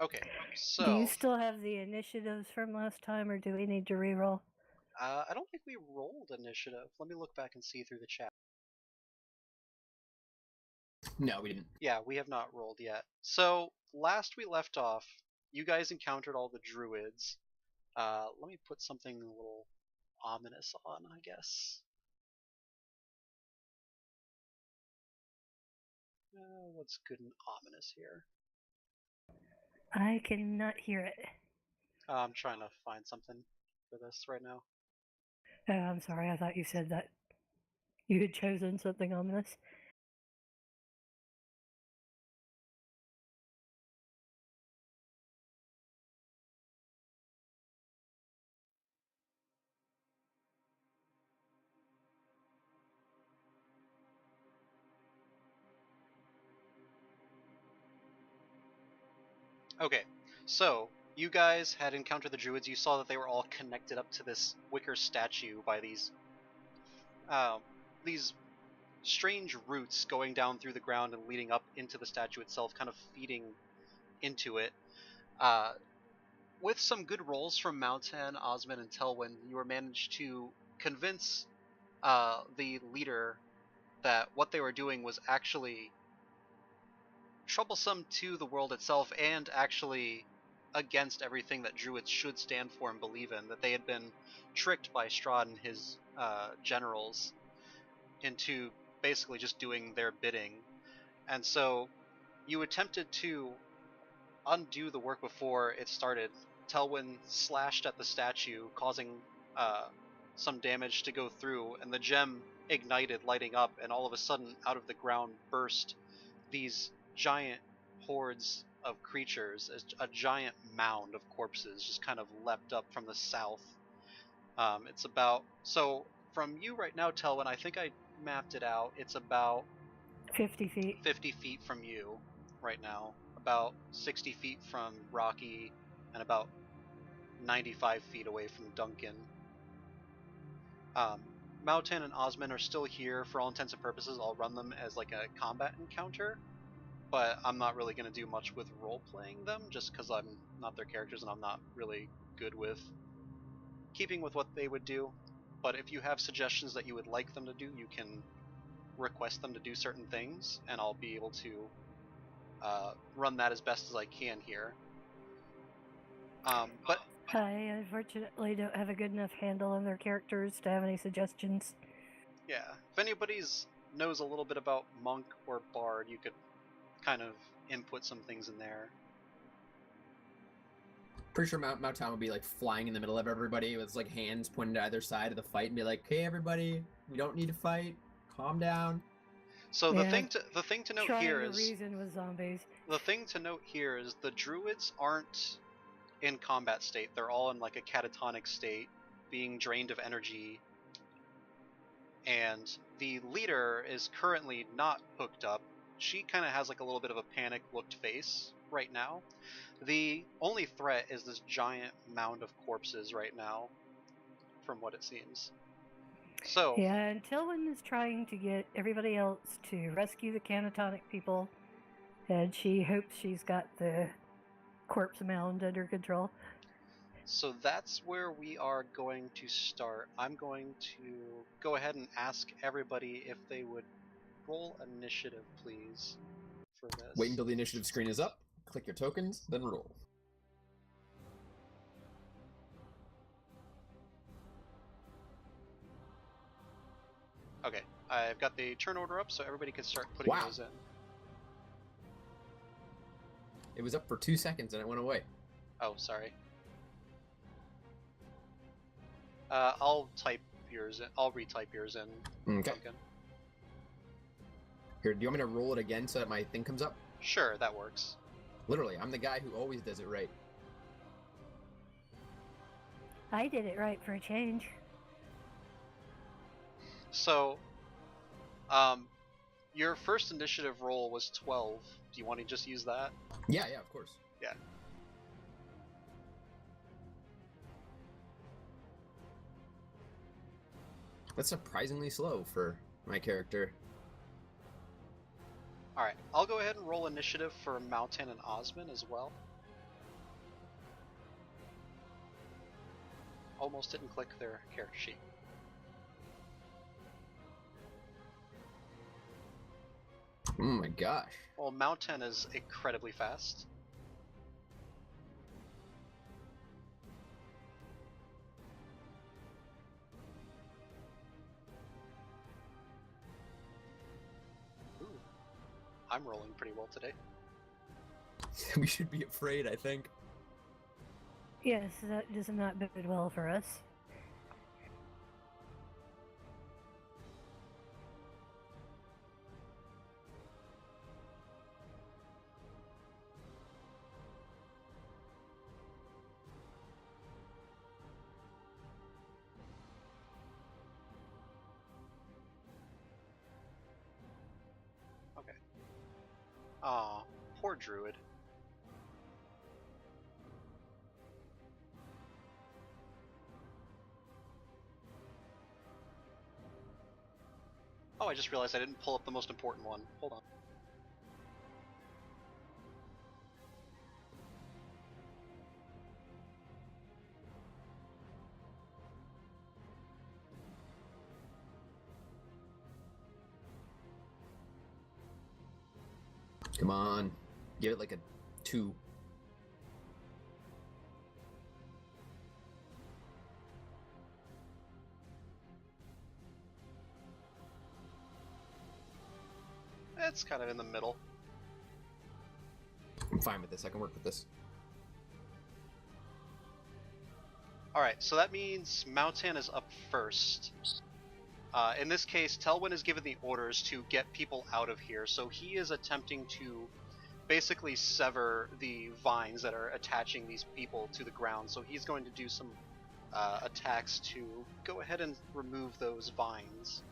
Okay, Do so you still have the initiatives from last time, or do we need to reroll? I don't think we rolled initiative. Let me look back and see through the chat. No, we didn't. Yeah, we have not rolled yet. So last we left off, you guys encountered all the druids. Let me put something a little ominous on, I guess. What's good and ominous here? I cannot hear it. I'm trying to find something for this right now. I'm sorry, I thought you said that you had chosen something ominous. Okay, so you guys had encountered the druids. You saw that they were all connected up to this wicker statue by these strange roots going down through the ground and leading up into the statue itself, kind of feeding into it. With some good rolls from Mountain, Osmond, and Telwyn, you were managed to convince the leader that what they were doing was actually troublesome to the world itself and actually against everything that druids should stand for and believe in, that they had been tricked by Strahd and his generals into basically just doing their bidding. And so you attempted to undo the work before it started. Telwyn slashed at the statue, causing some damage to go through, and the gem ignited, lighting up, and all of a sudden out of the ground burst these giant hordes of creatures, a giant mound of corpses just kind of leapt up from the south. It's about, so from you right now, Telwyn, I think I mapped it out. It's about 50 feet. 50 feet from you right now, about 60 feet from Rocky, and about 95 feet away from Duncan. Mautan and Osmond are still here for all intents and purposes. I'll run them as like a combat encounter, but I'm not really going to do much with role-playing them just because I'm not their characters and I'm not really good with keeping with what they would do. But if you have suggestions that you would like them to do, you can request them to do certain things, and I'll be able to run that as best as I can here. But I unfortunately don't have a good enough handle on their characters to have any suggestions. yeah, if anybody's knows a little bit about monk or bard, you could kind of input some things in there. Pretty sure Mount Town would be like flying in the middle of everybody with like hands pointed to either side of the fight and be like, "Hey, everybody, we don't need to fight. Calm down." So Yeah, the thing to note trying here to is reason with zombies. the thing to note here is the druids aren't in combat state. They're all in like a catatonic state, being drained of energy. And the leader is currently not hooked up. She kind of has like a little bit of a panic looked face right now. The only threat is this giant mound of corpses right now, from what it seems. So Yeah, and Tilwyn is trying to get everybody else to rescue the catatonic people, and she hopes she's got the corpse mound under control. So that's where we are going to start. I'm going to go ahead and ask everybody if they would roll initiative, please, for this. Wait until the initiative screen is up. Click your tokens, then roll. Okay, I've got the turn order up, so everybody can start putting those in. It was up for 2 seconds and it went away. Oh, sorry. I'll type yours in. I'll retype yours in. Okay. Duncan. Here, do you want me to roll it again so that my thing comes up? Sure, that works. Literally, I'm the guy who always does it right. I did it right for a change. So, your first initiative roll was 12. Do you want to just use that? Yeah, of course. Yeah. That's surprisingly slow for my character. Alright, I'll go ahead and roll initiative for Mountain and Osmond as well. almost didn't click their character sheet. Oh my gosh. Well, Mount 10 is incredibly fast. Ooh, I'm rolling pretty well today. We should be afraid, I think. Yes, that does not bode well for us. Okay. Aw, poor druid. Oh, I just realized I didn't pull up the most important one. Hold on. Come on. Give it like a 2. It's kind of in the middle. I'm fine with this. I can work with this. Alright, so that means Moutan is up first. In this case, Telwyn is given the orders to get people out of here, so he is attempting to basically sever the vines that are attaching these people to the ground. So he's going to do some attacks to go ahead and remove those vines.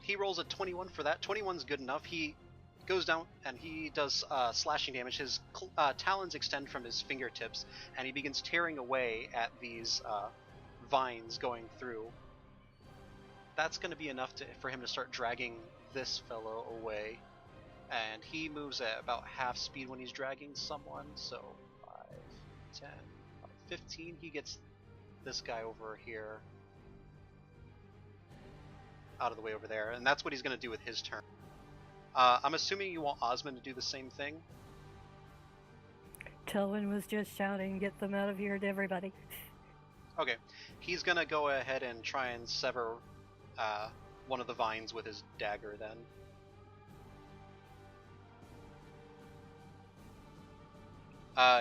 He rolls a 21 for that. 21's good enough. He goes down and he does slashing damage. His talons extend from his fingertips, and he begins tearing away at these vines going through. That's going to be enough for him to start dragging this fellow away. And he moves at about half speed when he's dragging someone, so 5, 10, 15. He gets this guy over here out of the way over there, and that's what he's going to do with his turn. I'm assuming you want Osmond to do the same thing? Telwyn was just shouting, "Get them out of here," to everybody. Okay, he's going to go ahead and try and sever one of the vines with his dagger then.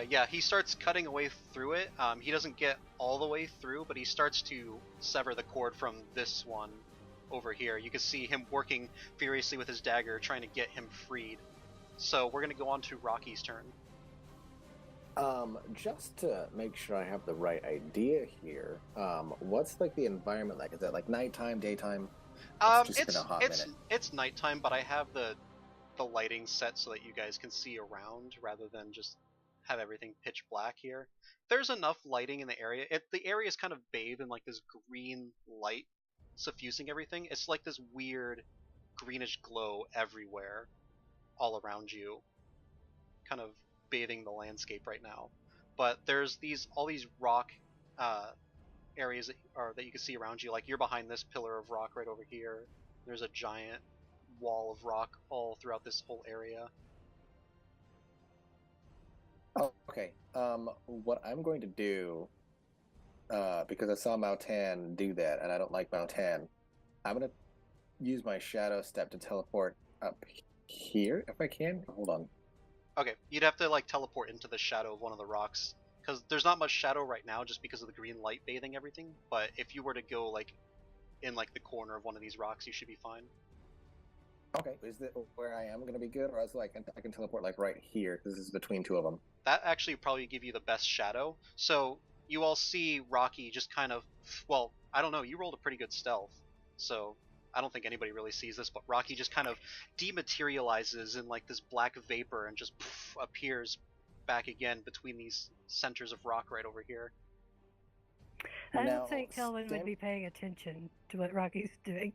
Yeah, he starts cutting away through it. He doesn't get all the way through, but he starts to sever the cord from this one over here. You can see him working furiously with his dagger, trying to get him freed. So we're going to go on to Rocky's turn. Just to make sure I have the right idea here, what's like the environment like? Is it like nighttime, daytime? It's nighttime, but I have the lighting set so that you guys can see around rather than just have everything pitch black here. There's enough lighting in the area. The area is kind of bathed in like this green light suffusing everything. It's like this weird greenish glow everywhere all around you, kind of bathing the landscape right now. But there's all these rock areas that you can see around you. Like you're behind this pillar of rock right over here. There's a giant wall of rock all throughout this whole area. Oh, okay. What I'm going to do, because I saw Mautan do that, and I don't like Mautan, I'm going to use my shadow step to teleport up here, if I can. Hold on. Okay, you'd have to like teleport into the shadow of one of the rocks, because there's not much shadow right now just because of the green light bathing everything, but if you were to go like in like the corner of one of these rocks, you should be fine. Okay, is that where I am going to be good, or else like I can teleport like right here, because this is between two of them? That actually probably give you the best shadow. So you all see Rocky just kind of, well, I don't know, you rolled a pretty good stealth, so I don't think anybody really sees this, but Rocky just kind of dematerializes in like this black vapor and just appears back again between these centers of rock right over here. I don't think Telwyn would be paying attention to what Rocky's doing.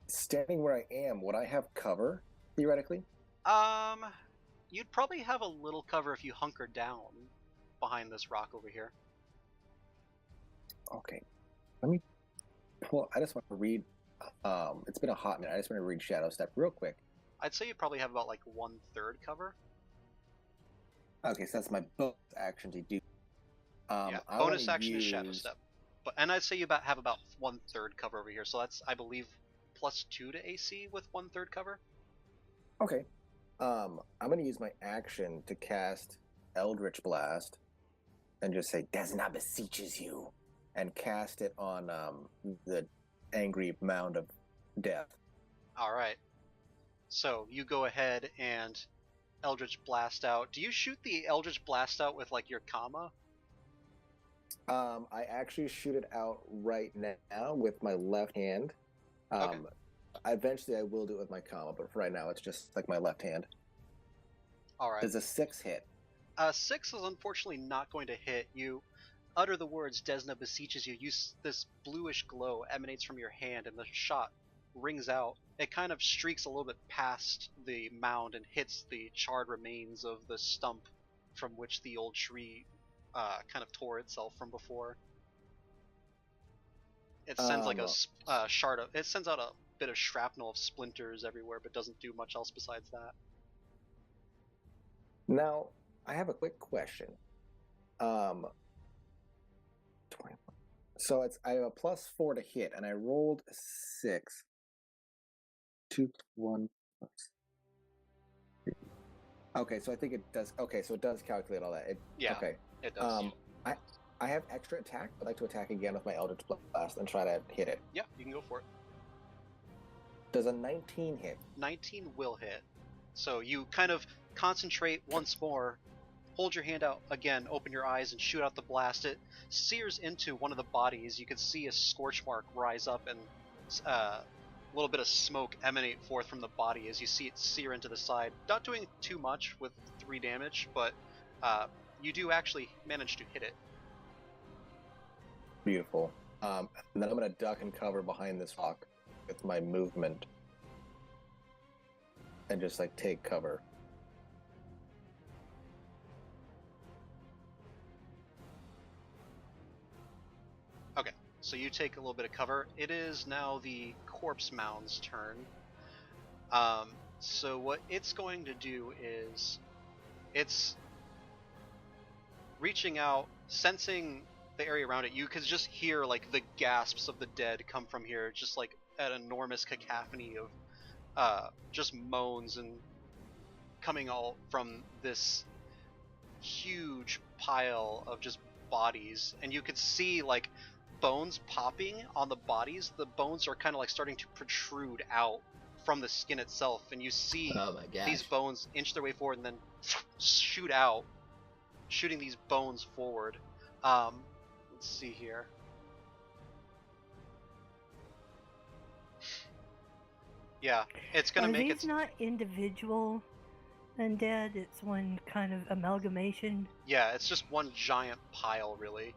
Standing where I am, would I have cover, theoretically? You'd probably have a little cover if you hunker down behind this rock over here. Okay. Let me pull. I just want to read. It's been a hot minute. I just want to read Shadow Step real quick. I'd say you probably have about like 1/3 cover. Okay, so that's my bonus action to do. Yeah, I bonus wanna action is Shadow use- Step. And I'd say you have about 1/3 cover over here, so that's, I believe, +2 to AC with 1/3 cover. Okay. I'm going to use my action to cast Eldritch Blast and just say, Desna beseeches you, and cast it on the angry mound of death. Alright. So you go ahead and Eldritch Blast out. Do you shoot the Eldritch Blast out with like your comma? I actually shoot it out right now with my left hand. Okay. Eventually I will do it with my comma, but for right now it's just like my left hand. Alright. Does a 6 hit? 6 is unfortunately not going to hit. You utter the words, Desna beseeches you. This bluish glow emanates from your hand, and the shot rings out. It kind of streaks a little bit past the mound and hits the charred remains of the stump from which the old tree kind of tore itself from before. It sends like a shard of. It sends out a bit of shrapnel of splinters everywhere, but doesn't do much else besides that. Now, I have a quick question. 20. So I have a +4 to hit, and I rolled 6. 2, 1, plus. Okay, so I think it does. Okay, so it does calculate all that. Yeah, okay. It does. I have extra attack. I'd like to attack again with my Eldritch Blast and try to hit it. Yeah, you can go for it. Does a 19 hit? 19 will hit. So you kind of concentrate once more, hold your hand out again, open your eyes, and shoot out the blast. It sears into one of the bodies. You can see a scorch mark rise up and a little bit of smoke emanate forth from the body as you see it sear into the side. Not doing too much with 3 damage, but you do actually manage to hit it. Beautiful. And then I'm going to duck and cover behind this rock with my movement and just like take cover. Okay, so you take a little bit of cover. It is now the corpse mound's turn. So what it's going to do is it's reaching out, sensing the area around it. You could just hear like the gasps of the dead come from here, just like an enormous cacophony of just moans and coming all from this huge pile of just bodies. And you could see like bones popping on the bodies. The bones are kind of like starting to protrude out from the skin itself, and you see these bones inch their way forward and then shoot out, shooting these bones forward. Let's see here. Yeah, it's gonna make it. These not individual undead. It's one kind of amalgamation. Yeah, it's just one giant pile, really.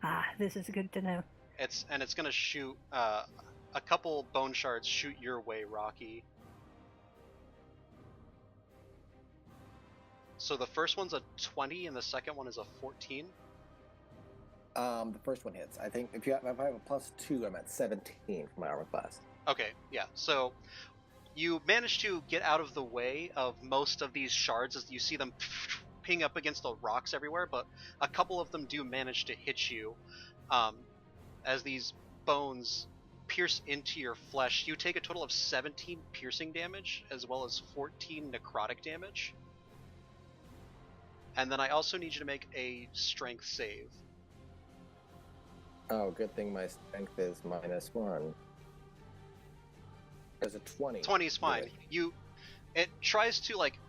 Ah, this is good to know. It's gonna shoot a couple bone shards. Shoot your way, Rocky. So the first one's a 20, and the second one is a 14. The first one hits. I think if I have a +2, I'm at 17 for my armor class. Okay, yeah. So you manage to get out of the way of most of these shards as you see them ping up against the rocks everywhere, but a couple of them do manage to hit you. As these bones pierce into your flesh, you take a total of 17 piercing damage as well as 14 necrotic damage. And then I also need you to make a strength save. Oh, good thing my strength is -1. There's a 20. 20 is fine. It tries to like,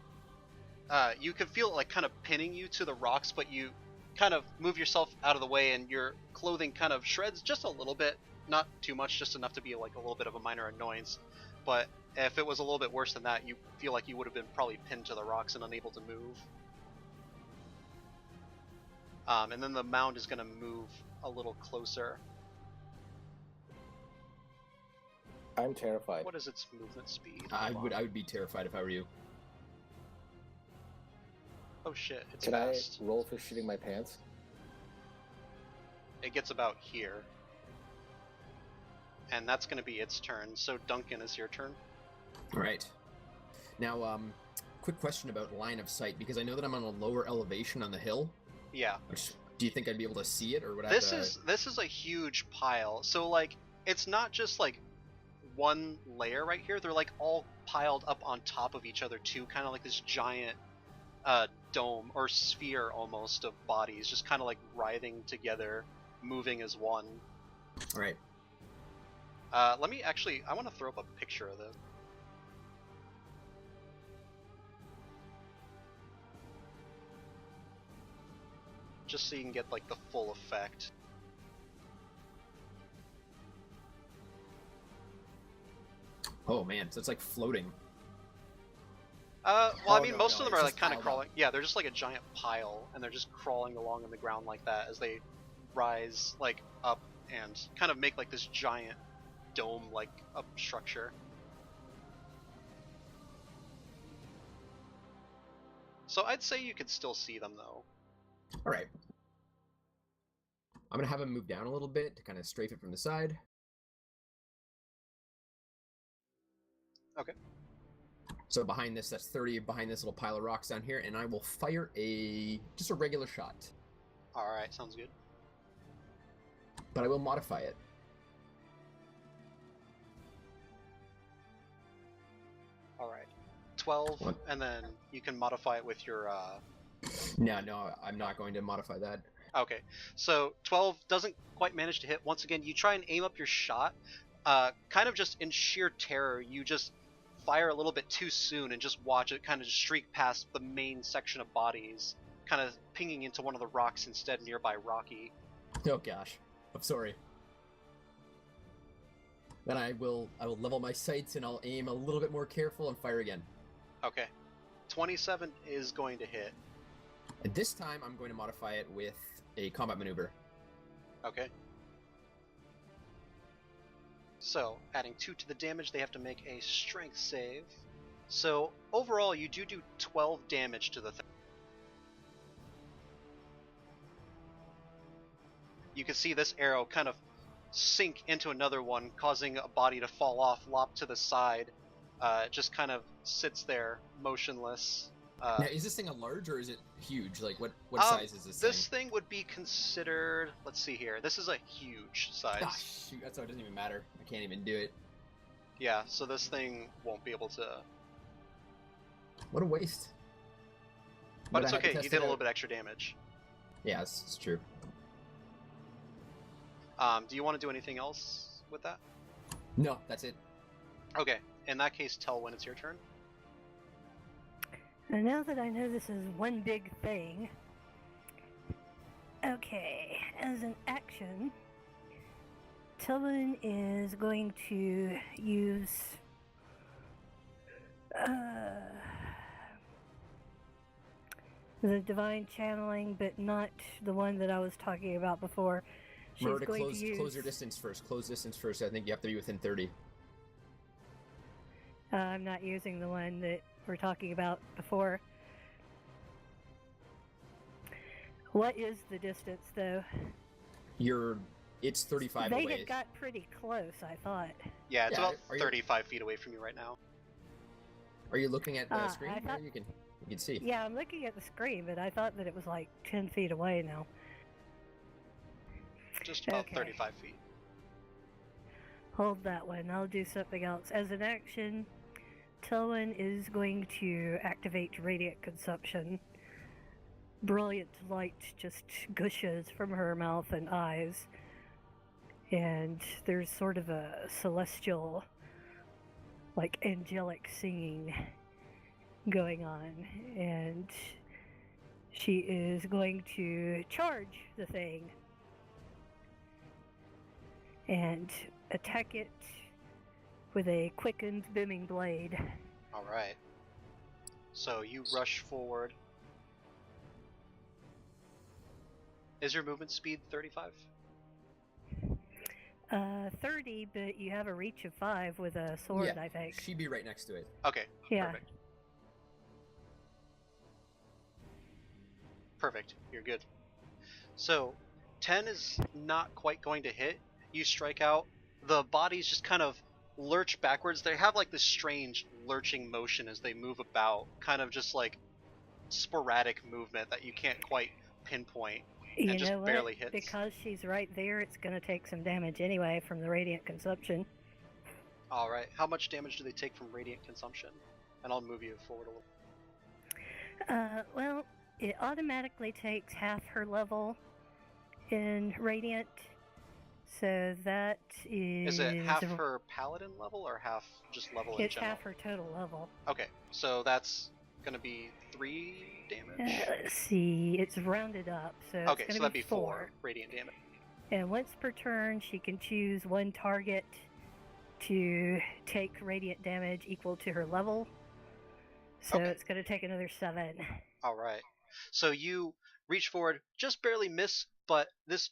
you can feel it like kind of pinning you to the rocks, but you kind of move yourself out of the way and your clothing kind of shreds just a little bit, not too much, just enough to be like a little bit of a minor annoyance. But if it was a little bit worse than that, you feel like you would have been probably pinned to the rocks and unable to move. And then the mound is going to move a little closer. I'm terrified. What is its movement speed? I would be terrified if I were you. Oh shit, it's Can fast. I roll for shitting my pants? It gets about here. And that's going to be its turn. So Duncan, is your turn. All right. Now, quick question about line of sight, because I know that I'm on a lower elevation on the hill. Yeah. Do you think I'd be able to see it, or would I? This is a huge pile. So like, it's not just like one layer right here. They're like all piled up on top of each other too, kind of like this giant dome or sphere almost of bodies, just kind of like writhing together, moving as one. All right. Let me actually. I want to throw up a picture of them. Just so you can get like the full effect. Oh man, so it's like floating. Well, Oh, I mean, no, most no, of them it's are just like kind of piled crawling. Yeah, they're just like a giant pile, and they're just crawling along in the ground like that as they rise like up and kind of make like this giant dome-like up structure. So I'd say you could still see them though. All right. I'm gonna have him move down a little bit to kind of strafe it from the side. Okay. So behind this, that's 30 behind this little pile of rocks down here, and I will fire just a regular shot. All right, sounds good. But I will modify it. All right, 12, What? and then you can modify it with your. No, I'm not going to modify that. Okay, so 12 doesn't quite manage to hit. Once again, you try and aim up your shot. Kind of just in sheer terror, you just fire a little bit too soon and just watch it kind of just streak past the main section of bodies, kind of pinging into one of the rocks instead nearby Rocky. Oh gosh, I'm sorry. Then I will level my sights and I'll aim a little bit more careful and fire again. Okay, 27 is going to hit. And this time I'm going to modify it with a combat maneuver. Okay. So, adding 2 to the damage, they have to make a strength save. So, overall, you do 12 damage to the thing. You can see this arrow kind of sink into another one, causing a body to fall off, lop to the side. It just kind of sits there, motionless. Now, is this thing a large or is it huge? Like, what size is this thing? This thing would be considered... Let's see here. This is a huge size. Ah, shoot, that's why it doesn't even matter. I can't even do it. Yeah, so this thing won't be able to... What a waste. But it's okay, you did a little bit extra damage. Yeah, it's true. Do you want to do anything else with that? No, that's it. Okay, in that case, tell when it's your turn. And now that I know this is one big thing, okay, as an action, Tillman is going to use the divine channeling, but not the one that I was talking about before. She's Remember to going to use... close your distance first. Close distance first. I think you have to be within 30. I'm not using the one that we're talking about before. What is the distance, though? It's 35 They away. had got pretty close, I thought. Yeah, it's Yeah, about 35 feet away from you right now. Are you looking at the screen? I thought... You can see. Yeah, I'm looking at the screen, but I thought that it was like 10 feet away now. Just about Okay. 35 feet. Hold that one. I'll do something else. As an action, Tilwyn is going to activate radiant consumption. Brilliant light just gushes from her mouth and eyes. And there's sort of a celestial, like angelic singing going on. And she is going to charge the thing and attack it with a quickened booming blade. Alright. So you rush forward. Is your movement speed 35? 30, but you have a reach of 5 with a sword, Yeah, I think. she'd be right next to it. Okay, Yeah. perfect. Perfect. You're good. So, 10 is not quite going to hit. You strike out. The bodies just kind of lurch backwards. They have like this strange lurching motion as they move about, kind of just like sporadic movement that you can't quite pinpoint, and You just know what? barely hits. Because she's right there, it's going to take some damage anyway from the radiant consumption. All right. How much damage do they take from radiant consumption? And I'll move you forward a little. Well, it automatically takes half her level in radiant, so that Is it half her paladin level or half just level in It's general? half her total level. Okay, so that's gonna be 3 damage. Let's see, it's rounded up, so Okay, it's so going to that'd be 4 radiant damage. And once per turn, she can choose one target to take radiant damage equal to her level. So Okay. it's going to take another 7. All right. So you reach forward, just barely miss, but this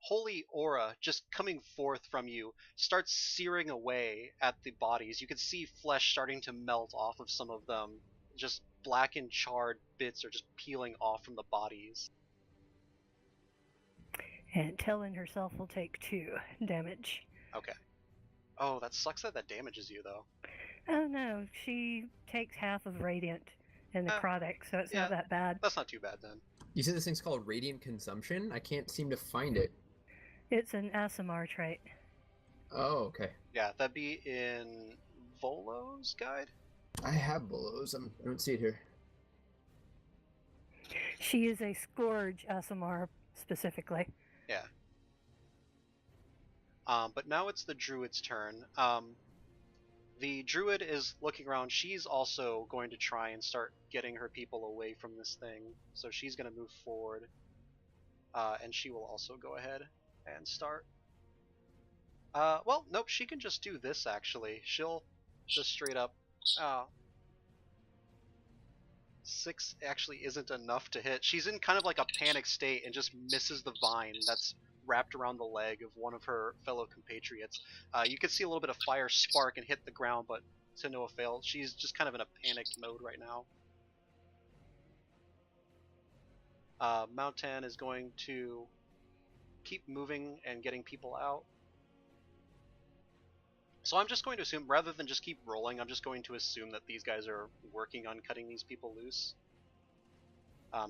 holy aura just coming forth from you starts searing away at the bodies. You can see flesh starting to melt off of some of them. Just black and charred bits are just peeling off from the bodies. And Tellin herself will take 2 damage. Okay. Oh, that sucks that damages you, though. Oh no, she takes half of radiant in necrotic, so it's not that bad. That's not too bad, then. You said this thing's called Radiant Consumption? I can't seem to find it. It's an Asimar trait. Oh, okay. Yeah, that'd be in Volo's guide? I have Bolos. I don't see it here. She is a Scourge Asimar specifically. Yeah. But now it's the druid's turn. The druid is looking around. She's also going to try and start getting her people away from this thing. So she's going to move forward. And she will also go ahead and start. Well, nope, she can just do this, actually. She'll just straight up... 6 actually isn't enough to hit. She's in kind of like a panic state and just misses the vine that's wrapped around the leg of one of her fellow compatriots. You can see a little bit of fire spark and hit the ground, but to no avail. She's just kind of in a panicked mode right now. Mountain is going to keep moving and getting people out. So I'm just going to assume, rather than just keep rolling, I'm just going to assume that these guys are working on cutting these people loose.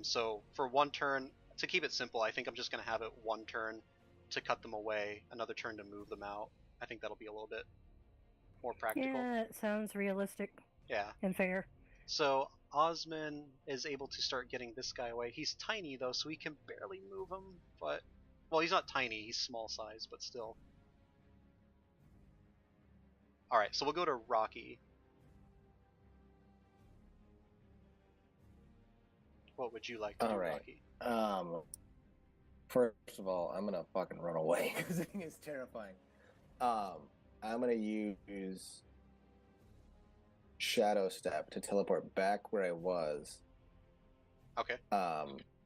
So for 1 turn, to keep it simple, I think I'm just going to have it 1 turn to cut them away, another turn to move them out. I think that'll be a little bit more practical. Yeah, it sounds realistic. Yeah. And fair. So Osman is able to start getting this guy away. He's tiny though, so he can barely move him, but... Well, he's not tiny, he's small size, but still. Alright, so we'll go to Rocky. What would you like to do, Rocky? First of all, I'm gonna fucking run away because the thing is terrifying. I'm gonna use Shadow Step to teleport back where I was. Okay.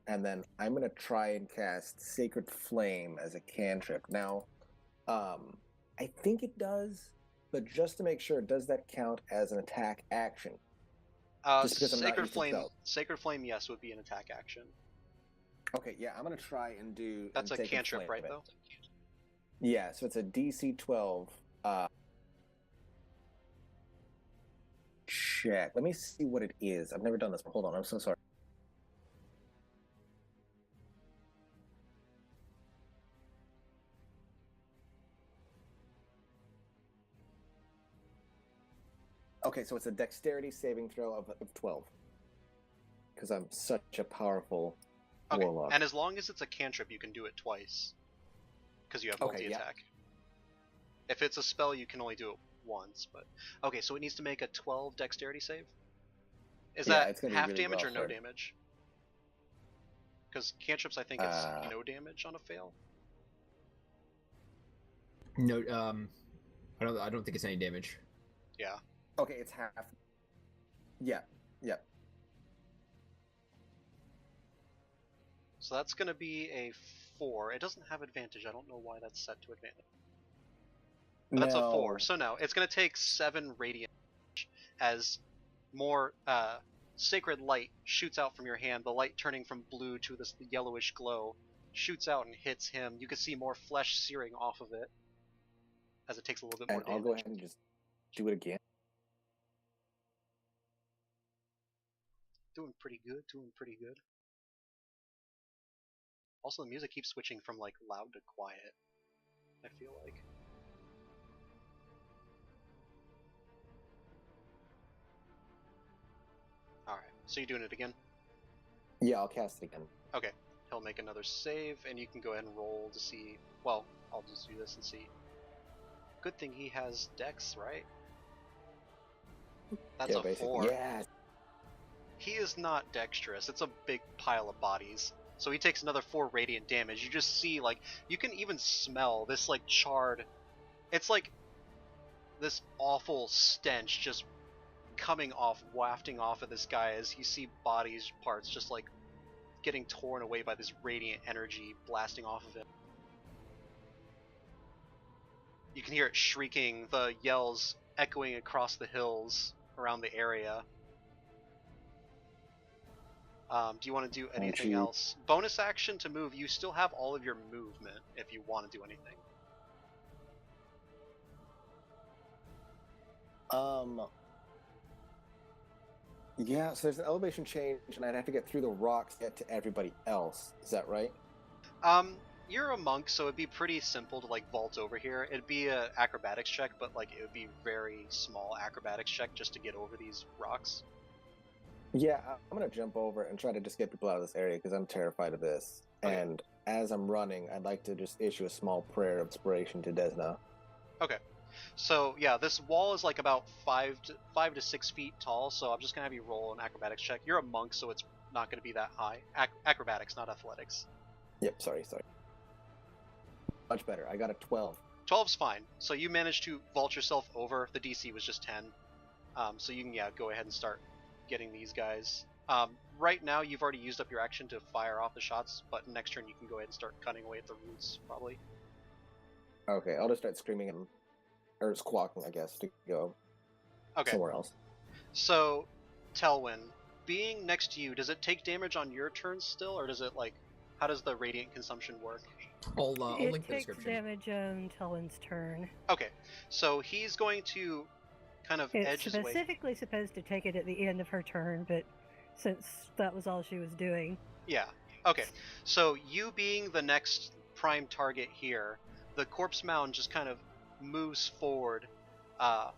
And then I'm gonna try and cast Sacred Flame as a cantrip. Now, I think it does, but just to make sure, does that count as an attack action? Sacred Flame, yes, would be an attack action. Okay, yeah, I'm gonna try and do. That's a cantrip, right? Though. Yeah, so it's a DC 12. Check. Let me see what it is. I've never done this. Hold on, I'm so sorry. Okay, so it's a dexterity saving throw of 12. Because I'm such a powerful warlock. And as long as it's a cantrip, you can do it twice. Because you have multi-attack. Yeah. If it's a spell, you can only do it once. But okay, so it needs to make a 12 dexterity save? Is that half really damage or no damage? Because cantrips, I think it's no damage on a fail. No, I don't think it's any damage. Yeah. Okay, it's half. Yeah. So that's going to be a 4. It doesn't have advantage. I don't know why that's set to advantage. But that's a 4. So no, it's going to take 7 radiant damage as more sacred light shoots out from your hand, the light turning from blue to this yellowish glow, shoots out and hits him. You can see more flesh searing off of it as it takes a little bit more And I'll damage. go ahead and just do it again. Doing pretty good, doing pretty good. Also, the music keeps switching from like loud to quiet, I feel like. Alright, so you're doing it again? Yeah, I'll cast it again. Okay, he'll make another save, and you can go ahead and roll to see. Well, I'll just do this and see. Good thing he has Dex, right? That's yeah, a basically. 4. Yeah. He is not dexterous. It's a big pile of bodies. So he takes another 4 radiant damage. You just see, like, you can even smell this, like, charred. It's like this awful stench just coming off, wafting off of this guy as you see bodies parts just, like, getting torn away by this radiant energy blasting off of him. You can hear it shrieking, the yells echoing across the hills around the area. Do you want to do anything else? Bonus action to move. You still have all of your movement if you want to do anything. Yeah, so there's an elevation change, and I'd have to get through the rocks to get to everybody else. Is that right? You're a monk, so it'd be pretty simple to like vault over here. It'd be an acrobatics check, but like it would be very small acrobatics check just to get over these rocks. Yeah, I'm gonna jump over and try to just get people out of this area because I'm terrified of this. Okay. And as I'm running, I'd like to just issue a small prayer of inspiration to Desna. Okay. So yeah, this wall is like about 5 to 6 feet tall. So I'm just gonna have you roll an acrobatics check. You're a monk, so it's not gonna be that high. Acrobatics, not athletics. Yep, sorry. Much better. I got a 12. 12's fine. So you managed to vault yourself over. The DC was just 10. So you can go ahead and start getting these guys. Right now you've already used up your action to fire off the shots, but next turn you can go ahead and start cutting away at the roots, probably. Okay, I'll just start screaming and or squawking, I guess, to go somewhere else. So, Telwyn, being next to you, does it take damage on your turn still, or does it like? How does the radiant consumption work? I'll link the It takes description. damage on Telwyn's turn. Okay, so he's going to kind of edge It's his way. specifically supposed to take it at the end of her turn, but since that was all she was doing. Yeah. Okay. So you being the next prime target here, the corpse mound just kind of moves forward a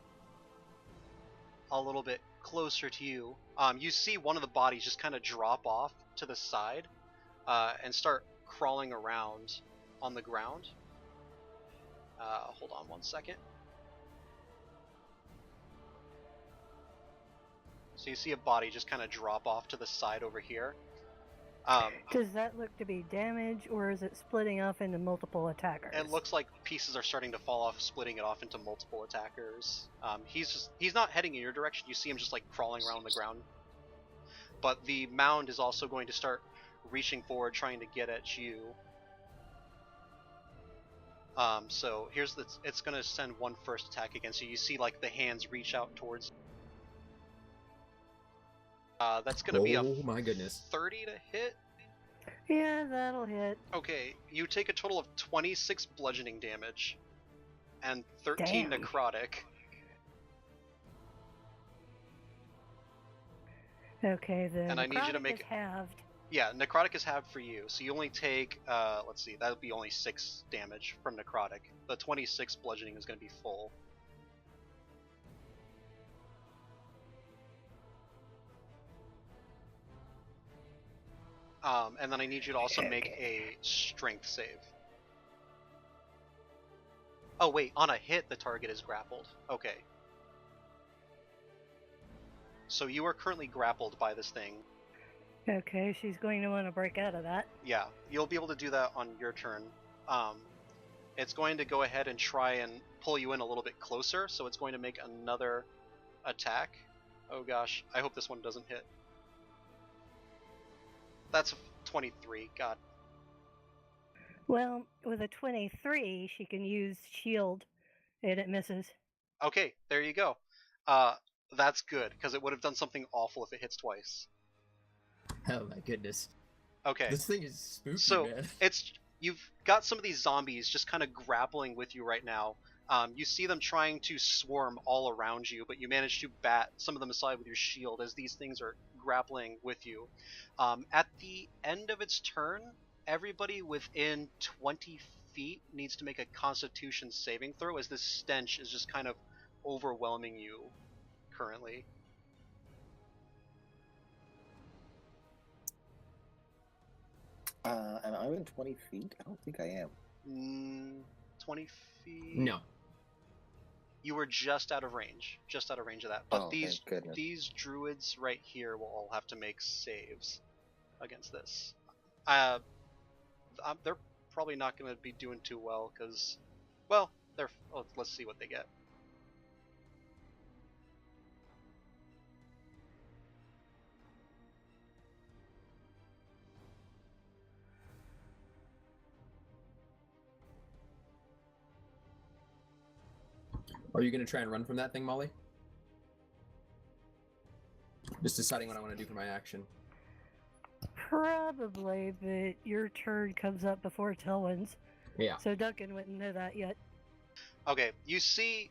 little bit closer to you. You see one of the bodies just kind of drop off to the side and start crawling around on the ground. Hold on one second. So you see a body just kind of drop off to the side over here. Does that look to be damage, or is it splitting off into multiple attackers? It looks like pieces are starting to fall off, splitting it off into multiple attackers. He's not heading in your direction. You see him just like crawling around the ground. But the mound is also going to start reaching forward, trying to get at you. So it's going to send one first attack against you. You see like the hands reach out towards you. That's going to be a my goodness. 30 to hit. Yeah, that'll hit. Okay, you take a total of 26 bludgeoning damage and 13 Damn. necrotic. Okay, then. And I need you to make it halved. Yeah, necrotic is halved for you, so you only take let's see, that'll be only 6 damage from necrotic. The 26 bludgeoning is going to be full. And then I need you to also make a strength save. Oh wait, on a hit the target is grappled. Okay. So you are currently grappled by this thing. Okay, she's going to want to break out of that. Yeah, you'll be able to do that on your turn. It's going to go ahead and try and pull you in a little bit closer, so it's going to make another attack. Oh gosh, I hope this one doesn't hit. That's a 23, god. Well, with a 23, she can use shield, and it misses. Okay, there you go. That's good, because it would have done something awful if it hits twice. Oh my goodness. Okay. This thing is spooky, So man. you've got some of these zombies just kind of grappling with you right now. You see them trying to swarm all around you, but you manage to bat some of them aside with your shield as these things are grappling with you. At the end of its turn, everybody within 20 feet needs to make a Constitution saving throw, as this stench is just kind of overwhelming you currently. Am I within 20 feet? I don't think I am. 20 feet? No. You were just out of range. Just out of range of that. But Oh, these thank goodness. these druids right here will all have to make saves against this. They're probably not going to be doing too well because, well, let's see what they get. Are you going to try and run from that thing, Molly? Just deciding what I want to do for my action. Probably, but your turn comes up before Telwyn's. Yeah. So Duncan wouldn't know that yet. Okay, you see.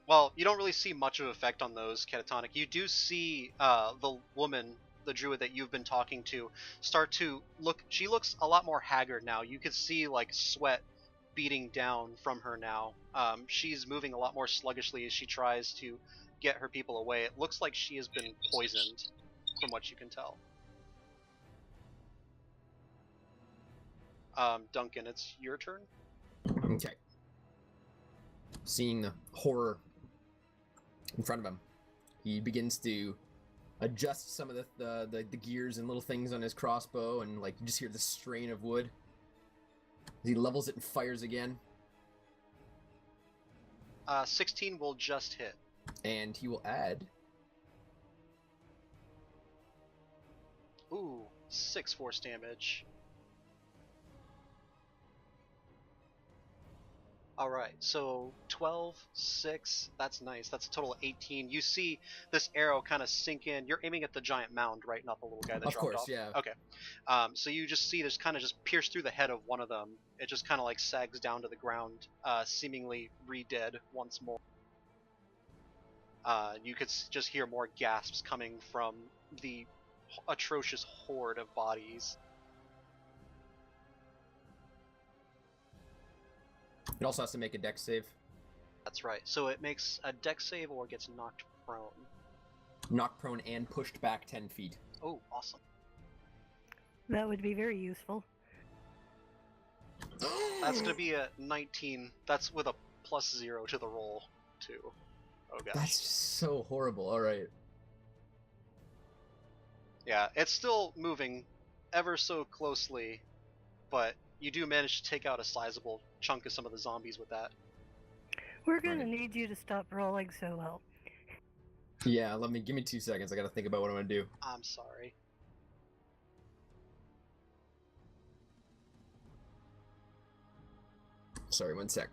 Well, you don't really see much of an effect on those, Catatonic. You do see the woman, the druid that you've been talking to, start to look. She looks a lot more haggard now. You could see like sweat beating down from her now. She's moving a lot more sluggishly as she tries to get her people away. It looks like she has been poisoned, from what you can tell. Duncan, it's your turn. Okay. Seeing the horror in front of him, he begins to adjust some of the gears and little things on his crossbow, and like you just hear the strain of wood. He levels it and fires again. 16 will just hit. And he will add. Ooh, 6 force damage. Alright, so 12, 6, that's nice. That's a total of 18. You see this arrow kind of sink in. You're aiming at the giant mound, right? Not the little guy that Of dropped course, off. yeah. Okay. So you just see this kind of just pierce through the head of one of them. It just kind of like sags down to the ground, seemingly re-dead once more. You could just hear more gasps coming from the atrocious horde of bodies. It also has to make a dex save. That's right. So it makes a dex save or gets knocked prone. Knocked prone and pushed back 10 feet. Oh, awesome. That would be very useful. That's going to be a 19. That's with a +0 to the roll, too. Oh, gosh. That's so horrible. Alright. Yeah, it's still moving ever so closely, but you do manage to take out a sizable chunk of some of the zombies with that. We're gonna need you to stop rolling so well. Yeah, give me 2 seconds. I gotta think about what I'm gonna do. I'm sorry. Sorry, 1 sec.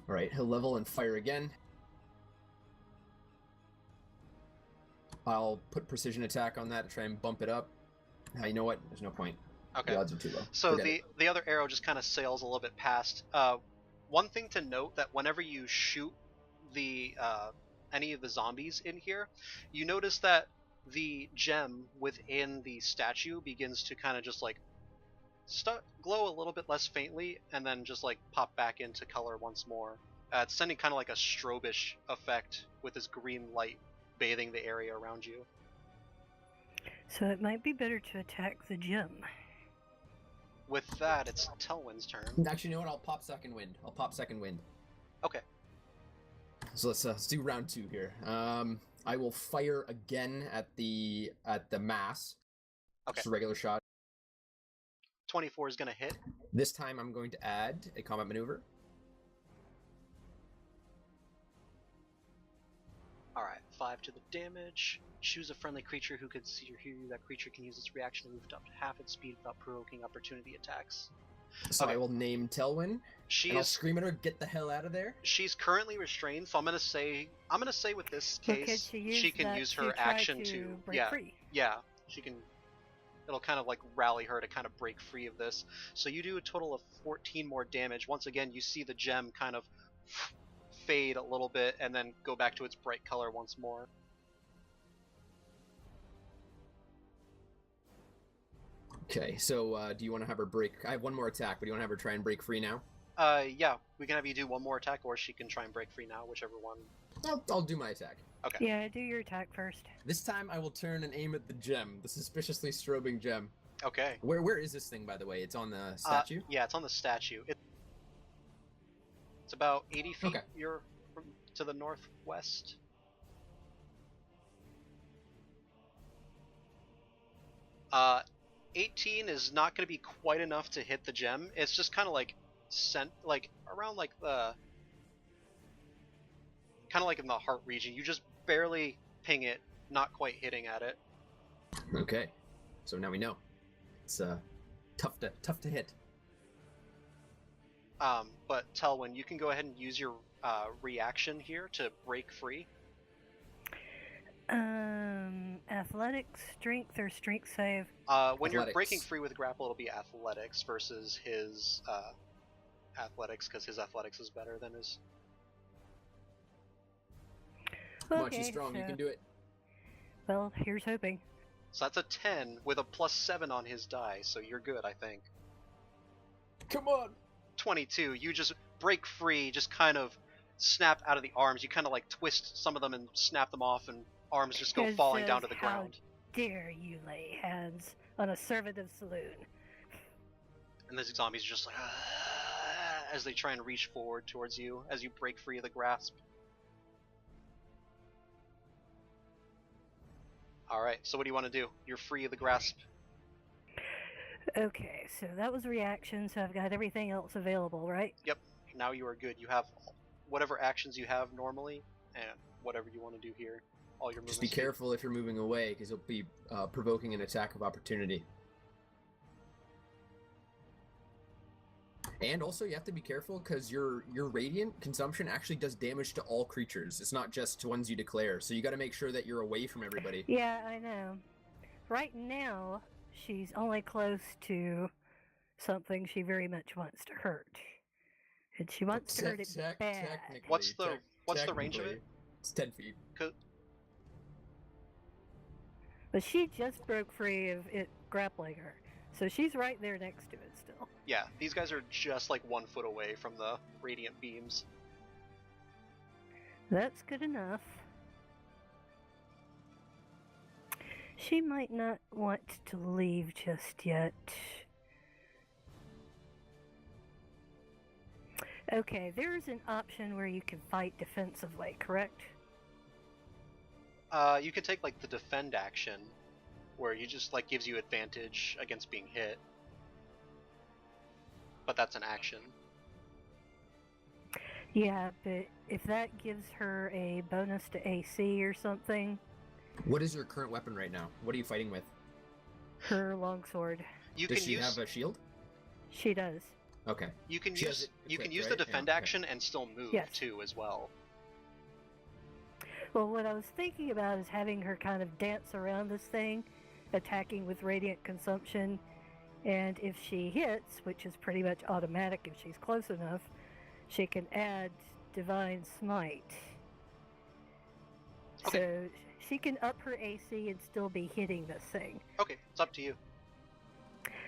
Alright, he'll level and fire again. I'll put precision attack on that to try and bump it up. You know what? There's no point. Okay. The odds are too low. So Forget the other arrow just kind of sails a little bit past. One thing to note, that whenever you shoot the any of the zombies in here, you notice that the gem within the statue begins to kind of just like glow a little bit less faintly, and then just like pop back into color once more. It's sending kind of like a strobish effect with this green light bathing the area around you. So it might be better to attack the gem. With that, it's Telwyn's turn. Actually, you know what? I'll pop second wind. Okay. So let's do round 2 here. I will fire again at the mass. Okay. Just a regular shot. 24 is gonna hit. This time I'm going to add a combat maneuver. Alright, 5 to the damage. Choose a friendly creature who can see or hear you. That creature can use its reaction to move up to half its speed without provoking opportunity attacks. So Okay. I will name Telwyn, and I'll She's scream at her, "Get the hell out of there!" she's currently restrained, so I'm gonna say with this Well, could case she use can that use to her try action to break yeah free? yeah she can. It'll kind of like rally her to kind of break free of this. So you do a total of 14 more damage. Once again, you see the gem kind of fade a little bit and then go back to its bright color once more. Okay, so do you want to have her break? I have one more attack, but do you want to have her try and break free now? Yeah, we can have you do one more attack, or she can try and break free now, whichever one. I'll do my attack. Okay. Yeah, do your attack first. This time I will turn and aim at the gem, the suspiciously strobing gem. Okay. Where is this thing, by the way? It's on the statue? Yeah, it's on the statue. It's about 80 feet. Okay. You're to the northwest. Uh, 18 is not going to be quite enough to hit the gem. It's just kind of like around like the kind of like in the heart region. You just barely ping it, not quite hitting at it. Okay, so now we know. It's tough to hit. But Telwyn, you can go ahead and use your reaction here to break free. Athletics, strength, or strength save? When you're Athletics. breaking free with grapple, it'll be athletics versus his athletics, because his athletics is better than his. Come on, she's strong. You can do it. Well, here's hoping. So that's a 10 with a +7 on his die, so you're good, I think. Come on. 22. You just break free, just kind of snap out of the arms. You kind of like twist some of them and snap them off, and arms just go It falling says, down to the "How ground. dare you lay hands on a servant of Saloon?" And the zombies are just like as they try and reach forward towards you as you break free of the grasp. Alright, so what do you want to do? You're free of the grasp. Okay, so that was reaction, so I've got everything else available, right? Yep, now you are good. You have whatever actions you have normally, and whatever you want to do here. All your movements. Just be careful if you're moving away, because you'll be provoking an attack of opportunity. And also, you have to be careful because your radiant consumption actually does damage to all creatures. It's not just to ones you declare. So you got to make sure that you're away from everybody. Yeah, I know. Right now, she's only close to something she very much wants to hurt, and she wants to hurt it bad. What's the range of it? It's 10 feet. But she just broke free of it grappling her, so she's right there next to it still. Yeah, these guys are just like 1 foot away from the radiant beams. That's good enough. She might not want to leave just yet. Okay, there's an option where you can fight defensively, correct? You could take like the defend action, where you just like gives you advantage against being hit. But that's an action. Yeah, but if that gives her a bonus to AC or something. What is your current weapon right now? What are you fighting with? Her longsword. Does she have a shield? She does. Okay. You can She use has it equipped, the right? defend Yeah, okay. action and still move Yes. too as well. Well, what I was thinking about is having her kind of dance around this thing, attacking with radiant consumption, and if she hits, which is pretty much automatic if she's close enough, she can add divine smite. Okay. So she can up her AC and still be hitting this thing. Okay, it's up to you.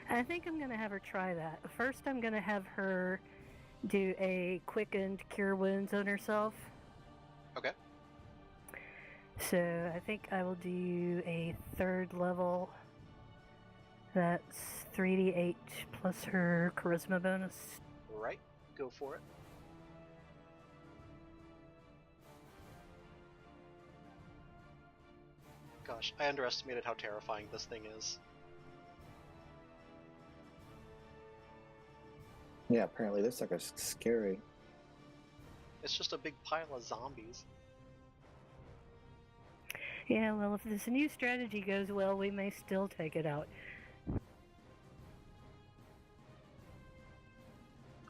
I think I'm going to have her try that. First, I'm going to have her do a quickened cure wounds on herself. Okay. So I think I will do a 3rd level. That's 3d8 plus her charisma bonus. Right, go for it. Gosh, I underestimated how terrifying this thing is. Yeah, apparently this sucker's scary. It's just a big pile of zombies. Yeah, well, if this new strategy goes well, we may still take it out.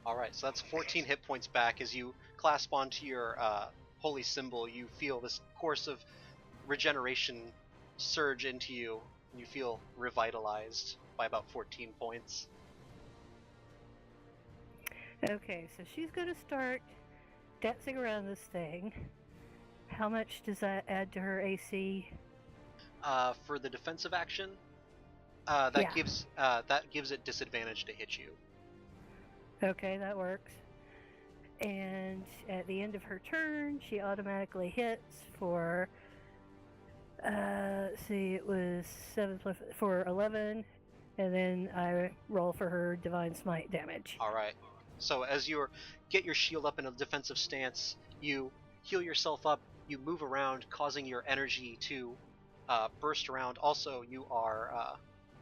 Alright, so that's 14 hit points back. As you clasp onto your holy symbol, you feel this course of regeneration surge into you, and you feel revitalized by about 14 points. Okay, so she's going to start dancing around this thing. How much does that add to her AC? For the defensive action, that Yeah. gives it disadvantage to hit you. Okay, that works. And at the end of her turn, she automatically hits for, let's see, it was 7 plus, for 11, and then I roll for her Divine Smite damage. Alright, so as you get your shield up in a defensive stance, you heal yourself up, you move around, causing your energy to burst around. Also, you are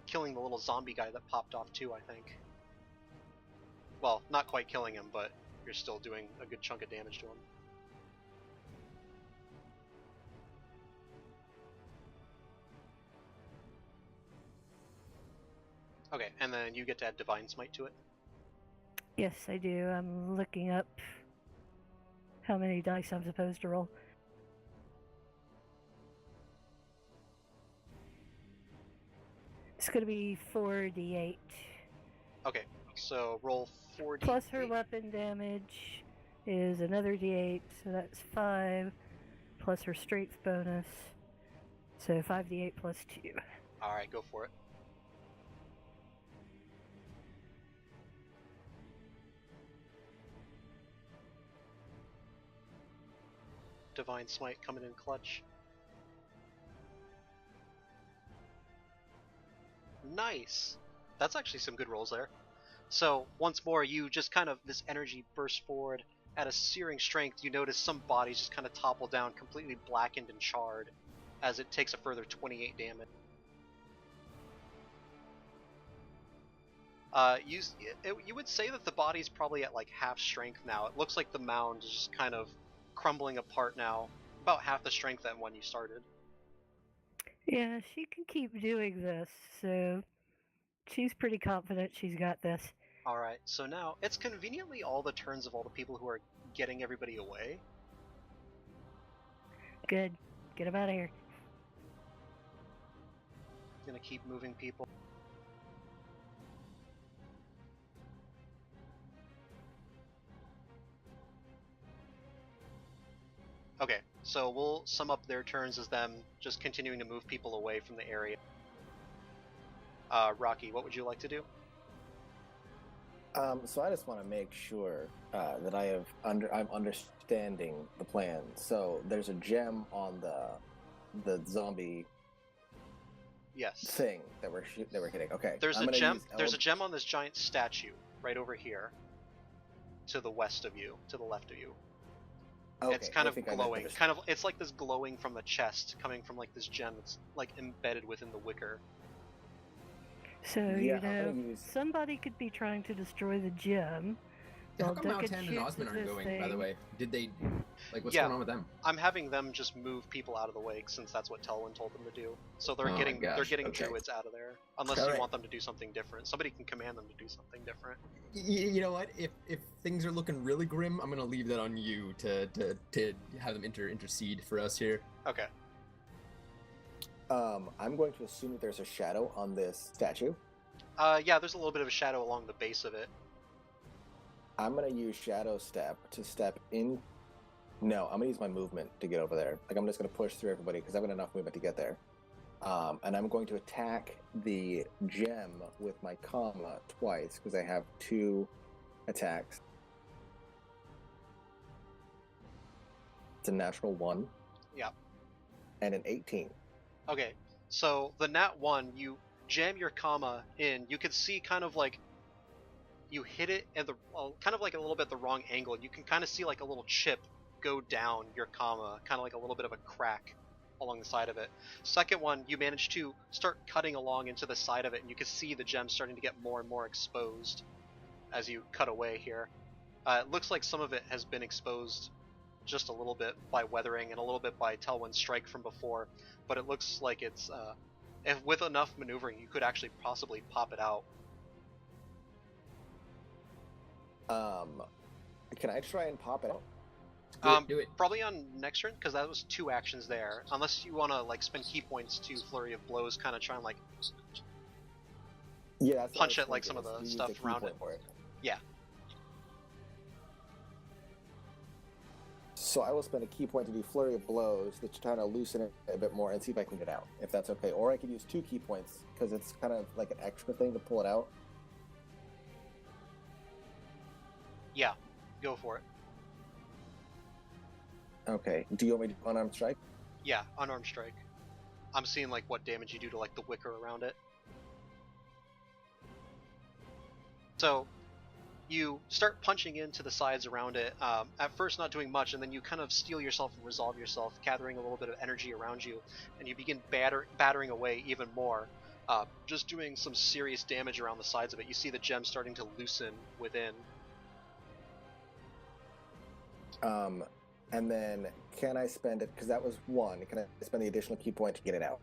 killing the little zombie guy that popped off too, I think. Well, not quite killing him, but you're still doing a good chunk of damage to him. Okay, and then you get to add Divine Smite to it. Yes, I do. I'm looking up how many dice I'm supposed to roll. It's going to be 4d8. Okay, so roll 4d8. Plus her weapon damage is another d8, so that's 5. Plus her strength bonus, so 5d8 plus 2. Alright, go for it. Divine Smite coming in clutch. Nice! That's actually some good rolls there. So, once more, you just kind of, this energy bursts forward. At a searing strength, you notice some bodies just kind of topple down, completely blackened and charred, as it takes a further 28 damage. You would say that the body's probably at like half strength now. It looks like the mound is just kind of crumbling apart now, about half the strength than when you started. Yeah, she can keep doing this, so she's pretty confident she's got this. Alright, so now it's conveniently all the turns of all the people who are getting everybody away. Good. Get him out of here. Gonna keep moving people. Okay, so we'll sum up their turns as them just continuing to move people away from the area. Rocky, what would you like to do? So I just want to make sure that I'm understanding the plan. So there's a gem on the zombie Yes. thing that we're hitting. Okay. There's a gem. There's a gem on this giant statue right over here, to the west of you, to the left of you. Okay, It's kind I of think I glowing. understand. It's like this glowing from the chest coming from like this gem that's like embedded within the wicker. So, Yeah, I'm gonna use- somebody could be trying to destroy the gem. How while come Duncan Mountain and shoots Osmond at aren't this going, by the thing. way? Did they, like, what's Yeah. going on with them? I'm having them just move people out of the way since that's what Telwyn told them to do. So they're Oh my getting gosh, getting okay. druids out of there, unless you Alright. want them to do something different. Somebody can command them to do something different. You know what? If things are looking really grim, I'm gonna leave that on you to have them intercede for us here. Okay. I'm going to assume that there's a shadow on this statue. Yeah, there's a little bit of a shadow along the base of it. I'm gonna use Shadow Step to step in. No, I'm gonna use my movement to get over there. Like I'm just gonna push through everybody because I've got enough movement to get there. And I'm going to attack the gem with my comma twice because I have 2 attacks. It's a natural 1. Yeah. And an 18. Okay, so the nat 1, you jam your comma in. You can see kind of like you hit it at the kind of like a little bit the wrong angle. You can kind of see like a little chip go down your comma, kind of like a little bit of a crack along the side of it. Second one, you manage to start cutting along into the side of it, and you can see the gem starting to get more and more exposed as you cut away here. It looks like some of it has been exposed just a little bit by weathering and a little bit by Telwyn's strike from before, but it looks like it's if with enough maneuvering you could actually possibly pop it out. Can I try and pop it out? Do it. Probably on next turn, because that was 2 actions there. Unless you want to like spend key points to flurry of blows, kind of try and like Yeah, that's what I punch was at like thinking, some of the is use stuff a key around point it. for it. Yeah. So I will spend a key point to do flurry of blows, that's trying to loosen it a bit more and see if I can get out, if that's okay. Or I could use 2 key points because it's kind of like an extra thing to pull it out. Yeah, go for it. Okay. Do you want me to do unarmed strike? Yeah, unarmed strike. I'm seeing like what damage you do to like the wicker around it. So you start punching into the sides around it, at first not doing much, and then you kind of steel yourself and resolve yourself, gathering a little bit of energy around you, and you begin battering away even more, just doing some serious damage around the sides of it. You see the gem starting to loosen within. And then can I spend it, because that was 1, can I spend the additional key point to get it out?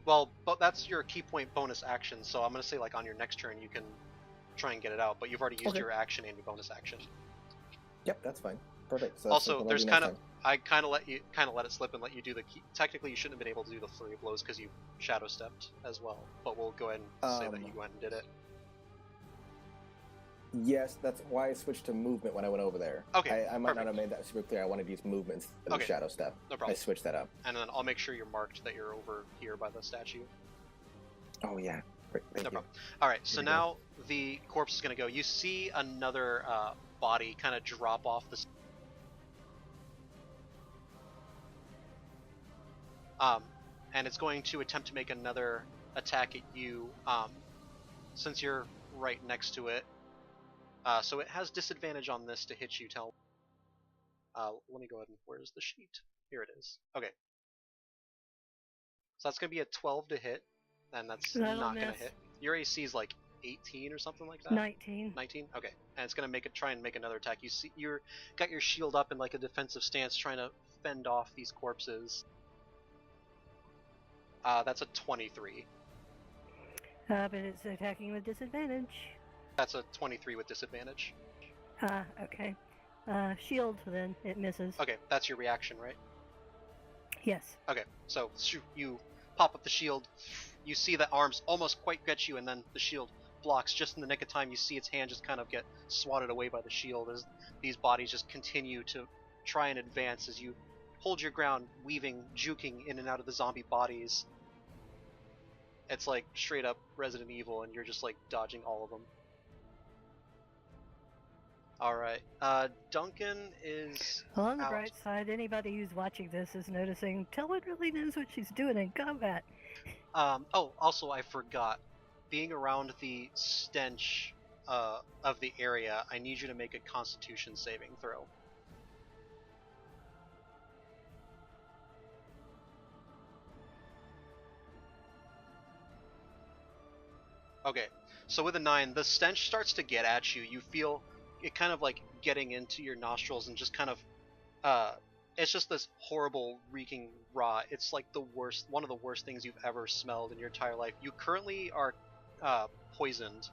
Well, but that's your key point bonus action, so I'm going to say like on your next turn you can try and get it out, but you've already used your action and your bonus action. Yep, that's fine. Perfect. So Also, there's I kind of let it slip and let you do the key. Technically, you shouldn't have been able to do the flurry of blows because you shadow stepped as well, but we'll go ahead and say that you went and did it. Yes, that's why I switched to movement when I went over there. Okay, I might not have made that super clear. I wanted to use movement instead of shadow step. No problem. I switched that up. And then I'll make sure you're marked that you're over here by the statue. Oh yeah. Great. Thank you. Problem. All right, so now the corpse is going to go. You see another body kind of drop off the. And it's going to attempt to make another attack at you. Since you're right next to it. So it has disadvantage on this to hit you, let me go ahead and, where's the sheet? Here it is. Okay. So that's going to be a 12 to hit, and that's not going to hit. Your AC is like 18 or something like that? 19. 19? Okay. And it's going to try and make another attack. You see, you're got your shield up in like a defensive stance, trying to fend off these corpses. That's a 23. But it's attacking with disadvantage. That's a 23 with disadvantage. Okay. Shield, then. It misses. Okay, that's your reaction, right? Yes. Okay, so you pop up the shield. You see the arms almost quite get you, and then the shield blocks just in the nick of time. You see its hand just kind of get swatted away by the shield as these bodies just continue to try and advance as you hold your ground, weaving, juking in and out of the zombie bodies. It's like straight up Resident Evil, and you're just like dodging all of them. Alright, Duncan is Well, on the out. bright side, anybody who's watching this is noticing Telwood really knows what she's doing in combat. Oh, also I forgot. Being around the stench of the area, I need you to make a Constitution saving throw. Okay, so with a 9, the stench starts to get at you. You feel it kind of like getting into your nostrils and just kind of, it's just this horrible reeking rot. It's like the worst, one of the worst things you've ever smelled in your entire life. You currently are poisoned,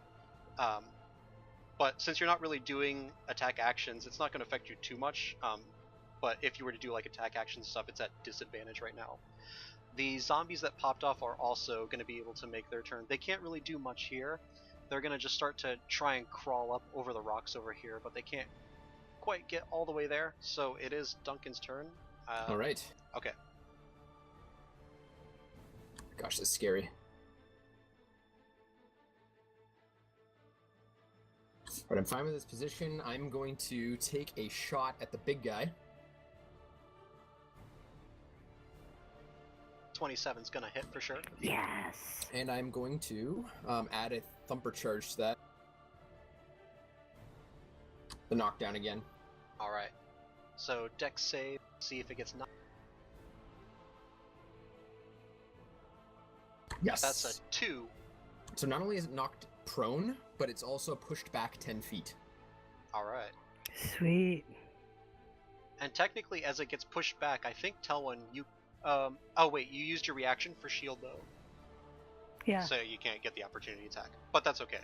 but since you're not really doing attack actions, it's not going to affect you too much. But if you were to do like attack action stuff, it's at disadvantage right now. The zombies that popped off are also going to be able to make their turn. They can't really do much here. They're going to just start to try and crawl up over the rocks over here, but they can't quite get all the way there. So it is Duncan's turn. All right. Okay. Gosh, that's scary. But I'm fine with this position. I'm going to take a shot at the big guy. 27's gonna hit for sure. Yes. And I'm going to add a thumper charge to that. The knockdown again. Alright. So dex save, see if it gets knocked. Yes. That's a 2. So not only is it knocked prone, but it's also pushed back 10 feet. Alright. Sweet. And technically, as it gets pushed back, I think Telwyn, you... oh wait, you used your reaction for shield though. Yeah. So you can't get the opportunity attack. But that's okay.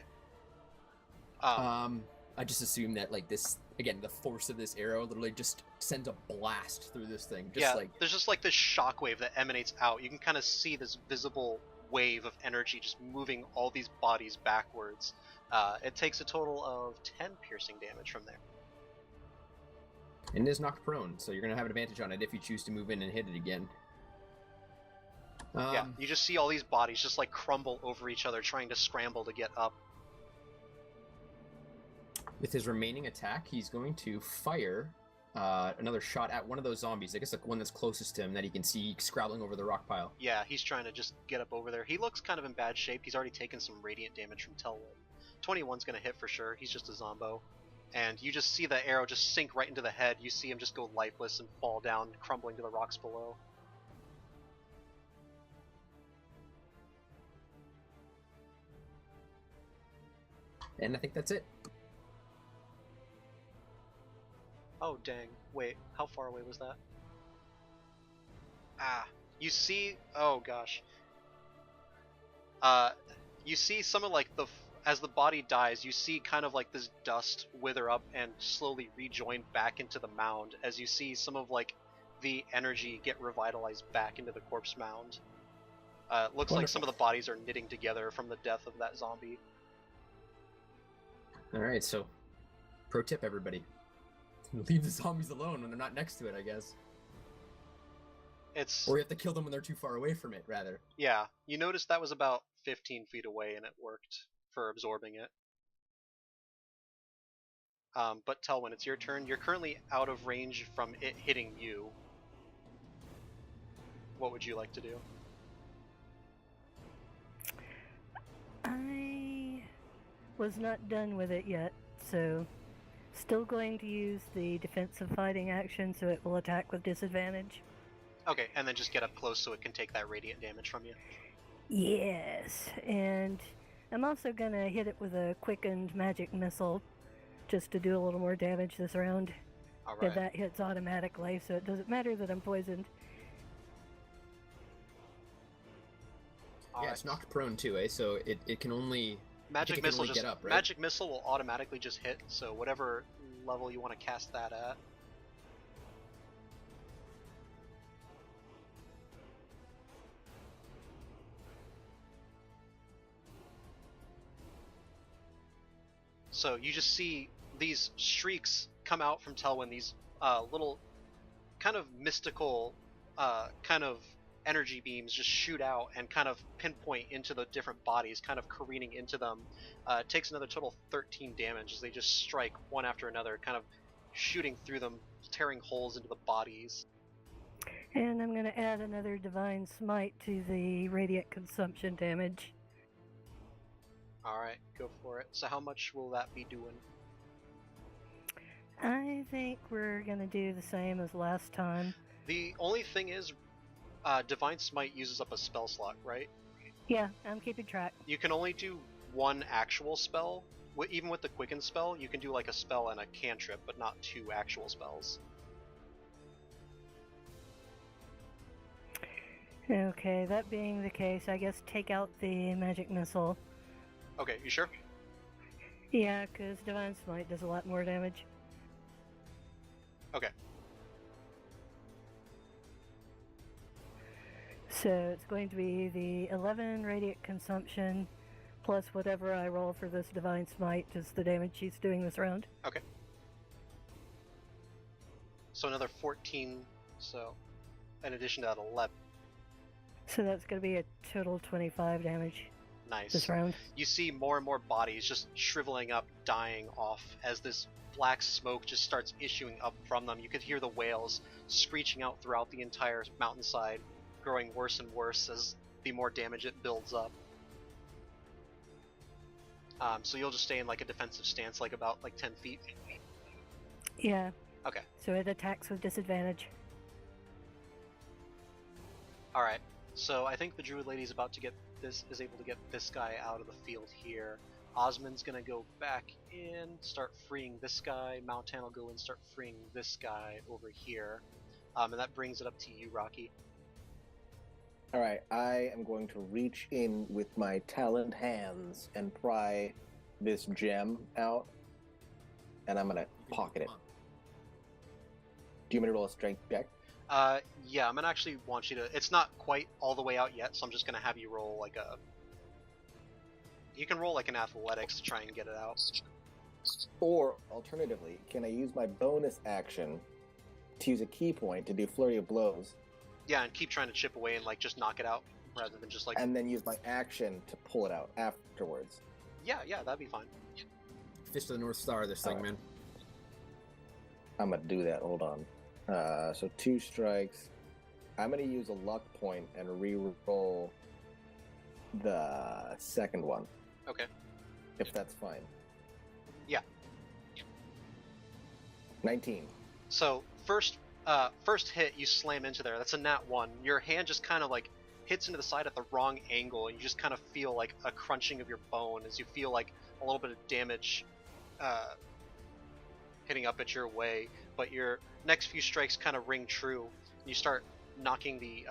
I just assume that like this again, the force of this arrow literally just sends a blast through this thing. Just like there's just like this shockwave that emanates out. You can kind of see this visible wave of energy just moving all these bodies backwards. It takes a total of 10 piercing damage from there. And it is knocked prone, so you're gonna have an advantage on it if you choose to move in and hit it again. Yeah, you just see all these bodies just like crumble over each other, trying to scramble to get up. With his remaining attack, he's going to fire another shot at one of those zombies. I guess the one that's closest to him that he can see scrabbling over the rock pile. Yeah, he's trying to just get up over there. He looks kind of in bad shape. He's already taken some radiant damage from Telwood. 21's going to hit for sure. He's just a zombo. And you just see the arrow just sink right into the head. You see him just go lifeless and fall down, crumbling to the rocks below. And I think that's it. Oh, dang. Wait, how far away was that? Ah, you see... Oh, gosh. You see some of, like, as the body dies, you see kind of, like, this dust wither up and slowly rejoin back into the mound, as you see some of, like, the energy get revitalized back into the corpse mound. It looks like some of the bodies are knitting together from the death of that zombie. Alright, so, pro tip, everybody. Leave the zombies alone when they're not next to it, I guess. Or you have to kill them when they're too far away from it, rather. Yeah, you noticed that was about 15 feet away and it worked for absorbing it. But Telwyn, it's your turn. You're currently out of range from it hitting you. What would you like to do? I was not done with it yet, so still going to use the defensive fighting action so it will attack with disadvantage. Okay, and then just get up close so it can take that radiant damage from you. Yes, and I'm also gonna hit it with a quickened magic missile just to do a little more damage this round. Alright. And that hits automatically, so it doesn't matter that I'm poisoned. Yeah, it's knocked prone too, eh? So it can only... Magic missile just get up, right? Magic missile will automatically just hit, so whatever level you want to cast that at. So you just see these streaks come out from Telwyn, these little kind of mystical kind of energy beams just shoot out and kind of pinpoint into the different bodies, kind of careening into them. It takes another total of 13 damage as they just strike one after another, kind of shooting through them, tearing holes into the bodies. And I'm going to add another Divine Smite to the radiant consumption damage. Alright, go for it. So how much will that be doing? I think we're going to do the same as last time. The only thing is, Divine Smite uses up a spell slot, right? Yeah, I'm keeping track. You can only do one actual spell. Even with the Quicken spell, you can do like a spell and a cantrip, but not two actual spells. Okay, that being the case, I guess take out the magic missile. Okay, you sure? Yeah, because Divine Smite does a lot more damage. Okay. So it's going to be the 11 radiant consumption plus whatever I roll for this Divine Smite is the damage she's doing this round. Okay. So another 14, so in addition to that 11. So that's going to be a total 25 damage. Nice. This round. You see more and more bodies just shriveling up, dying off as this black smoke just starts issuing up from them. You could hear the wails screeching out throughout the entire mountainside, growing worse and worse as the more damage it builds up. So you'll just stay in like a defensive stance, like about like 10 feet? Yeah. Okay. So it attacks with disadvantage. Alright, so I think the Druid Lady is able to get this guy out of the field here. Osmond's gonna go back in, start freeing this guy. Mountan will go in, start freeing this guy over here. And that brings it up to you, Rocky. Alright, I am going to reach in with my taloned hands and pry this gem out, and I'm gonna You can pocket it. come up. Do you want me to roll a strength check? Yeah, I'm gonna actually want you to. It's not quite all the way out yet, so I'm just gonna have you roll like a. You can roll like an athletics to try and get it out. Or alternatively, can I use my bonus action to use a key point to do flurry of blows, Yeah, and keep trying to chip away and like just knock it out rather than just like. and then use my action to pull it out afterwards? Yeah, that'd be fine. Fist of the North Star, this thing, Alright. man. I'm gonna do that. Hold on. So 2 strikes. I'm gonna use a luck point and re-roll the second one, Okay. if that's fine. Yeah. 19. So first hit you slam into there. That's a nat 1. Your hand just kind of like hits into the side at the wrong angle, and you just kind of feel like a crunching of your bone as you feel like a little bit of damage hitting up at your way. But your next few strikes kind of ring true, and you start knocking the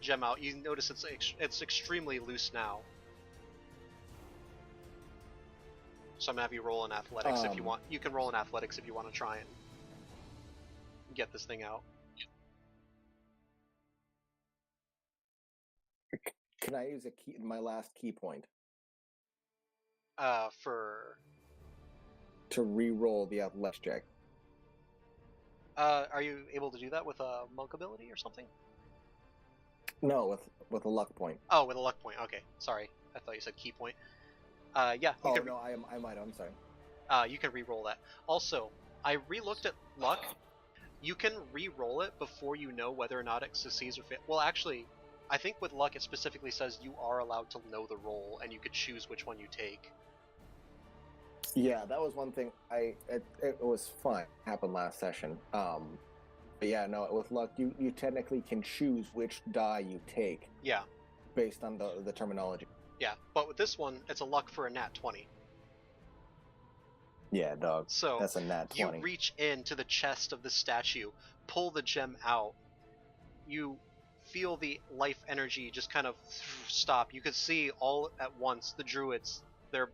gem out. You notice it's extremely loose now. So I'm gonna have you roll in athletics if you want. You can roll in athletics if you want to try and get this thing out. Can I use my last key point For to re-roll the athletics check? are you able to do that with a monk ability or something? No, with a luck point. Oh, with a luck point. Okay, sorry. I thought you said key point. Yeah. You Oh can, no, I might. I'm sorry. You can re-roll that. Also, I re-looked at luck. You can re-roll it before you know whether or not it succeeds or fails. Well, actually, I think with luck it specifically says you are allowed to know the roll, and you could choose which one you take. Yeah, that was one thing. It was fun. Happened last session. But yeah, no. With luck, you technically can choose which die you take Yeah, based on the terminology. yeah. But with this one, it's a luck for a nat 20. Yeah, dog. So That's a nat 20. you reach into the chest of the statue, pull the gem out. You feel the life energy just kind of stop. You could see all at once the druids, their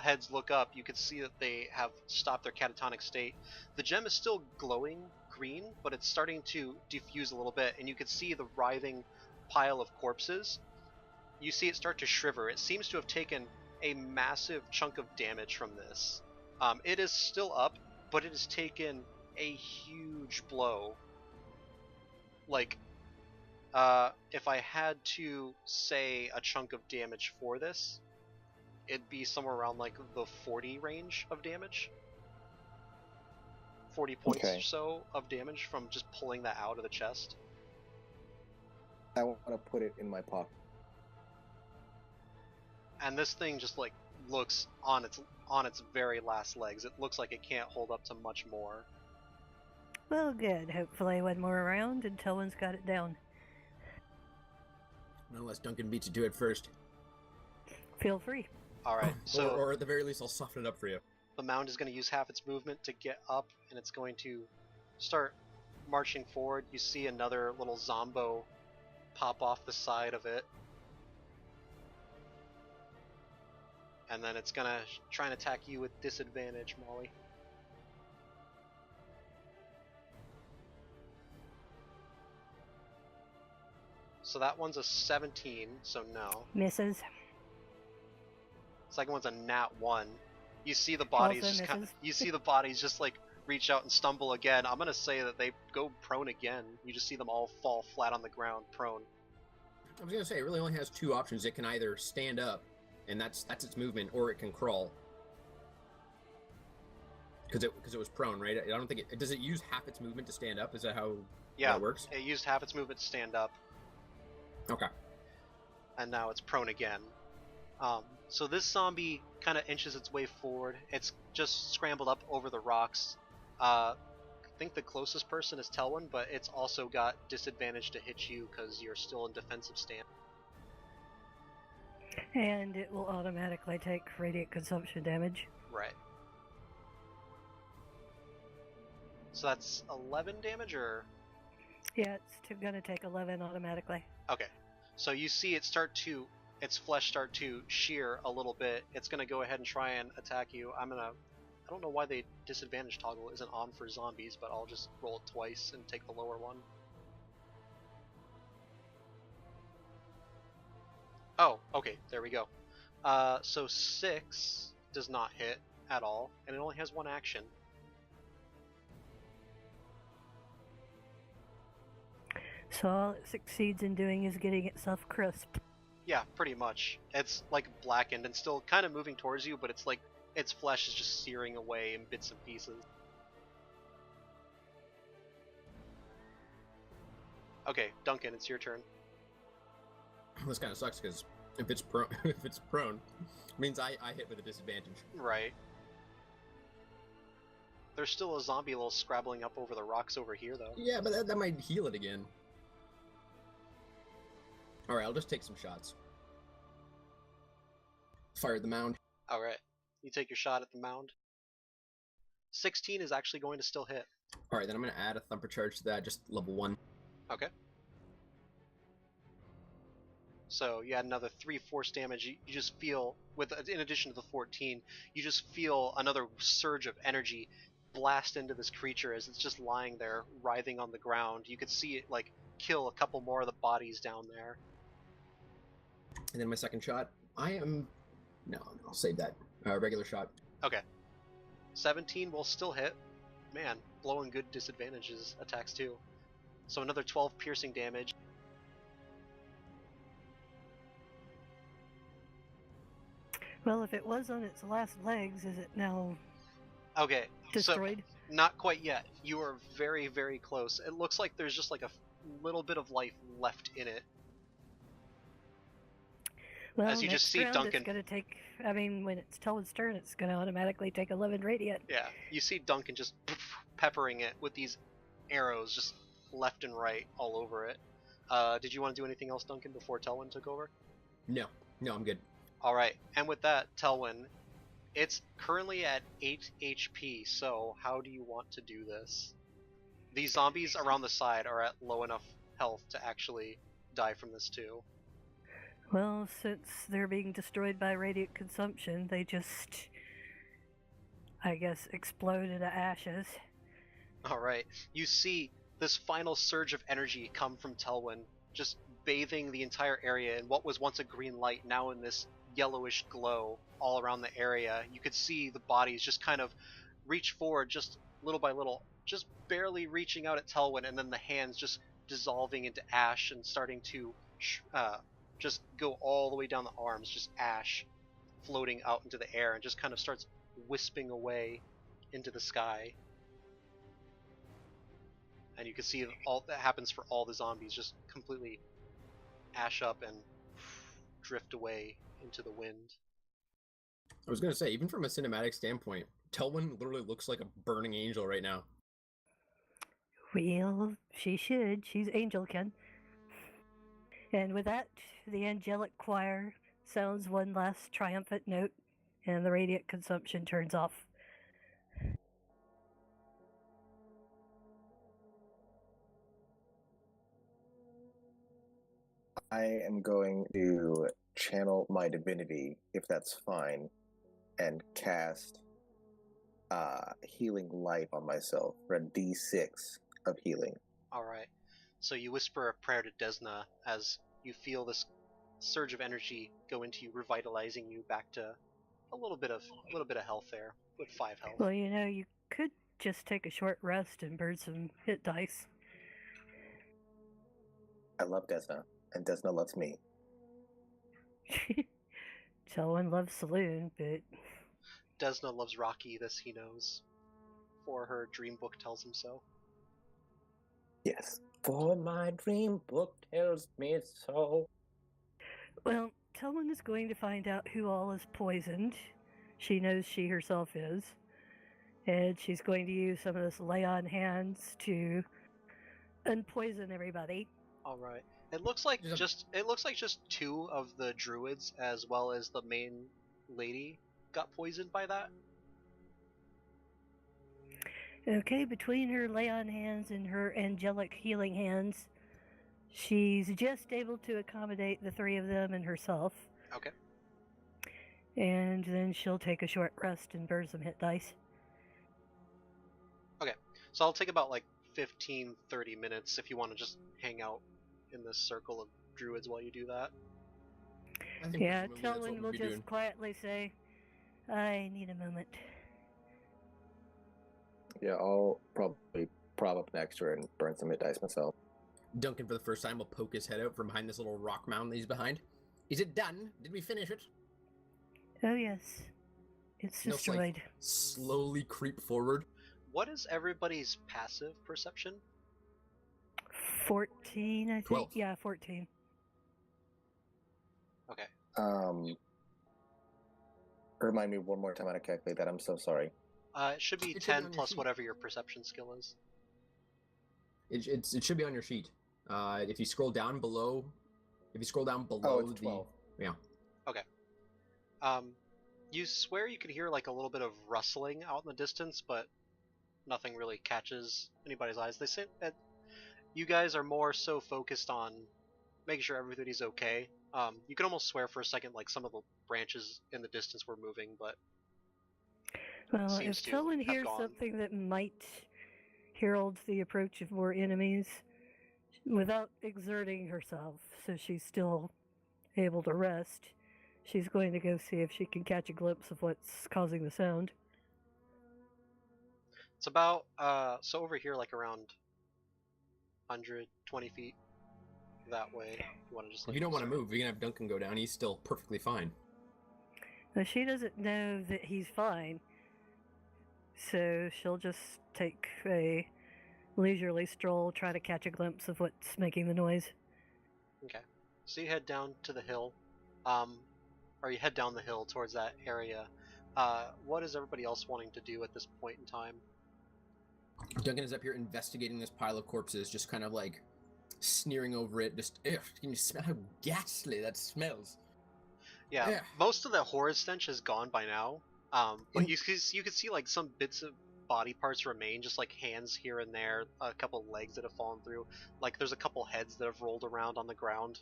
heads look up. You could see that they have stopped their catatonic state. The gem is still glowing green, but it's starting to diffuse a little bit, and you could see the writhing pile of corpses. You see it start to shriver. It seems to have taken a massive chunk of damage from this. It is still up, but it has taken a huge blow. Like, if I had to say a chunk of damage for this, it'd be somewhere around like the 40 range of damage. 40 points Okay. or so of damage from just pulling that out of the chest. I want to put it in my pocket. And this thing just like looks on its very last legs. It looks like it can't hold up to much more. Well, good. Hopefully one more round until one's got it down. Not unless Duncan beats you to it first. Feel free. All right, so or at the very least, I'll soften it up for you. the mound is going to use half its movement to get up, and it's going to start marching forward. You see another little zombo pop off the side of it. And then it's going to try and attack you with disadvantage, Molly. So that one's a 17, so no. Misses. Second one's a nat 1. You see the bodies Also just kind of, misses. you see the bodies just like reach out and stumble again. I'm gonna say that they go prone again. You just see them all fall flat on the ground, prone. I was gonna say, it really only has two options. It can either stand up, and that's its movement, or it can crawl. Because it was prone, right? I don't think it does. It use half its movement to stand up. Is that how Yeah, it works? it used half its movement to stand up, Okay. and now it's prone again. So this zombie kind of inches its way forward. It's just scrambled up over the rocks. I think the closest person is Telwyn, but it's also got disadvantage to hit you because you're still in defensive stance. And it will automatically take radiant consumption damage. Right. So that's 11 damage, or? Yeah, it's gonna take 11 automatically. Okay. So you see it start to its flesh start to shear a little bit. It's going to go ahead and try and attack you. I don't know why the disadvantage toggle isn't on for zombies, but I'll just roll it twice and take the lower one. Oh, okay, there we go. So 6 does not hit at all, and it only has one action. So all it succeeds in doing is getting itself crisped. Yeah, pretty much. It's like blackened and still kind of moving towards you, but it's like its flesh is just searing away in bits and pieces. Okay, Duncan, it's your turn. This kind of sucks because if it's prone, it means I hit with a disadvantage. Right. There's still a zombie little scrabbling up over the rocks over here, though. Yeah, but that might heal it again. Alright, I'll just take some shots. Fire at the mound. Alright. You take your shot at the mound. 16 is actually going to still hit. Alright, then I'm going to add a thumper charge to that, just level 1. Okay. So you add another 3 force damage. You just feel, in addition to the 14, you just feel another surge of energy blast into this creature as it's just lying there, writhing on the ground. You could see it like kill a couple more of the bodies down there. And then my second shot, no, I'll save that. Regular shot. Okay. 17 will still hit. Man, blowing good disadvantages attacks too. So another 12 piercing damage. Well, if it was on its last legs, is it now Okay, destroyed? so not quite yet. You are very, very close. It looks like there's just like a little bit of life left in it. Well, as you just see round, Duncan. It's gonna take. I mean, when it's Tellin's turn, it's gonna automatically take 11 radiant. Yeah, you see Duncan just peppering it with these arrows just left and right all over it. Did you want to do anything else, Duncan, before Telwyn took over? No, I'm good. Alright, and with that, Telwyn, it's currently at 8 HP, so how do you want to do this? These zombies around the side are at low enough health to actually die from this too. Well, since they're being destroyed by radiant consumption, they just, I guess, explode into ashes. Alright, you see this final surge of energy come from Telwyn, just bathing the entire area in what was once a green light, now in this yellowish glow all around the area. You could see the bodies just kind of reach forward just little by little, just barely reaching out at Telwyn, and then the hands just dissolving into ash and starting to just go all the way down the arms, just ash floating out into the air and just kind of starts wisping away into the sky. And you can see all that happens for all the zombies, just completely ash up and drift away into the wind. I was going to say, even from a cinematic standpoint, Telwyn literally looks like a burning angel right now. Well, she should. She's Angelkin. And with that, the angelic choir sounds one last triumphant note, and the radiant consumption turns off. I am going to channel my divinity, if that's fine, and cast healing life on myself for a d6 of healing. Alright, so you whisper a prayer to Desna as you feel this surge of energy go into you, revitalizing you back to a little bit of health there, with 5 health. Well, you know, you could just take a short rest and burn some hit dice. I love Desna, and Desna loves me. Telwyn loves Saloon, but Desna loves Rocky, this he knows, for her dream book tells him so. Yes, for my dream book tells me so. well, Telwyn is going to find out who all is poisoned. She knows she herself is, and she's going to use some of this lay on hands to unpoison everybody. All right. It looks like just 2 of the druids, as well as the main lady, got poisoned by that. Okay, between her lay on hands and her angelic healing hands, she's just able to accommodate the 3 of them and herself. Okay. And then she'll take a short rest and burn some hit dice. So I'll take about like 15, 30 minutes if you want to just hang out in this circle of druids while you do that. I think Yeah, presumably that's what Telwyn we'll will be just doing. quietly say, I need a moment. Yeah, I'll probably prop up next to her and burn some hit dice myself. Duncan, for the first time, will poke his head out from behind this little rock mound that he's behind. Is it done? Did we finish it? Oh, yes. It's He'll, destroyed. like, slowly creep forward. What is everybody's passive perception? 14, I think. 12. Yeah, 14. Okay. Remind me one more time how to calculate that. I'm so sorry. It should be It should be 10 on your plus sheet. whatever your perception skill is. It should be on your sheet. If you scroll down below, It's the 12. yeah. You swear you could hear like a little bit of rustling out in the distance, but nothing really catches anybody's eyes. They say that you guys are more so focused on making sure everybody's okay. You can almost swear for a second like some of the branches in the distance were moving, but Well, seems if to Telwyn have hears gone. something that might herald the approach of more enemies without exerting herself, so she's still able to rest, she's going to go see if she can catch a glimpse of what's causing the sound. It's about so over here like around 120 feet that way. You want to just If like you don't want to start- move, you can have Duncan go down. He's still perfectly fine. Now, she doesn't know that he's fine, so she'll just take a leisurely stroll, try to catch a glimpse of what's making the noise. Okay. So you head down to the hill, or you head down the hill towards that area. What is everybody else wanting to do at this point in time? Duncan is up here investigating this pile of corpses, just kind of like sneering over it. Just, ugh, can you smell how ghastly that smells? Yeah, Yeah. most of the horror stench is gone by now. But you can see like some bits of body parts remain, just like hands here and there, a couple legs that have fallen through. Like there's a couple heads that have rolled around on the ground.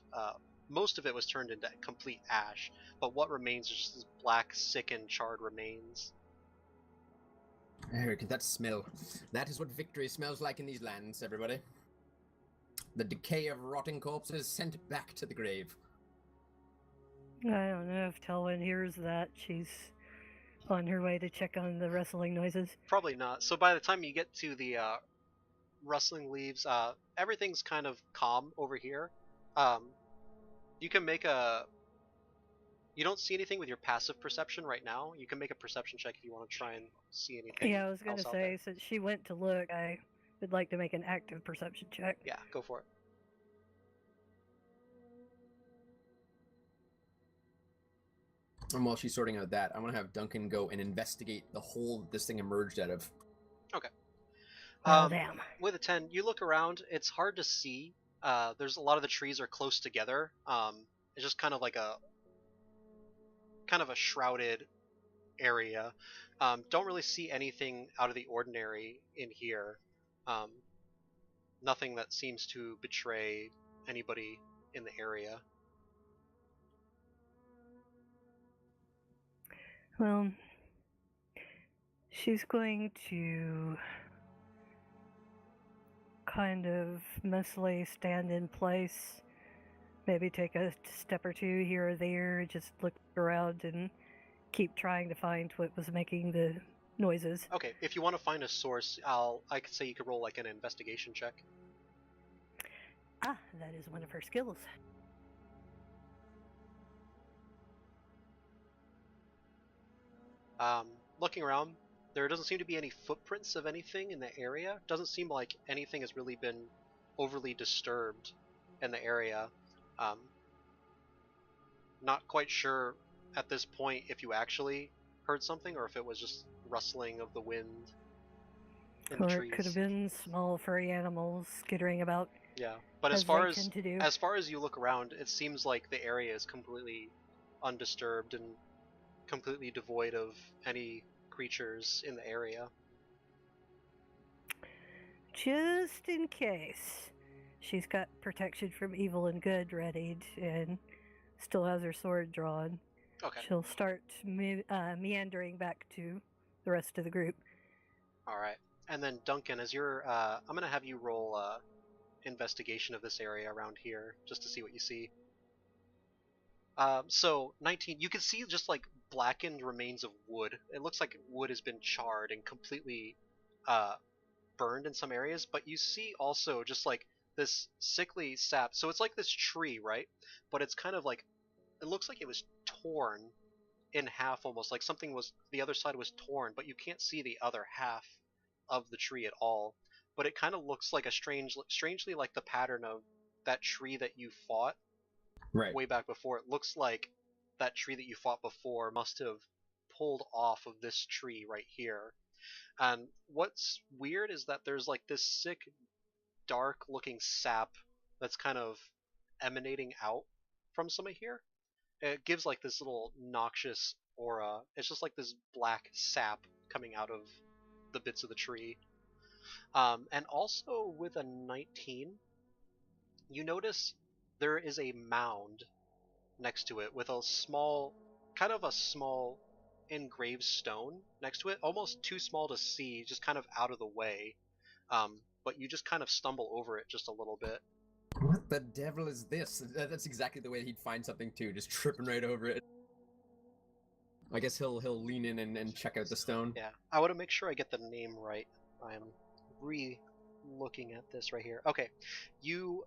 Most of it was turned into complete ash, but what remains is just this black, sickened, charred remains. Eric, that smell. That is what victory smells like in these lands, everybody. The decay of rotting corpses sent back to the grave. I don't know if Telwyn hears that. She's on her way to check on the rustling noises. Probably not. So by the time you get to the rustling leaves, everything's kind of calm over here. You can make a... You don't see anything with your passive perception right now. You can make a perception check if you want to try and see anything. Yeah, I was going to else out say, there. since she went to look, I would like to make an active perception check. Yeah, go for it. And while she's sorting out that, I want to have Duncan go and investigate the hole that this thing emerged out of. Oh, damn. With a 10, you look around, it's hard to see. There's a lot of the trees are close together. It's just kind of like a shrouded area. Don't really see anything out of the ordinary in here. Nothing that seems to betray anybody in the area. Well, she's going to kind of mostly stand in place, maybe take a step or two here or there, just look around and keep trying to find what was making the noises. Okay, if you want to find a source, I could say you could roll like an investigation check. Ah, that is one of her skills. Looking around, there doesn't seem to be any footprints of anything in the area. Doesn't seem like anything has really been overly disturbed in the area. Not quite sure at this point if you actually heard something or if it was just rustling of the wind in the Or trees. it could have been small furry animals skittering about. Yeah, but as as far they as tend to do. as far as you look around, it seems like the area is completely undisturbed and completely devoid of any creatures in the area. Just in case. She's got protection from evil and good readied, and still has her sword drawn. Okay. She'll start meandering back to the rest of the group. All right. And then Duncan, as you're, I'm gonna have you roll investigation of this area around here just to see what you see. So 19, you can see just like blackened remains of wood. It looks like wood has been charred and completely burned in some areas, but you see also just like this sickly sap. So it's like this tree, right? But it's kind of like, it looks like it was torn in half almost, like something was, the other side was torn, but you can't see the other half of the tree at all. But it kind of looks like a strangely like the pattern of that tree that you fought Right. way back before. It looks like that tree that you fought before must have pulled off of this tree right here. And what's weird is that there's like this sick, dark looking sap that's kind of emanating out from some of here. It gives like this little noxious aura. It's just like this black sap coming out of the bits of the tree. And also with a 19, you notice there is a mound next to it with a small, kind of a small engraved stone next to it, almost too small to see, just kind of out of the way. But you just kind of stumble over it just a little bit. What the devil is this? That's exactly the way he'd find something too, just tripping right over it. I guess he'll lean in and check out the stone. Yeah, I want to make sure I get the name right. I'm re-looking at this right here. Okay, you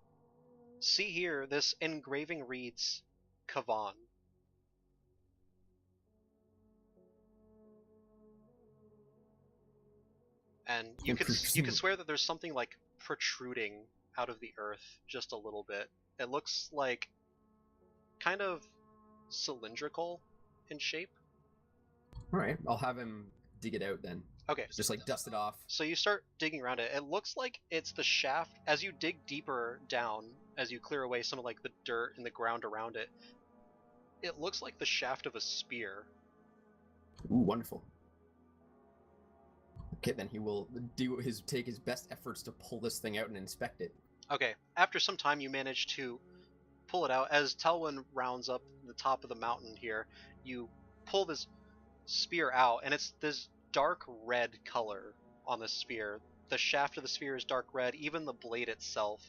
see here, this engraving reads Kavan. And you can swear that there's something like protruding out of the earth just a little bit. It looks like kind of cylindrical in shape. Alright, I'll have him dig it out then. Okay. Just like dust it off. So you start digging around it. It looks like it's the shaft. As you dig deeper down, as you clear away some of like the dirt and the ground around it, it looks like the shaft of a spear. Ooh, wonderful. Okay, then he will take his best efforts to pull this thing out and inspect it. Okay, after some time you manage to pull it out. As Telwyn rounds up the top of the mountain here, you pull this spear out, and it's this dark red color on the spear. The shaft of the spear is dark red. Even the blade itself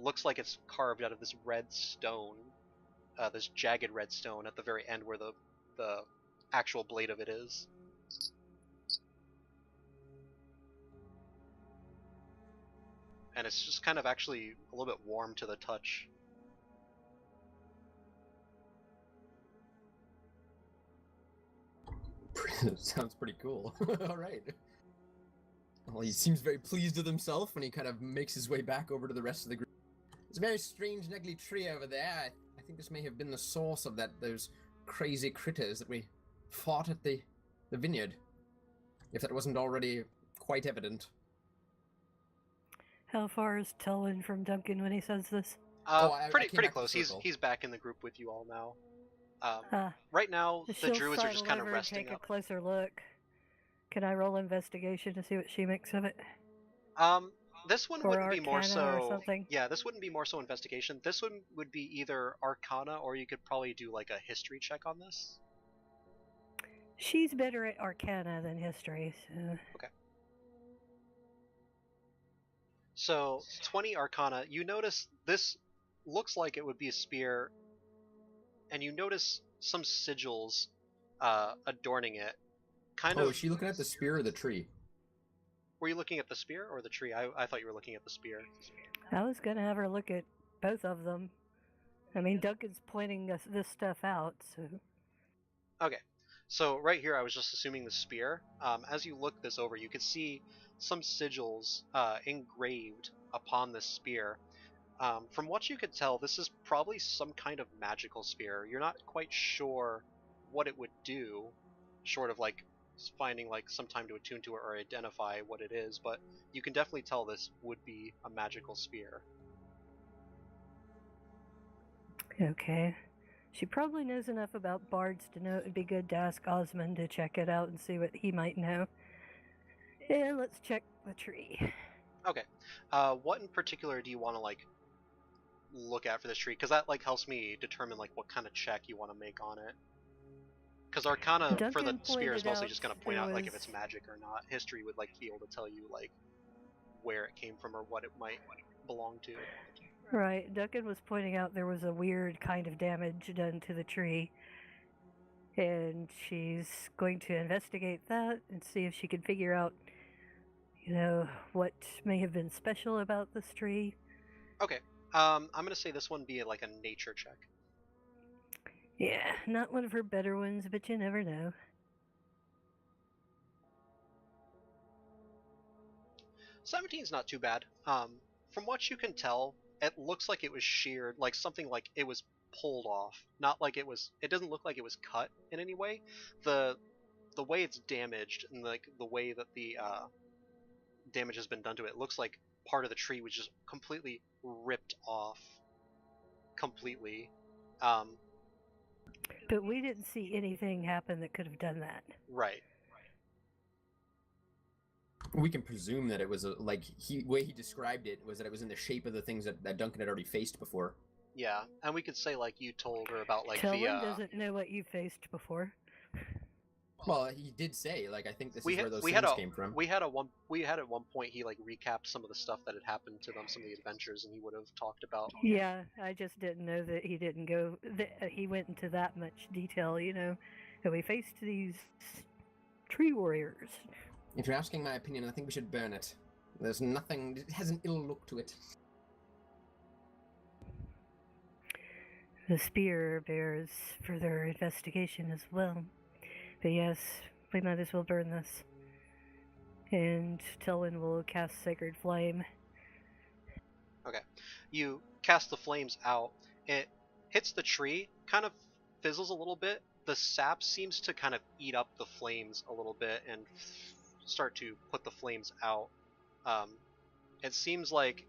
looks like it's carved out of this red stone, this jagged red stone at the very end where the actual blade of it is. And it's just kind of actually a little bit warm to the touch. Sounds pretty cool. Alright. Well, he seems very pleased with himself when he kind of makes his way back over to the rest of the group. There's a very strange and ugly tree over there. I think this may have been the source of those crazy critters that we fought at the vineyard. If that wasn't already quite evident. How far is Telwyn from Duncan when he says this? Pretty close. He's back in the group with you all now. Right now, the druids are just kind of resting take up. A closer look. Can I roll investigation to see what she makes of it? This one or wouldn't be more Arcana or something? Yeah, this wouldn't be more so investigation. This one would be either Arcana, or you could probably do like a history check on this. She's better at Arcana than history. So. Okay. So 20 Arcana. You notice this looks like it would be a spear, and you notice some sigils adorning it. Is she looking at the spear or the tree? Were you looking at the spear or the tree? I thought you were looking at the spear. I was gonna have her look at both of them. I mean, Duncan's pointing this stuff out, so... Okay, so right here I was just assuming the spear. As you look this over, you can see some sigils engraved upon this spear. From what you could tell, this is probably some kind of magical spear. You're not quite sure what it would do, short of like finding like some time to attune to it or identify what it is, but you can definitely tell this would be a magical spear. Okay. She probably knows enough about bards to know it would be good to ask Osmond to check it out and see what he might know. Yeah, let's check the tree. Okay. What in particular do you want to like look at for this tree? Because that like helps me determine like what kind of check you want to make on it. Because Arcana for the Duncan spear is pointed mostly out just going to point there out like if was- it's magic or not. History would like be able to tell you like where it came from or what it might belong to. Right, Duncan was pointing out there was a weird kind of damage done to the tree. And she's going to investigate that and see if she can figure out, what may have been special about this tree. Okay, I'm going to say this one be like a nature check. Yeah, not one of her better ones, but you never know. 17's not too bad. From what you can tell, it looks like it was sheared, like something like it was pulled off. Not like it was. It doesn't look like it was cut in any way. The way it's damaged and like the way that the damage has been done to it, it looks like part of the tree was just completely ripped off. Completely. But we didn't see anything happen that could have done that. Right. We can presume that it was way he described it was that it was in the shape of the things that Duncan had already faced before. Yeah, and we could say like you told her about like Telwyn doesn't know what you faced before. Well, he did say like I think this is where those we things had came from. We had at one point he like recapped some of the stuff that had happened to them, some of the adventures, and he would have talked about. Yeah, I just didn't know that he didn't go. He went into that much detail, And we faced these tree warriors. If you're asking my opinion, I think we should burn it. There's nothing. It has an ill look to it. The spear bears further investigation as well. But yes, we might as well burn this. And Telwyn will cast Sacred Flame. Okay. You cast the flames out. It hits the tree, kind of fizzles a little bit. The sap seems to kind of eat up the flames a little bit and start to put the flames out. It seems like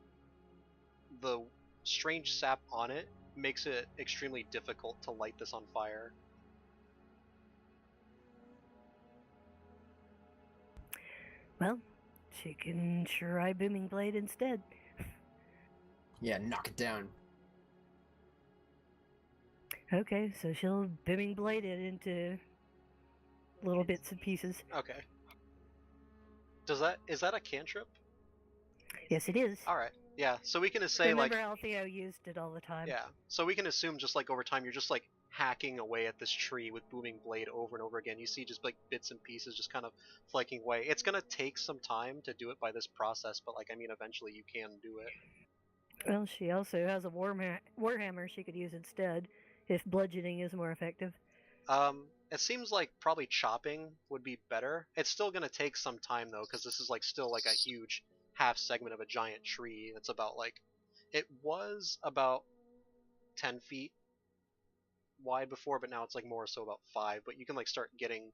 the strange sap on it makes it extremely difficult to light this on fire. Well, she can try Booming Blade instead. Yeah, knock it down. Okay, so she'll Booming Blade it into little bits and pieces. Okay. Is that a cantrip? Yes, it is. Alright. Yeah, so we can just say Remember how Theo used it all the time. Yeah, so we can assume just like over time you're just like hacking away at this tree with Booming Blade over and over again. You see just like bits and pieces just kind of flaking away. It's gonna take some time to do it by this process, but like I mean eventually you can do it. Well, she also has a warhammer she could use instead, if bludgeoning is more effective. It seems like probably chopping would be better. It's still gonna take some time though, because this is like still like a huge half segment of a giant tree. It's about like, it was about 10 feet wide before, but now it's like more so about 5. But you can like start getting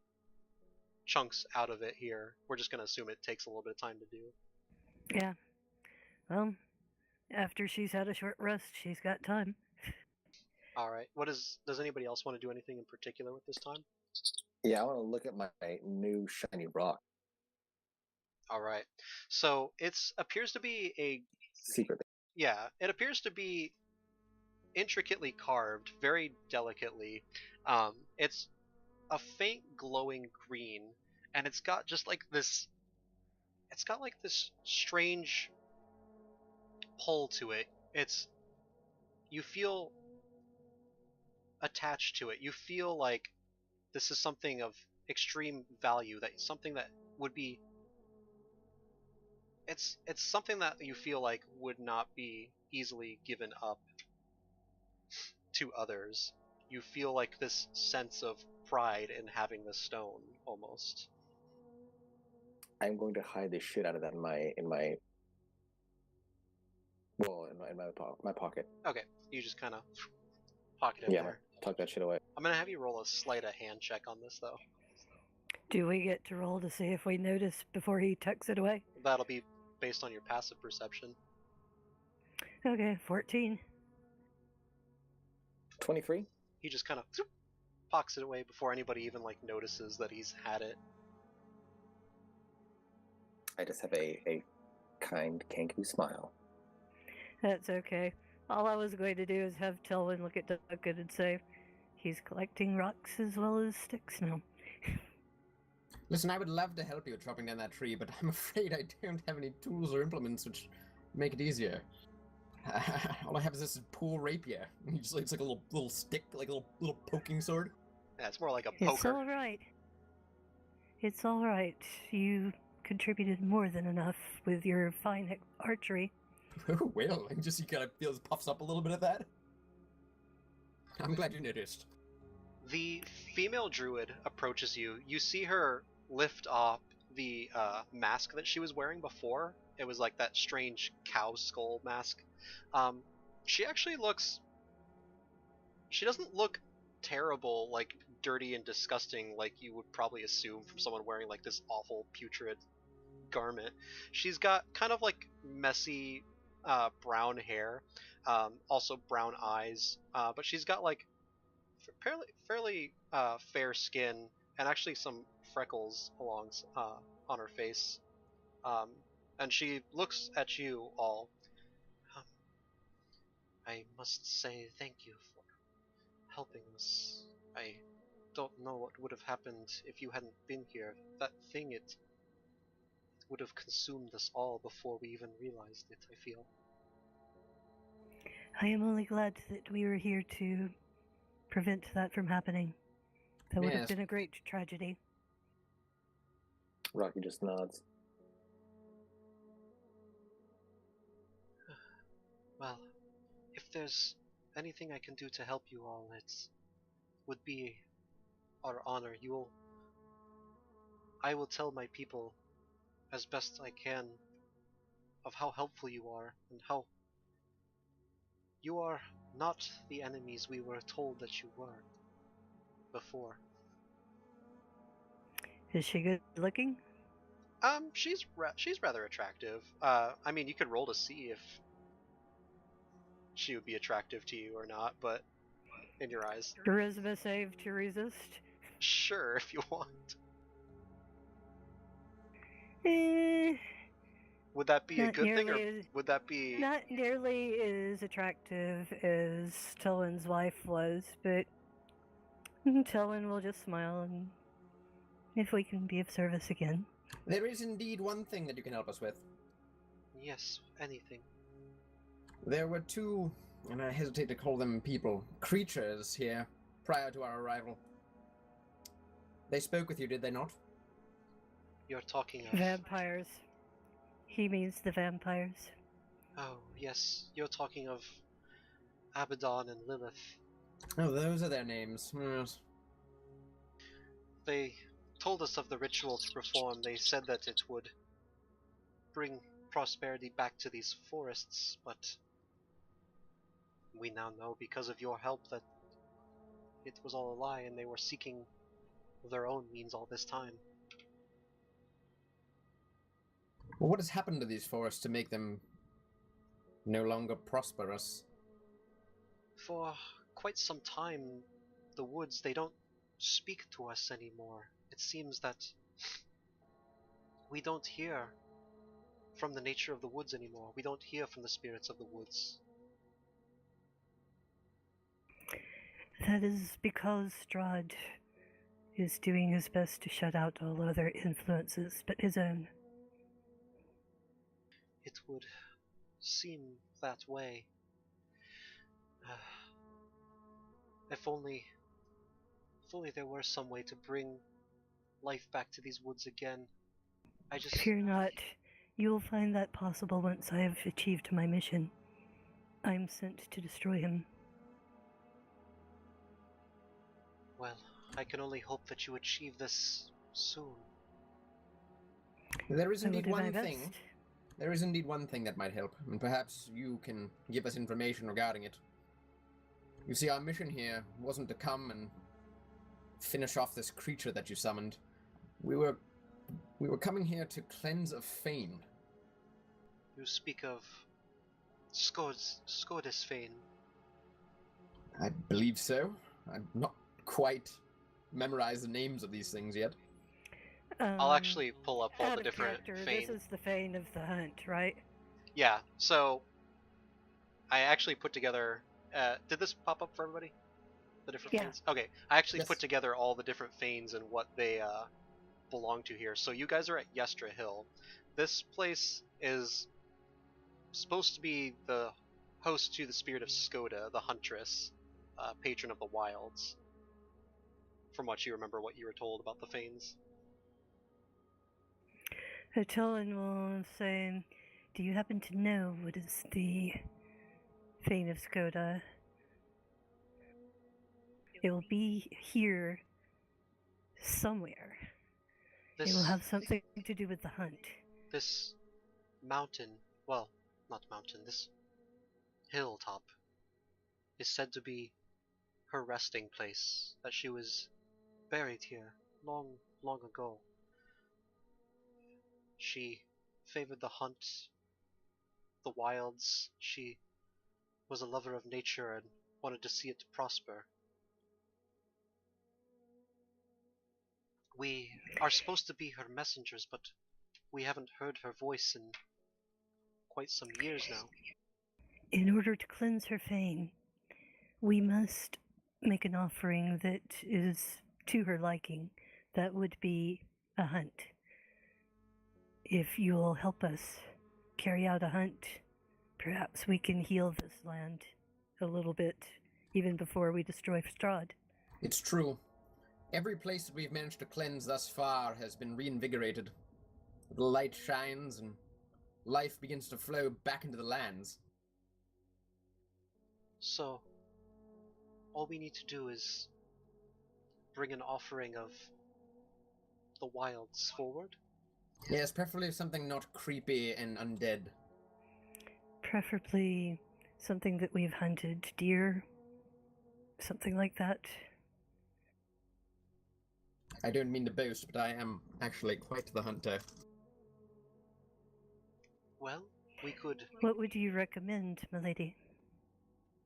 chunks out of it here. We're just gonna assume it takes a little bit of time to do. Yeah. Well, after she's had a short rest, she's got time. All right. Does anybody else want to do anything in particular with this time? Yeah, I want to look at my new shiny rock. All right. So it appears to be a Secret. Yeah, it appears to be intricately carved, very delicately. It's a faint glowing green, and it's got just like this. It's got like this strange pull to it. You feel attached to it. You feel like this is something of extreme value. Something that would be. It's something that you feel like would not be easily given up to others. You feel like this sense of pride in having this stone, almost. I'm going to hide the shit out of that in my pocket. Okay, you just kind of pocket it there. Tuck that shit away. I'm gonna have you roll a sleight of hand check on this, though. Do we get to roll to see if we notice before he tucks it away? That'll be based on your passive perception. Okay, 14. 23? He just kind of pox it away before anybody even like notices that he's had it. I just have a kind Kanku smile. That's okay. All I was going to do is have Telwyn look at Duncan and say, he's collecting rocks as well as sticks now. Listen, I would love to help you with chopping down that tree, but I'm afraid I don't have any tools or implements which make it easier. All I have is this poor rapier. It's like a little stick, like a little poking sword. Yeah, it's more like a It's poker. all right. It's all right. You contributed more than enough with your fine archery. Oh, well, and just he kind of feels puffs up a little bit at that. I'm glad you noticed. The female druid approaches you. You see her lift up the mask that she was wearing before. It was like that strange cow skull mask. She actually looks... She doesn't look terrible, like dirty and disgusting like you would probably assume from someone wearing like this awful putrid garment. She's got kind of like messy brown hair, also brown eyes, but she's got like fairly fair skin and actually some freckles along on her face. And she looks at you all. I must say thank you for helping us. I don't know what would have happened if you hadn't been here. That thing, it would have consumed us all before we even realized it, I feel. I am only glad that we were here to prevent that from happening. That would have Yes. been a great tragedy. Rocky just nods. Well, if there's anything I can do to help you all, it would be our honor. I will tell my people as best I can of how helpful you are and how you are not the enemies we were told that you were before. Is she good looking? She's rather attractive. I mean, you could roll to see if she would be attractive to you or not, but in your eyes, Charisma save to resist? sure, if you want. Would that be a Not good thing, or nearly as- would that be... Not nearly as attractive as Telwyn's wife was, but Telwyn will just smile and if we can be of service again. There is indeed one thing that you can help us with. Yes, anything. There were two, and I hesitate to call them people, creatures here prior to our arrival. They spoke with you, did they not? You're talking of... Vampires. He means the vampires. Oh, yes, you're talking of Abaddon and Lilith. Oh, those are their names. Yes. They told us of the ritual to perform. They said that it would bring prosperity back to these forests, but we now know because of your help that it was all a lie and they were seeking their own means all this time. Well, what has happened to these forests to make them no longer prosperous? For quite some time, the woods, they don't speak to us anymore. It seems that we don't hear from the nature of the woods anymore. We don't hear from the spirits of the woods. That is because Strahd is doing his best to shut out all other influences but his own. It would seem that way. If only there were some way to bring life back to these woods again. I just... Fear not. You will find that possible once I have achieved my mission. I am sent to destroy him. Well, I can only hope that you achieve this soon. There is I will indeed do my one best. thing. There is indeed one thing that might help, and perhaps you can give us information regarding it. You see, our mission here wasn't to come and finish off this creature that you summoned. We were coming here to cleanse a fane. You speak of Skodis fane. I believe so. I'm not quite memorized the names of these things yet. I'll actually pull up all Out the of different character, fane. this is the fane of the hunt, right? Yeah, so I actually put together. Did this pop up for everybody? The different Yeah. fanes? Okay, I actually Yes. put together all the different fanes and what they belong to here. So you guys are at Yester Hill. This place is supposed to be the host to the spirit of Skoda, the huntress, patron of the wilds. From what you remember, what you were told about the fanes. Tillen will say, do you happen to know what is the fane of Skoda? It will be here somewhere. This It will have something to do with the hunt. this mountain, well, not mountain, this hilltop is said to be her resting place, that she was buried here long, long ago. She favored the hunt, the wilds. She was a lover of nature and wanted to see it prosper. We are supposed to be her messengers, but we haven't heard her voice in quite some years now. In order to cleanse her fane, we must make an offering that is to her liking. That would be a hunt. If you'll help us carry out a hunt, perhaps we can heal this land a little bit, even before we destroy Strahd. It's true. Every place that we've managed to cleanse thus far has been reinvigorated. The light shines and life begins to flow back into the lands. So, all we need to do is bring an offering of the wilds forward. Yes, preferably something not creepy and undead. Preferably something that we've hunted, deer, something like that. I don't mean to boast, but I am actually quite the hunter. Well, we could. What would you recommend, milady?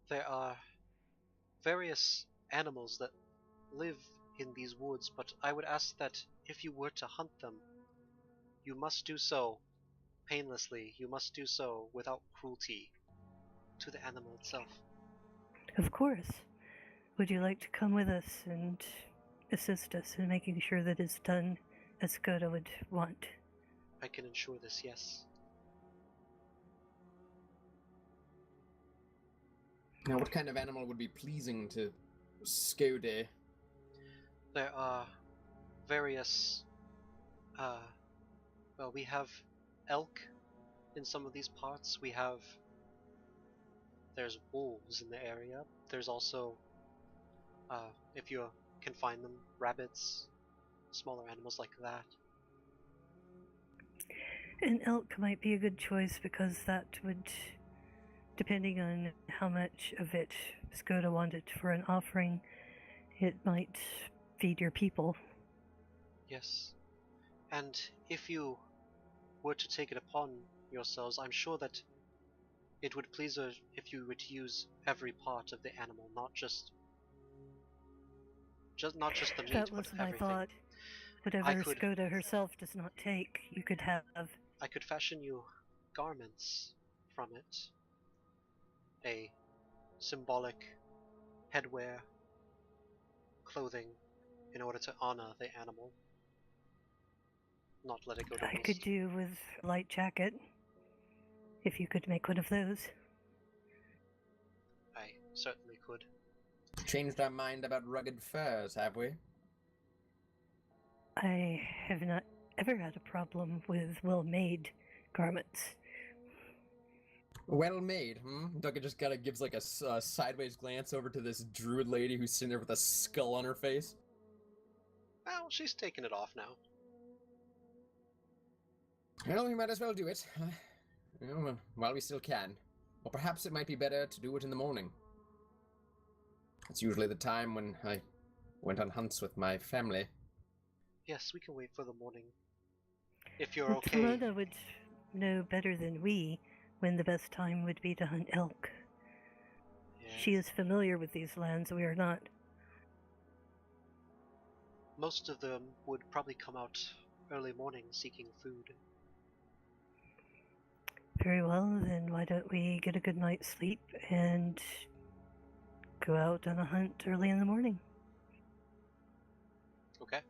There are various animals that live in these woods, but I would ask that if you were to hunt them, you must do so painlessly. You must do so without cruelty to the animal itself. Of course. Would you like to come with us and assist us in making sure that it's done as Skoda would want? I can ensure this, yes. Now, what kind of animal would be pleasing to Skode? There are various, well, we have elk in some of these parts. There's wolves in the area. There's also, if you can find them, rabbits, smaller animals like that. An elk might be a good choice because that would, depending on how much of it Skoda wanted for an offering, it might feed your people. Yes. And if you were to take it upon yourselves, I'm sure that it would please her if you were to use every part of the animal, not just the meat, That but was my everything. thought. Whatever Skoda herself does not take, you could have. I could fashion you garments from it. A symbolic headwear, clothing, in order to honor the animal. Not let it go to waste. I could do with a light jacket, if you could make one of those. I certainly could. Changed our mind about rugged furs, have we? I have not ever had a problem with well-made garments. Well made, Duncan just kind of gives like a sideways glance over to this druid lady who's sitting there with a skull on her face. Well, she's taking it off now. Well, we might as well do it. While we still can. Or perhaps it might be better to do it in the morning. It's usually the time when I went on hunts with my family. Yes, we can wait for the morning. If you're Well, okay. Tilona would know better than we when the best time would be to hunt elk. Yeah. She is familiar with these lands, we are not. Most of them would probably come out early morning seeking food. Very well, then why don't we get a good night's sleep and go out on a hunt early in the morning? Okay.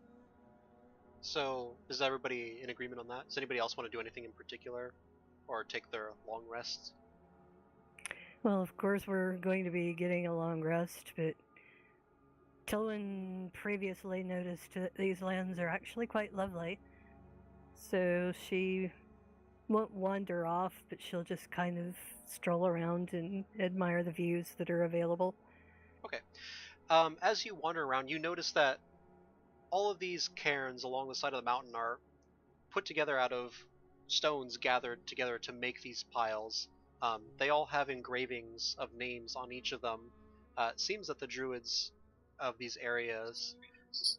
So, is everybody in agreement on that? Does anybody else want to do anything in particular? Or take their long rests? Well, of course, we're going to be getting a long rest, but Tilwyn previously noticed that these lands are actually quite lovely. So she won't wander off, but she'll just kind of stroll around and admire the views that are available. Okay. As you wander around, you notice that all of these cairns along the side of the mountain are put together out of stones gathered together to make these piles. They all have engravings of names on each of them. It seems that the druids of these areas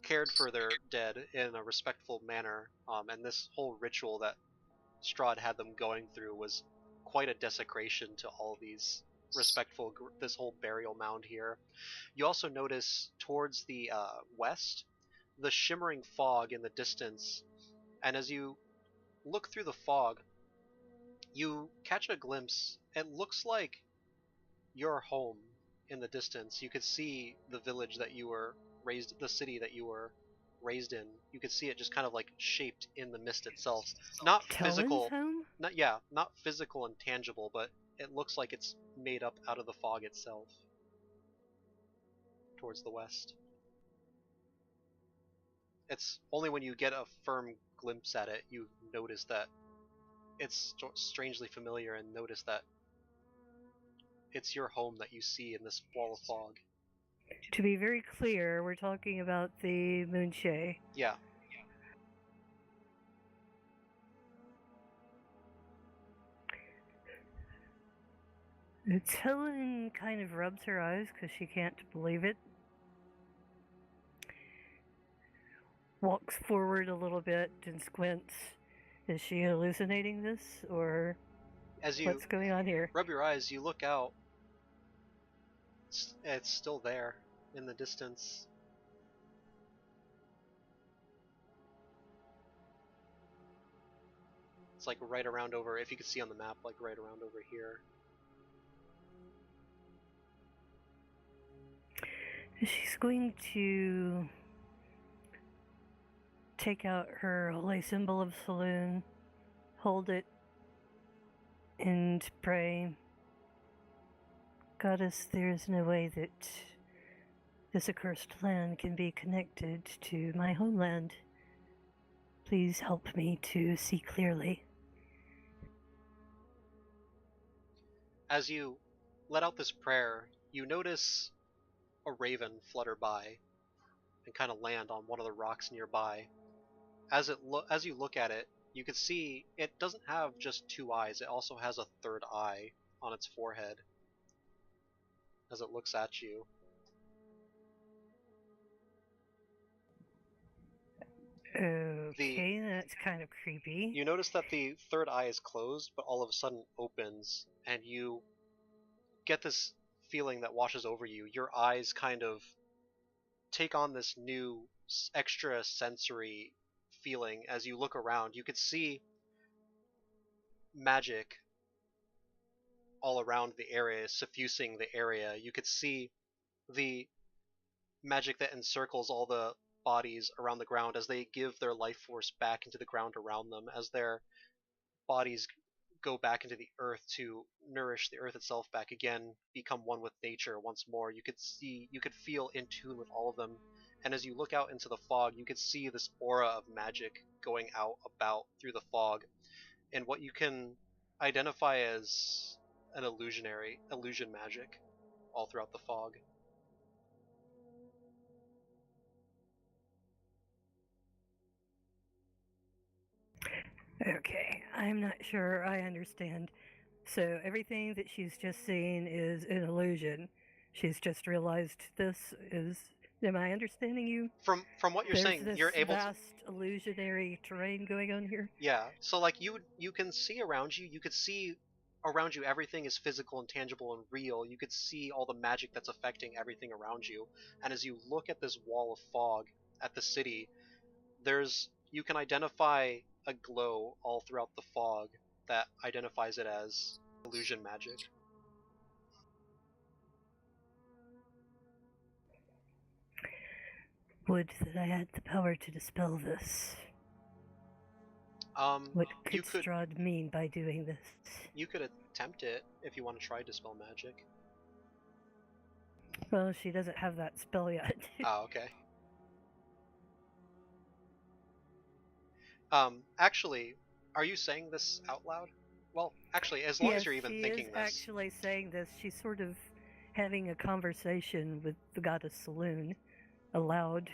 cared for their dead in a respectful manner, and this whole ritual that Strahd had them going through was quite a desecration to all these this whole burial mound here. You also notice towards the west the shimmering fog in the distance, and as you look through the fog, you catch a glimpse. It looks like your home in the distance. You could see the village that you were raised, the city that you were raised in. You could see it just kind of like shaped in the mist itself. Not Tilwyn's physical, home? not physical and tangible, but it looks like it's made up out of the fog itself. Towards the west. It's only when you get a firm glimpse at it you notice that it's strangely familiar, and notice that it's your home that you see in this wall of fog. To be very clear, we're talking about the Moonshay. Yeah. Helen kind of rubs her eyes because she can't believe it. Walks forward a little bit and squints. Is she hallucinating this, or As you what's going on here? rub your eyes, you look out. It's still there in the distance. It's like right around over, if you could see on the map, like right around over here. She's going to take out her holy symbol of saloon, hold it, and pray. Goddess, there is no way that this accursed land can be connected to my homeland. Please help me to see clearly. As you let out this prayer, you notice a raven flutter by and kind of land on one of the rocks nearby. As you look at it, you can see it doesn't have just two eyes, it also has a third eye on its forehead as it looks at you. Okay, that's kind of creepy. You notice that the third eye is closed, but all of a sudden opens, and you get this feeling that washes over you. Your eyes kind of take on this new extra sensory feeling as you look around. You could see magic all around the area, suffusing the area. You could see the magic that encircles all the bodies around the ground as they give their life force back into the ground around them, as their bodies go back into the earth to nourish the earth itself back again, become one with nature once more. You could feel in tune with all of them, and as you look out into the fog, you could see this aura of magic going out about through the fog, and what you can identify as an illusion magic all throughout the fog. Okay, I'm not sure I understand. So everything that she's just seen is an illusion. She's just realized this is. Am I understanding you? From what you're There's saying, this you're able vast illusionary terrain going on here. Yeah, so like you can see around you. You could see around you everything is physical and tangible and real. You could see all the magic that's affecting everything around you. And as you look at this wall of fog at the city, you can identify a glow all throughout the fog, that identifies it as illusion magic. Would that I had the power to dispel this. What you could Strahd mean by doing this? You could attempt it if you want to try dispel magic. Well, she doesn't have that spell yet. Oh, okay. Actually, are you saying this out loud? Well, actually, as long as you're even thinking she is this. actually saying this. She's sort of having a conversation with the goddess Saloon aloud.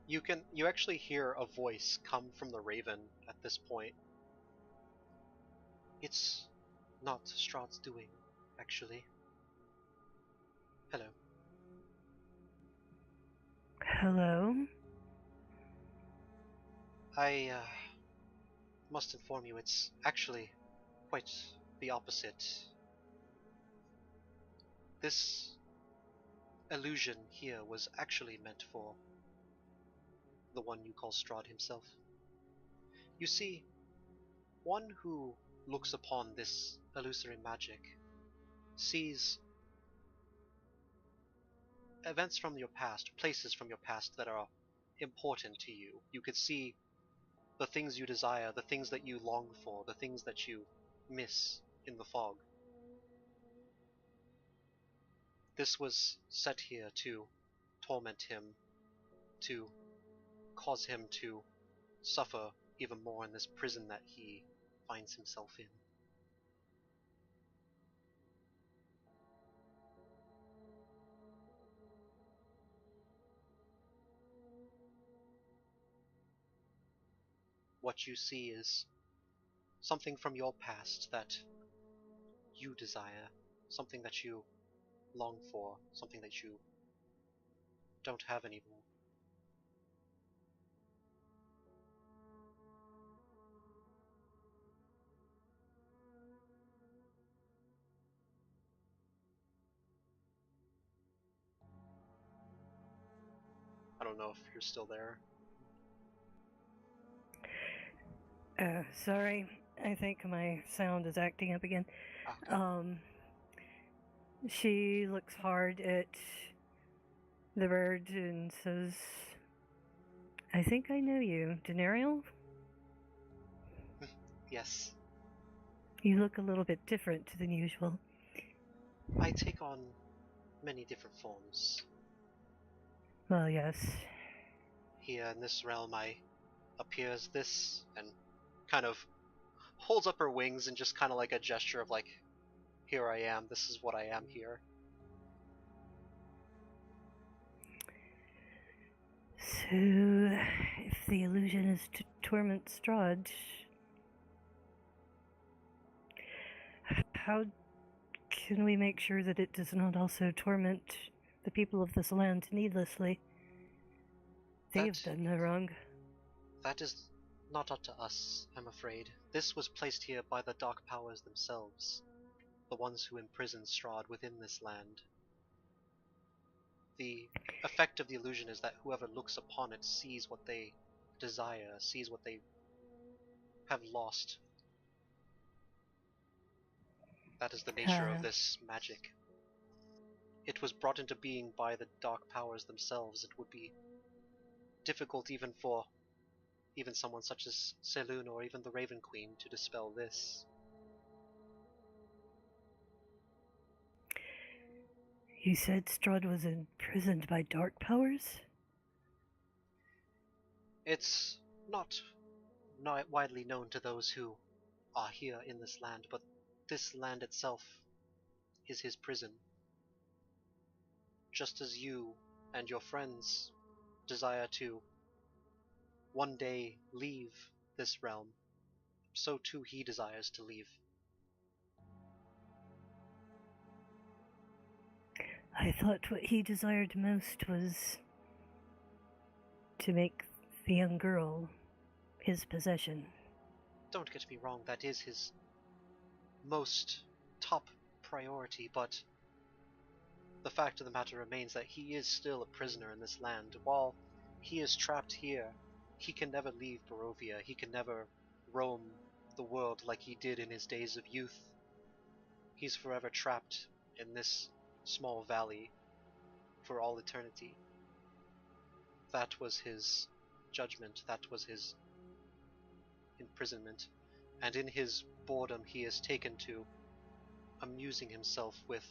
You actually hear a voice come from the raven at this point. It's not Strahd's doing, actually. Hello. Hello? I must inform you, it's actually quite the opposite. This illusion here was actually meant for the one you call Strahd himself. You see, one who looks upon this illusory magic sees events from your past, places from your past that are important to you. You could see the things you desire, the things that you long for, the things that you miss in the fog. This was set here to torment him, to cause him to suffer even more in this prison that he finds himself in. What you see is something from your past that you desire, something that you long for, something that you don't have anymore. I don't know if you're still there. Sorry. I think my sound is acting up again. Okay. She looks hard at the bird and says, I think I know you. Denariel? Yes. You look a little bit different than usual. I take on many different forms. Well, yes. Here in this realm I appear as this, and kind of holds up her wings and just kind of like a gesture of like, here I am, this is what I am here. So, if the illusion is to torment Strahd, how can we make sure that it does not also torment the people of this land needlessly? They have done no wrong. That is not up to us, I'm afraid. This was placed here by the dark powers themselves, the ones who imprisoned Strahd within this land. The effect of the illusion is that whoever looks upon it sees what they desire, sees what they have lost. That is the nature of this magic. It was brought into being by the dark powers themselves. It would be difficult even for someone such as Saloon or even the Raven Queen to dispel this. You said Strahd was imprisoned by dark powers? It's not widely known to those who are here in this land, but this land itself is his prison. Just as you and your friends desire to one day leave this realm, so too he desires to leave. I thought what he desired most was to make the young girl his possession. Don't get me wrong, that is his most top priority, but the fact of the matter remains that he is still a prisoner in this land. While he is trapped here, he can never leave Barovia. He can never roam the world like he did in his days of youth. He's forever trapped in this small valley for all eternity. That was his judgment, that was his imprisonment, and in his boredom he is taken to amusing himself with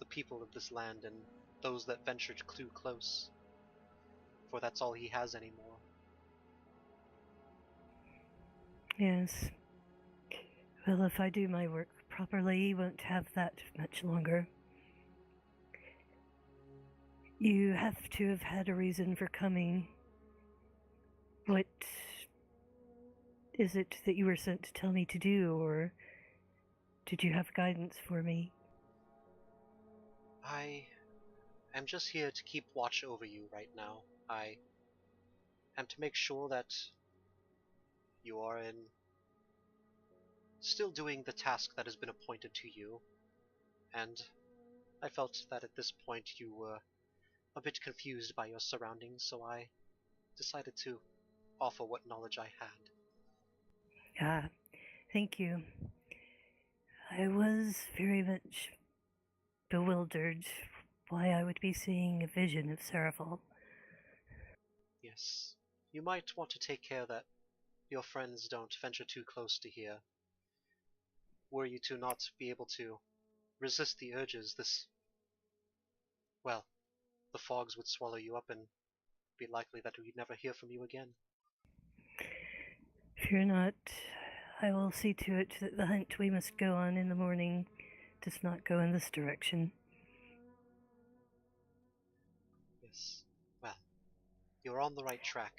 the people of this land and those that ventured too close, for that's all he has anymore. Yes. Well, if I do my work properly, he won't have that much longer. You have to have had a reason for coming. What is it that you were sent to tell me to do, or did you have guidance for me? I am just here to keep watch over you right now. I am to make sure that you are still doing the task that has been appointed to you, and I felt that at this point you were a bit confused by your surroundings, so I decided to offer what knowledge I had. Ah, thank you. I was very much bewildered why I would be seeing a vision of Seraphil. Yes, you might want to take care that your friends don't venture too close to here. Were you to not be able to resist the urges, well, the fogs would swallow you up and be likely that we'd never hear from you again. Fear not. I will see to it that the hunt we must go on in the morning does not go in this direction. Yes, well, you're on the right track.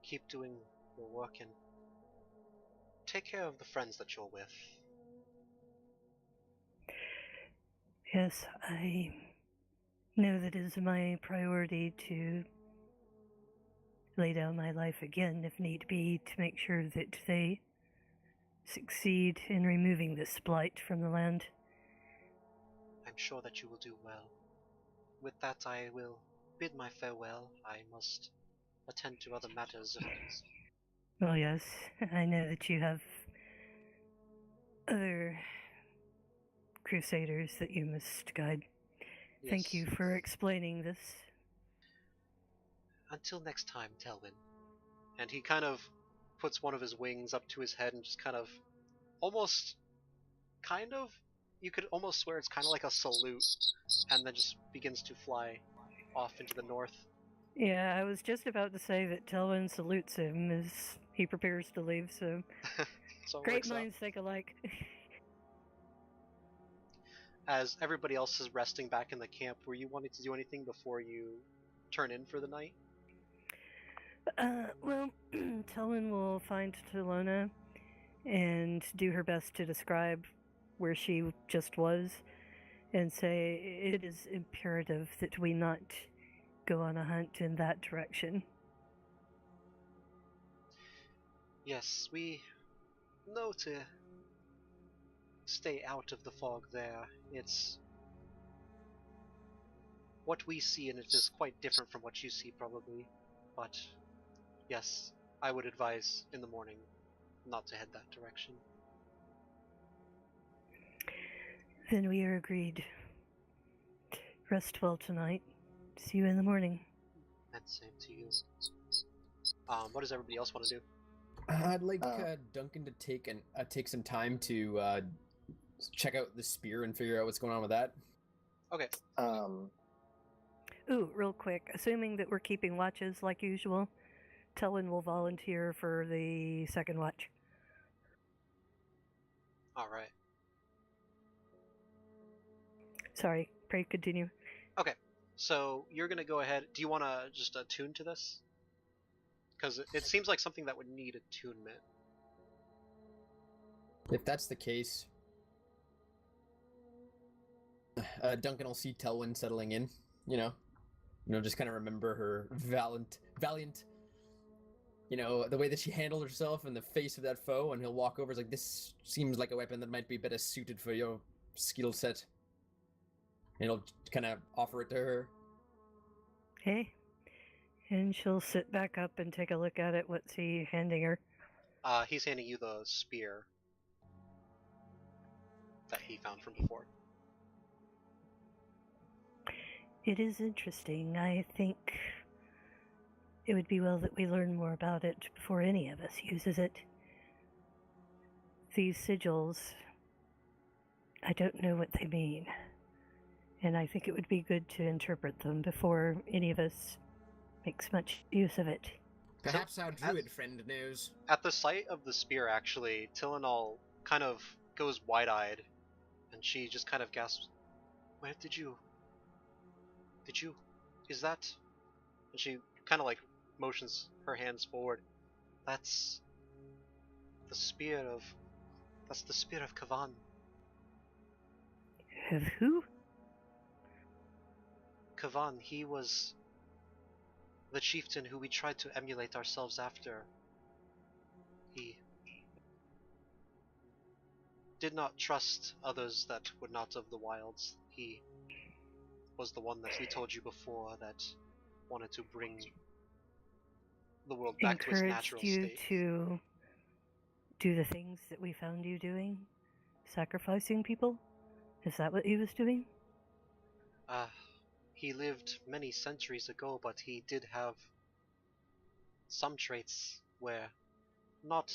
Keep doing your work and take care of the friends that you're with. Yes, I know that it is my priority to lay down my life again, if need be, to make sure that they succeed in removing this blight from the land. I'm sure that you will do well. With that, I will bid my farewell. I must attend to other matters. Well, yes, I know that you have other crusaders that you must guide. Yes. Thank you for explaining this. Until next time, Telwyn. And he kind of puts one of his wings up to his head and just you could almost swear it's kind of like a salute, and then just begins to fly off into the north. Yeah, I was just about to say that Telwyn salutes him as he prepares to leave, so So great minds think alike. As everybody else is resting back in the camp, were you wanting to do anything before you turn in for the night? Well, Telwyn will find Talona and do her best to describe where she just was and say it is imperative that we not go on a hunt in that direction. Yes, we know to stay out of the fog there. It's what we see, and it is quite different from what you see, probably. But yes, I would advise in the morning not to head that direction. Then we are agreed. Rest well tonight. See you in the morning. And same to you. What does everybody else want to do? I'd like Duncan to take some time to check out the spear and figure out what's going on with that. Okay. Ooh, real quick. Assuming that we're keeping watches like usual, Telwyn will volunteer for the second watch. All right. Sorry, pray continue. Okay. So you're gonna go ahead. Do you want to just attune to this? Because it seems like something that would need attunement. If that's the case, Duncan will see Telwyn settling in. Just kind of remember her valiant. The way that she handled herself in the face of that foe, and he'll walk over. It's like, this seems like a weapon that might be better suited for your skill set. And he'll kind of offer it to her. Okay. And she'll sit back up and take a look at it. What's he handing her? He's handing you the spear. he found from before. It is interesting. I think it would be well that we learn more about it before any of us uses it. These sigils, I don't know what they mean, and I think it would be good to interpret them before any of us makes much use of it. Perhaps our druid friend knows. At the sight of the spear, actually, Tilinal kind of goes wide-eyed, and she just kind of gasps, "Where did you... is that..." And she kind of like motions her hands forward. That's the spear of Kavan. Of who? Kavan, he was the chieftain who we tried to emulate ourselves after. He did not trust others that were not of the wilds. He was the one that we told you before that wanted to bring the world back to its natural Encouraged you state. to do the things that we found you doing? Sacrificing people? Is that what he was doing? He lived many centuries ago, but he did have some traits where not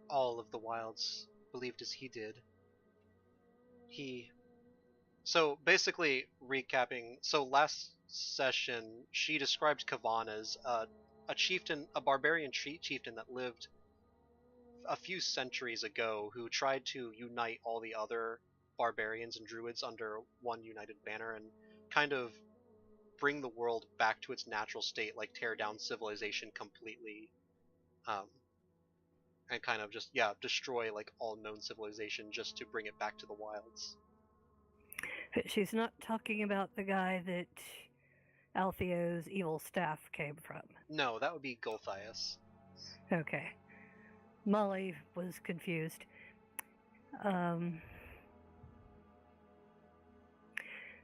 all of the wilds believed as he did. So basically, recapping, so last session, she described Kavan as a chieftain, a barbarian chieftain that lived a few centuries ago who tried to unite all the other barbarians and druids under one united banner and kind of bring the world back to its natural state, like tear down civilization completely, and kind of just, destroy like all known civilization just to bring it back to the wilds. But she's not talking about the guy that Altheo's evil staff came from. No, that would be Gulthias. Okay. Molly was confused.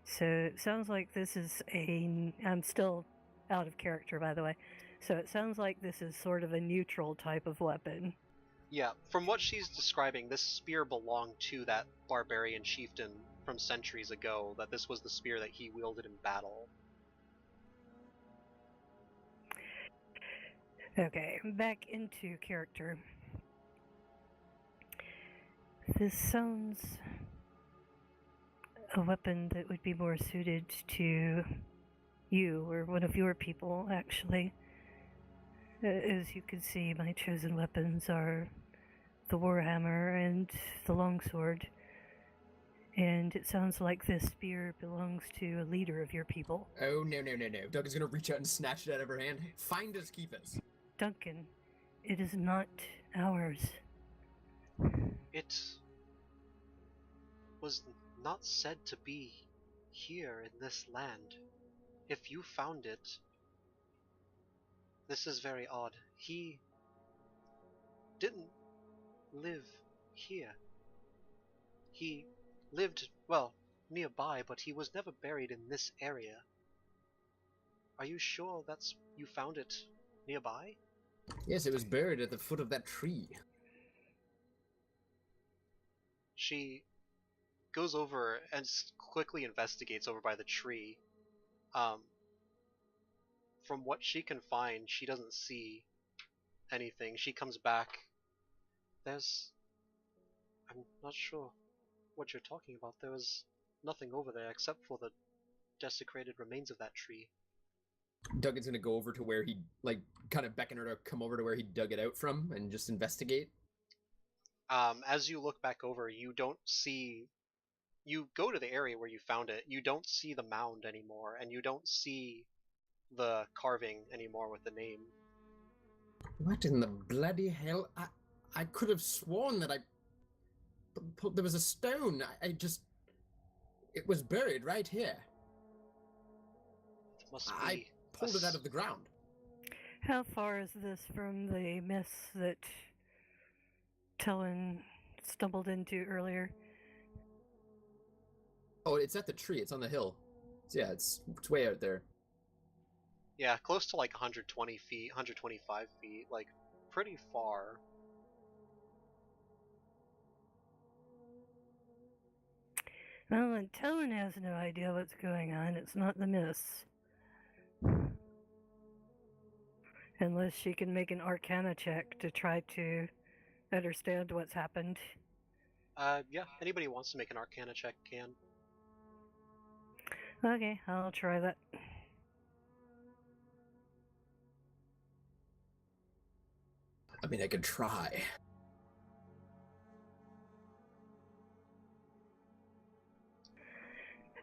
So it sounds like this is I'm still out of character, by the way. So it sounds like this is sort of a neutral type of weapon. Yeah, from what she's describing, this spear belonged to that barbarian chieftain from centuries ago, that this was the spear that he wielded in battle. Okay, back into character. This sounds a weapon that would be more suited to you or one of your people, actually. As you can see, my chosen weapons are the warhammer and the longsword. And it sounds like this spear belongs to a leader of your people. Oh, no. Doug is going to reach out and snatch it out of her hand. Find us, keep us. Duncan, it is not ours. It was not said to be here in this land. If you found it, this is very odd. He didn't live here. He lived, well, nearby, but he was never buried in this area. Are you sure you found it nearby? Yes, it was buried at the foot of that tree. She goes over and quickly investigates over by the tree. From what she can find, she doesn't see anything. She comes back. I'm not sure what you're talking about. There was nothing over there except for the desecrated remains of that tree. Duggan's gonna go over to where he, kind of beckon her to come over to where he dug it out from and just investigate. As you look back over, you don't see... You go to the area where you found it, you don't see the mound anymore, and you don't see the carving anymore with the name. What in the bloody hell? I could have sworn that there was a stone. It was buried right here. It must be I pulled it out of the ground. How far is this from the mess that Tellen stumbled into earlier? Oh, it's at the tree. It's on the hill. Yeah, it's way out there. Yeah, close to like 120 feet, 125 feet, like pretty far. Well, and Towan has no idea what's going on. It's not the miss. Unless she can make an arcana check to try to understand what's happened. Yeah, anybody who wants to make an arcana check can. Okay, I'll try that. I mean, I could try.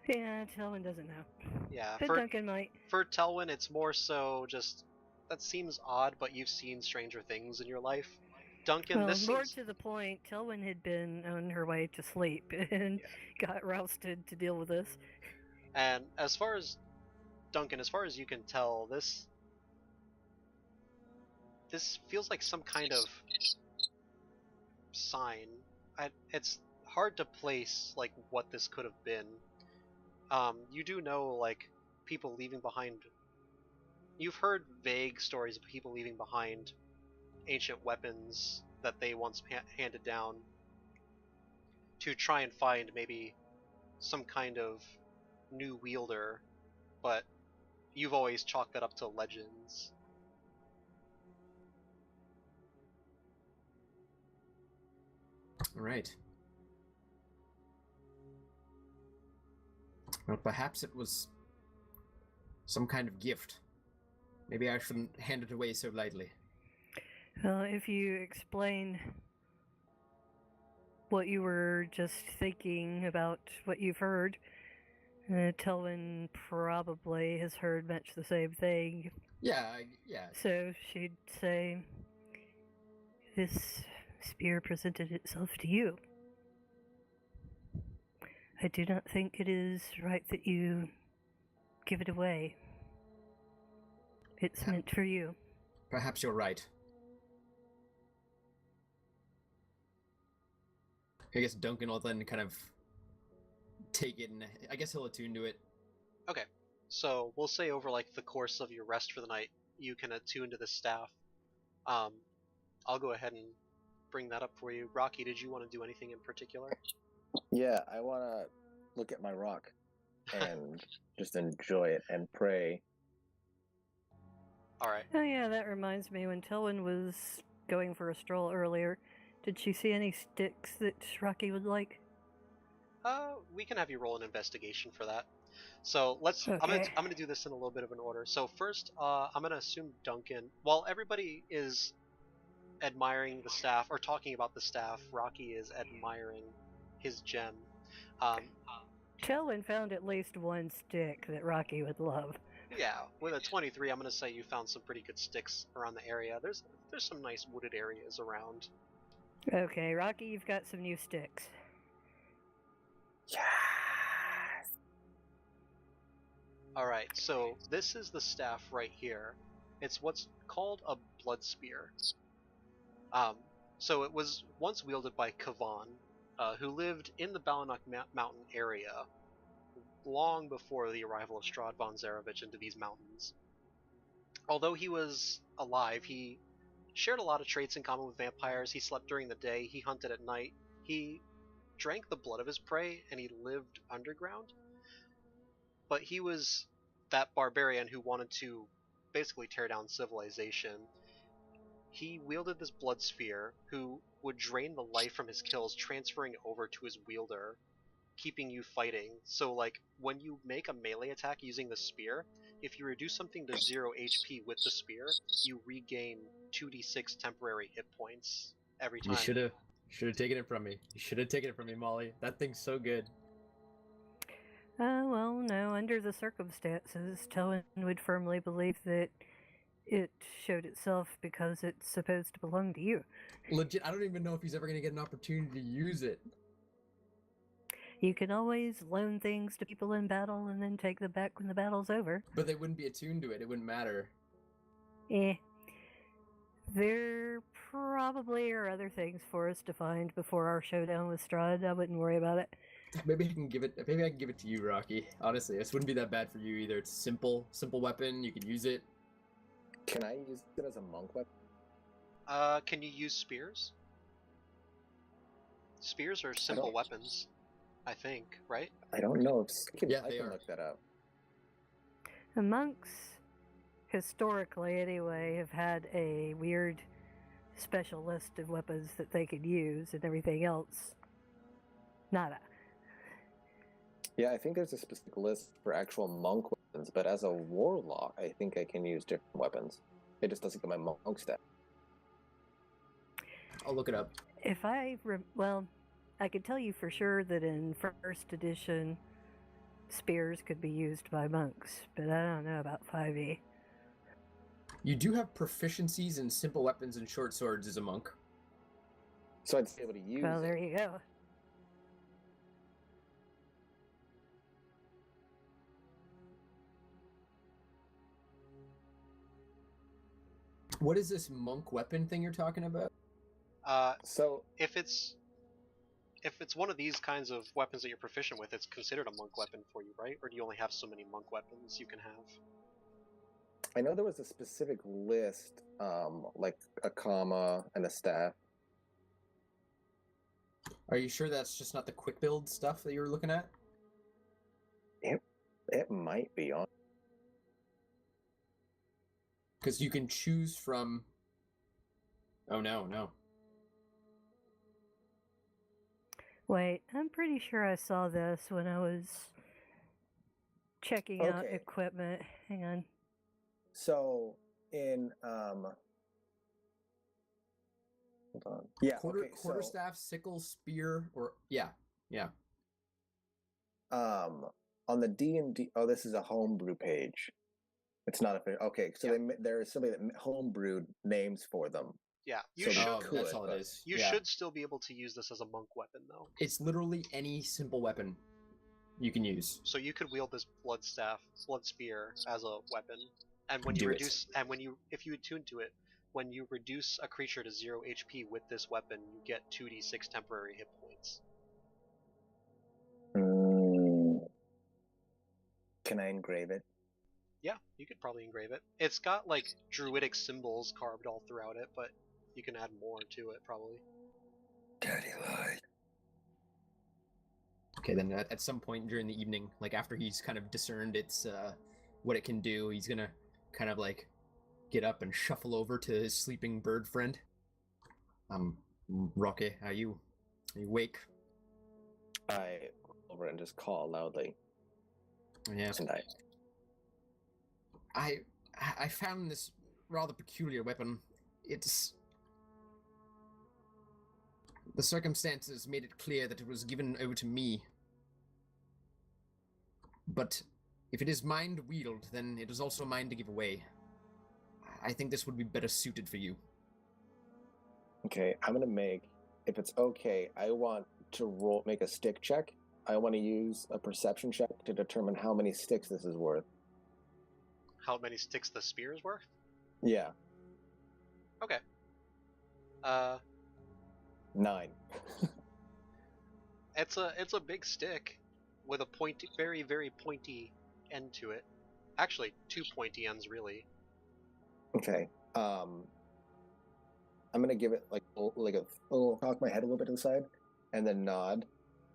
Yeah, Towan doesn't know. Yeah, But Duncan might. for Telwyn, it's more so just, that seems odd, but you've seen stranger things in your life. Duncan, Well, this more seems... to the point, Telwyn had been on her way to sleep and got rousted to deal with this. And as far as, Duncan, as far as you can tell, this feels like some kind of sign. It's hard to place, like, what this could have been. You do know, like, people leaving behind... You've heard vague stories of people leaving behind ancient weapons that they once handed down to try and find maybe some kind of new wielder, but you've always chalked that up to legends. Right. Well, perhaps it was some kind of gift. Maybe I shouldn't hand it away so lightly. Well, if you explain what you were just thinking about what you've heard, Telwyn probably has heard much the same thing. Yeah. So she'd say, this spear presented itself to you. I do not think it is right that you give it away. It's meant for you. Perhaps you're right. I guess Duncan will then kind of take it, and I guess he'll attune to it. Okay, so we'll say over, like, the course of your rest for the night, you can attune to the staff. I'll go ahead and bring that up for you. Rocky, did you want to do anything in particular? Yeah, I want to look at my rock and just enjoy it and pray. Alright. Oh yeah, that reminds me, when Telwyn was going for a stroll earlier, did she see any sticks that Rocky would like? We can have you roll an investigation for that. So let's. Okay. I'm gonna do this in a little bit of an order. So first, I'm gonna assume Duncan. While everybody is admiring the staff or talking about the staff, Rocky is admiring his gem. Telwyn found at least one stick that Rocky would love. Yeah, with a 23, I'm gonna say you found some pretty good sticks around the area. There's some nice wooded areas around. Okay, Rocky, you've got some new sticks. Yes! Alright, so this is the staff right here. It's what's called a blood spear. So it was once wielded by Kavan, who lived in the Balanuk mountain area long before the arrival of Strahd von Zarevich into these mountains. Although he was alive, he shared a lot of traits in common with vampires. He slept during the day, he hunted at night, he drank the blood of his prey, and he lived underground. But he was that barbarian who wanted to basically tear down civilization. He wielded this blood sphere, who would drain the life from his kills, transferring it over to his wielder, keeping you fighting. So, like, when you make a melee attack using the spear, if you reduce something to 0 HP with the spear, you regain 2d6 temporary hit points every time. You should have taken it from me. You should have taken it from me, Molly. That thing's so good. Well, no, under the circumstances, Telwyn would firmly believe that it showed itself because it's supposed to belong to you. Legit, I don't even know if he's ever going to get an opportunity to use it. You can always loan things to people in battle and then take them back when the battle's over. But they wouldn't be attuned to it. It wouldn't matter. There probably are other things for us to find before our showdown with Strahd. I wouldn't worry about it. Maybe I can give it to you, Rocky. Honestly, this wouldn't be that bad for you either. It's simple weapon. You can use it. Can I use it as a monk weapon? Can you use spears? Spears are simple weapons. I think, right? I don't know if Yeah, I they can are. look that up. The monks, historically anyway, have had a weird special list of weapons that they could use, and everything else, nada. Yeah, I think there's a specific list for actual monk weapons, but as a warlock, I think I can use different weapons. It just doesn't get my monk stat. I'll look it up. If well, I can tell you for sure that in first edition, spears could be used by monks, but I don't know about 5e. You do have proficiencies in simple weapons and short swords as a monk. So I'd be able to use Well, there it. you go. What is this monk weapon thing you're talking about? So If it's one of these kinds of weapons that you're proficient with, it's considered a monk weapon for you, right? Or do you only have so many monk weapons you can have? I know there was a specific list, like a comma and a staff. Are you sure that's just not the quick build stuff that you were looking at? It might be on. Because you can choose from... Oh, no. Wait, I'm pretty sure I saw this when I was checking out Okay. equipment. Hang on. So in hold on. Yeah, Quarterstaff, sickle, spear, or... Yeah. On the D&D, oh, this is a homebrew page. It's not a okay. So Yeah. there is somebody that homebrewed names for them. Yeah, you So should. Oh, could, that's all but- it is. You Yeah. should still be able to use this as a monk weapon, though. It's literally any simple weapon you can use. So you could wield this blood spear as a weapon, and when you Do it. reduce, and if you attune to it, when you reduce a creature to 0 HP with this weapon, you get 2d6 temporary hit points. Can I engrave it? Yeah, you could probably engrave it. It's got like druidic symbols carved all throughout it, but you can add more to it probably. Daddy lied. Okay, then at some point during the evening, like after he's kind of discerned its what it can do, he's gonna kind of like get up and shuffle over to his sleeping bird friend. Rocky, are you awake? I roll over and just call loudly. Yeah. Tonight. I found this rather peculiar weapon. It's... The circumstances made it clear that it was given over to me. But if it is mine to wield, then it is also mine to give away. I think this would be better suited for you. Okay, I'm gonna make, if it's okay, I want to make a stick check. I want to use a perception check to determine how many sticks this is worth. How many sticks the spear is worth? Yeah, Okay. 9. It's a big stick with a pointy, very very pointy end to it. Actually, 2 pointy ends really. Okay. I'm gonna give it like a little cock my head a little bit to the side, and then nod,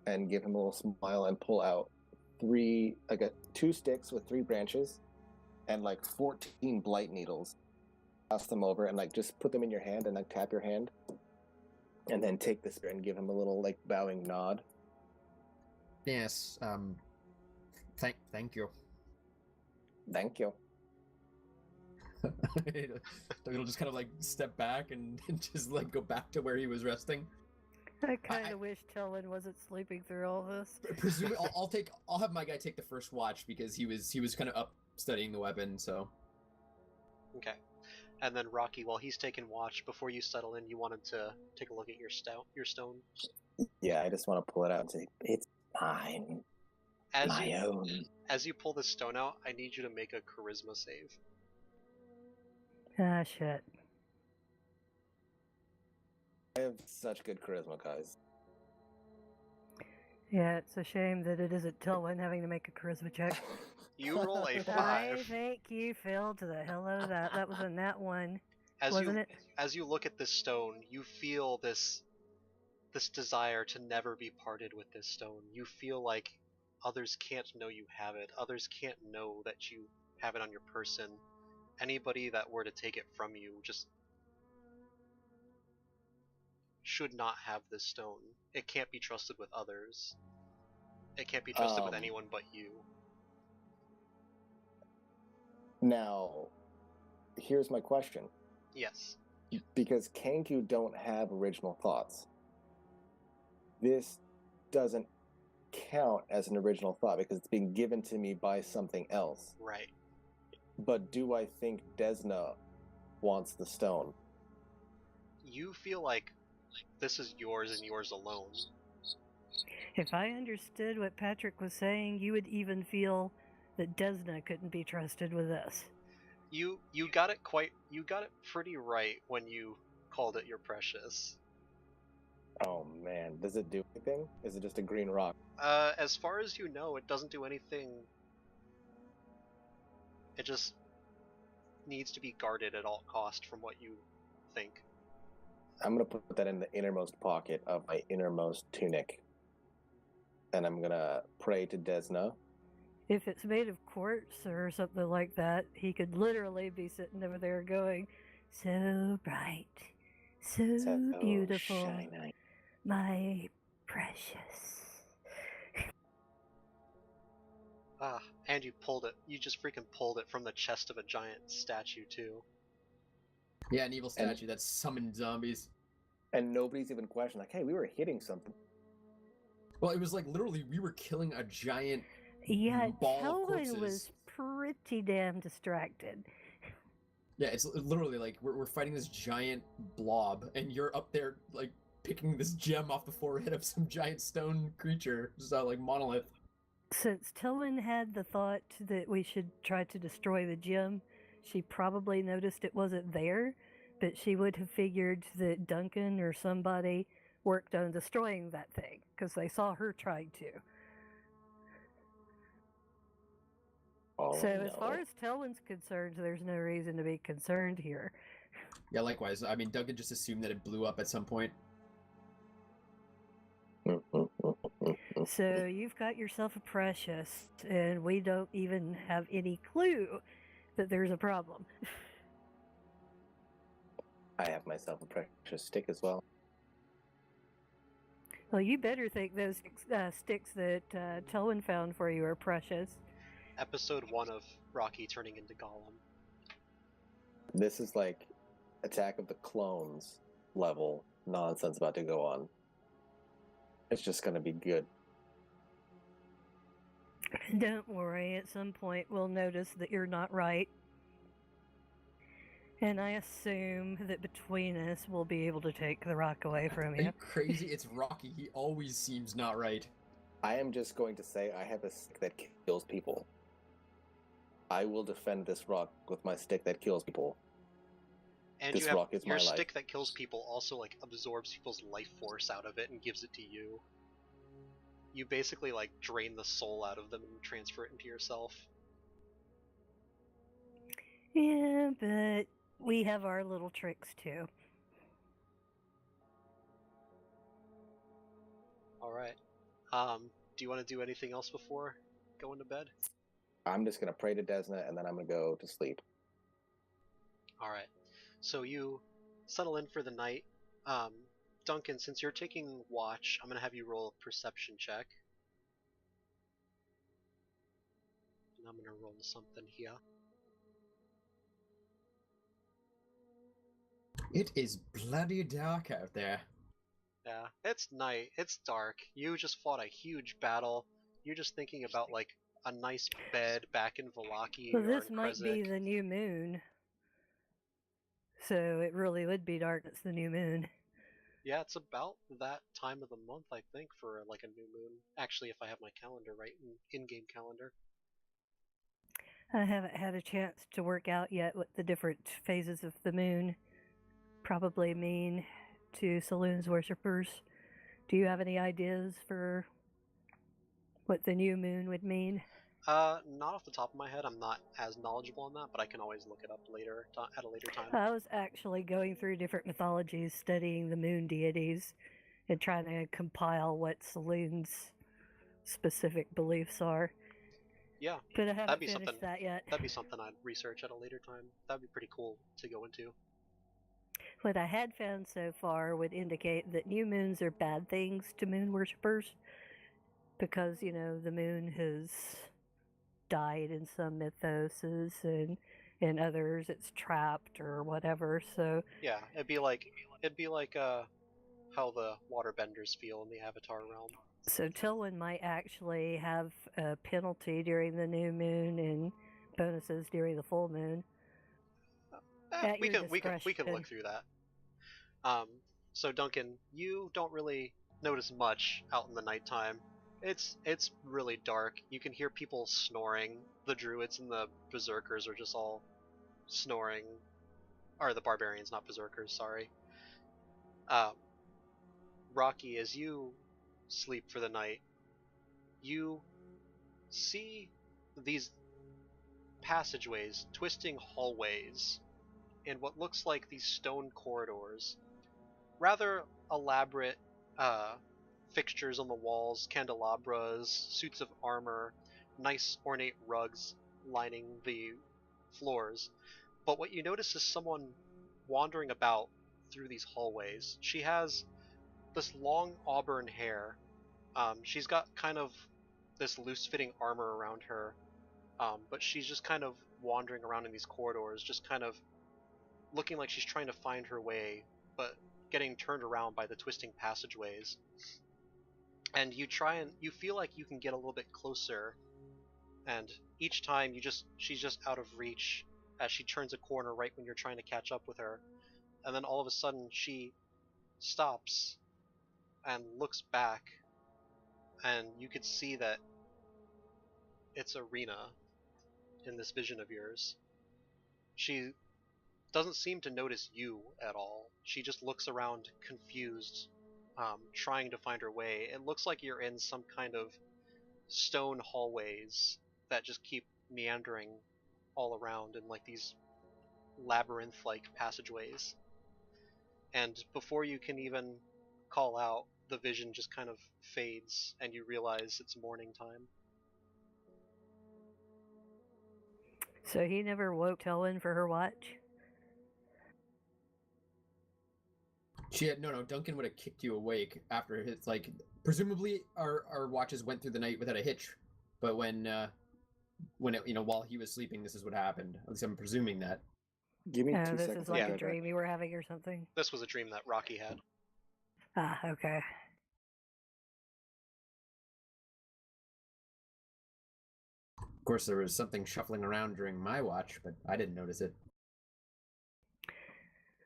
and give him a little smile, and pull out 2 sticks with 3 branches, and like 14 blight needles. Toss them over and like just put them in your hand, and like tap your hand, and then take the spear and give him a little like bowing nod. Yes, thank you. Thank you. He'll just kind of like step back and just like go back to where he was resting. I kind of wish Telwyn wasn't sleeping through all this. Presumably, I'll have my guy take the first watch because he was kind of up studying the weapon. So Okay. And then Rocky, while he's taking watch, before you settle in, you wanted to take a look at your stone. Yeah, I just want to pull it out and say, it's mine. My own. As you pull this stone out, I need you to make a charisma save. Ah, shit. I have such good charisma, guys. Yeah, it's a shame that it isn't Telwyn having to make a charisma check. You roll a I 5. think you failed to the hell out of that. That was a nat 1, As wasn't you it? as you look at this stone, you feel this this desire to never be parted with this stone. You feel like others can't know you have it. Others can't know that you have it on your person. Anybody that were to take it from you just should not have this stone. It can't be trusted with others. It can't be trusted with anyone but you. Now, here's my question. Yes. Because Kenku don't have original thoughts, this doesn't count as an original thought because it's being given to me by something else. Right. But do I think Desna wants the stone? You feel like this is yours and yours alone. If I understood what Patrick was saying, you would even feel that Desna couldn't be trusted with this. You got it pretty right when you called it your precious. Oh man, does it do anything? Is it just a green rock? As far as you know, it doesn't do anything. It just needs to be guarded at all cost from what you think. I'm gonna put that in the innermost pocket of my innermost tunic. And I'm gonna pray to Desna. If it's made of quartz or something like that, he could literally be sitting over there going, "So bright, so beautiful, shiny. my precious." And you pulled it. You just freaking pulled it from the chest of a giant statue, too. Yeah, an evil statue that summoned zombies. And nobody's even questioned, like, hey, we were hitting something. Well, it was like literally we were killing a giant Yeah, ball of corpses. Telwyn was pretty damn distracted. Yeah, it's literally like we're fighting this giant blob, and you're up there like picking this gem off the forehead of some giant stone creature, just like monolith. Since Telwyn had the thought that we should try to destroy the gem, she probably noticed it wasn't there, but she would have figured that Duncan or somebody worked on destroying that thing, because they saw her trying to. Oh, So no. as far as Telwyn's concerned, there's no reason to be concerned here. Yeah, likewise. I mean, Duncan just assumed that it blew up at some point. So you've got yourself a precious, and we don't even have any clue that there's a problem. I have myself a precious stick as well. Well, you better think those sticks that Telwyn found for you are precious. Episode 1 of Rocky turning into Gollum. This is like Attack of the Clones level nonsense about to go on. It's just going to be good. Don't worry, at some point we'll notice that you're not right. And I assume that between us we'll be able to take the rock away from Are you. you crazy? It's Rocky. He always seems not right. I am just going to say I have a stick that kills people. I will defend this rock with my stick that kills people. And This you have rock is your my life. stick that kills people also like absorbs people's life force out of it and gives it to you. You basically like drain the soul out of them and transfer it into yourself. Yeah, but we have our little tricks too. Alright. Do you want to do anything else before going to bed? I'm just going to pray to Desna and then I'm going to go to sleep. Alright. So you settle in for the night. Duncan, since you're taking watch, I'm going to have you roll a perception check. And I'm going to roll something here. It is bloody dark out there. Yeah, it's night. It's dark. You just fought a huge battle. You're just thinking about, like, a nice bed back in Vallaki Well, or this in might be Krezk. the new moon. So it really would be dark. It's the new moon. Yeah, it's about that time of the month, I think, for, like, a new moon. Actually, if I have my calendar right, in-game calendar. I haven't had a chance to work out yet what the different phases of the moon probably mean to Saloon's worshippers. Do you have any ideas for what the new moon would mean? Not off the top of my head. I'm not as knowledgeable on that, but I can always look it up later, at a later time. I was actually going through different mythologies, studying the moon deities, and trying to compile what Saloon's specific beliefs are. Yeah, But I haven't that'd be finished something. that yet. That'd be something I'd research at a later time. That'd be pretty cool to go into. What I had found so far would indicate that new moons are bad things to moon worshippers because, the moon has died in some mythoses, and in others it's trapped or whatever. So Yeah, it'd be like how the waterbenders feel in the Avatar realm. so Tilwyn might actually have a penalty during the new moon and bonuses during the full moon. At We your can discretion. look through that. So Duncan, you don't really notice much out in the nighttime. It's really dark. You can hear people snoring. The druids and the berserkers are just all snoring, or the barbarians, not berserkers. Sorry. Um, Rocky, as you sleep for the night, you see these passageways, twisting hallways, in what looks like these stone corridors. Rather elaborate fixtures on the walls, candelabras, suits of armor, nice ornate rugs lining the floors. But what you notice is someone wandering about through these hallways. She has this long auburn hair. She's got kind of this loose-fitting armor around her, but she's just kind of wandering around in these corridors, just kind of looking like she's trying to find her way, but getting turned around by the twisting passageways. And you feel like you can get a little bit closer, and each time she's just out of reach as she turns a corner right when you're trying to catch up with her. And then all of a sudden she stops and looks back, and you could see that it's Arena in this vision of yours. She doesn't seem to notice you at all. She just looks around confused, trying to find her way. It looks like you're in some kind of stone hallways that just keep meandering all around in like these labyrinth-like passageways. And before you can even call out, the vision just kind of fades and you realize it's morning time. So he never woke Tilwyn for her watch? No, Duncan would have kicked you awake after his, presumably our watches went through the night without a hitch, but when while he was sleeping, this is what happened. At least I'm presuming that. Give me 2 This seconds. is like Yeah. a dream you were having or something? This was a dream that Rocky had. Ah, okay. Of course, there was something shuffling around during my watch, but I didn't notice it.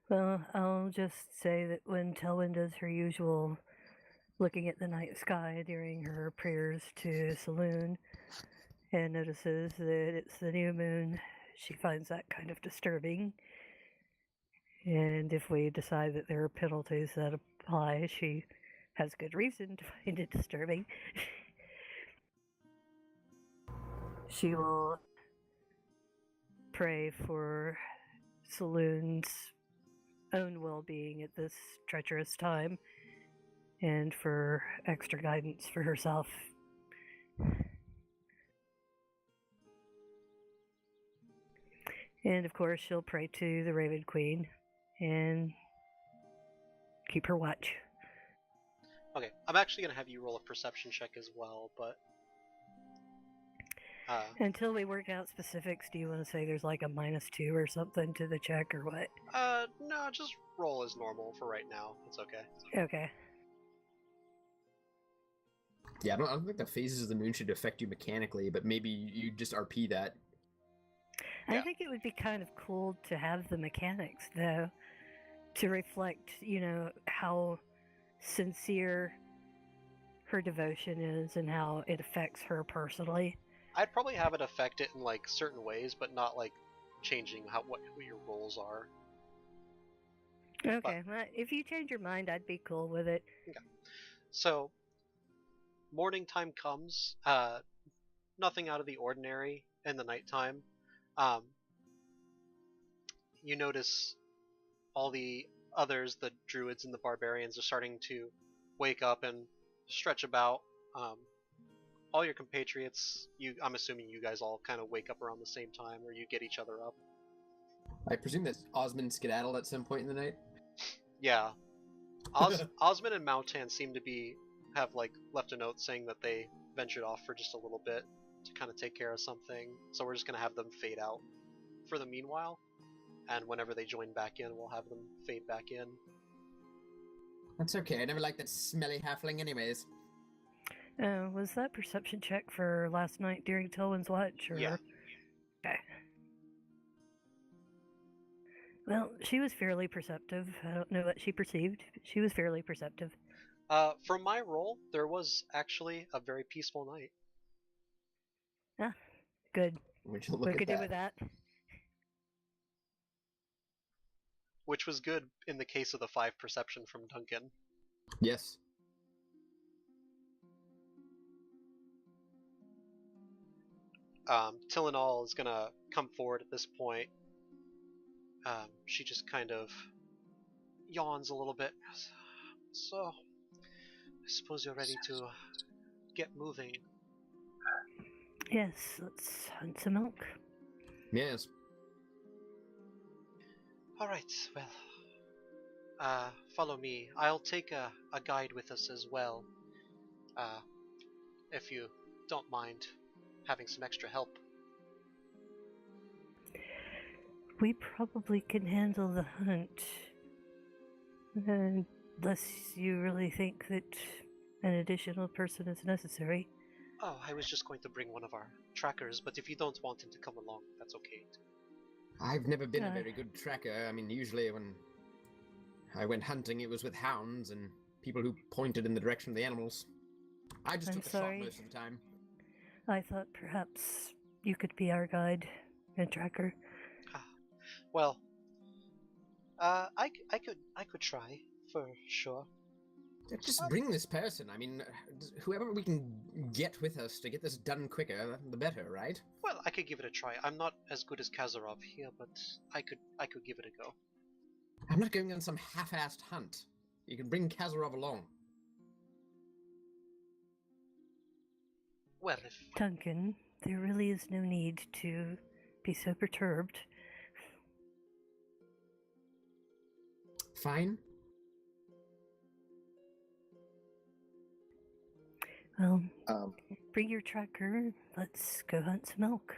Well, I'll just say that when Tilwyn does her usual looking at the night sky during her prayers to Saloon and notices that it's the new moon, she finds that kind of disturbing. And if we decide that there are penalties that apply, she has good reason to find it disturbing. She will pray for Saloon's own well-being at this treacherous time, and for extra guidance for herself. And of course, she'll pray to the Raven Queen and keep her watch. Okay, I'm actually going to have you roll a perception check as well, but... Until we work out specifics, do you want to say there's like a -2 or something to the check or what? No, just roll as normal for right now. It's okay. Okay. Yeah, I don't think the phases of the moon should affect you mechanically, but maybe you just RP that. I think it would be kind of cool to have the mechanics, though, to reflect, how sincere her devotion is and how it affects her personally. I'd probably have it affect it in like certain ways, but not like changing what your roles are. Okay, well, if you change your mind, I'd be cool with it. Okay. So, morning time comes. Nothing out of the ordinary in the nighttime. You notice all the others, the druids and the barbarians, are starting to wake up and stretch about. All your compatriots, I'm assuming you guys all kind of wake up around the same time, or you get each other up. I presume that Osmond skedaddled at some point in the night. Yeah. Osmond and Mautan seem to have left a note saying that they ventured off for just a little bit to kind of take care of something. So we're just going to have them fade out for the meanwhile. And whenever they join back in, we'll have them fade back in. That's okay. I never liked that smelly halfling anyways. Was that perception check for last night during Tilwyn's watch? Or... Yeah. Okay. Well, she was fairly perceptive. I don't know what she perceived, but she was fairly perceptive. From my roll, there was actually a very peaceful night. Ah, good. Would you look We at could that? do with that. Which was good in the case of the 5 perception from Duncan. Yes. Tylenol is gonna come forward at this point. She just kind of yawns a little bit. So, I suppose you're ready to get moving. Yes, let's hunt some milk. Yes. Alright, well, follow me. I'll take a guide with us as well. If you don't mind having some extra help. We probably can handle the hunt. Unless you really think that an additional person is necessary. Oh, I was just going to bring one of our trackers, but if you don't want him to come along, that's okay too. I've never been a very good tracker. I mean, usually when I went hunting, it was with hounds and people who pointed in the direction of the animals. I just I'm took the sorry. shot most of the time. I thought perhaps you could be our guide and tracker. Well, I could try for sure. Just bring this person. I mean, whoever we can get with us to get this done quicker, the better, right? Well, I could give it a try. I'm not as good as Kazarov here, but I could give it a go. I'm not going on some half-assed hunt. You can bring Kazarov along. Well, if Duncan, there really is no need to be so perturbed. Fine. Well, bring your tracker. Let's go hunt some milk.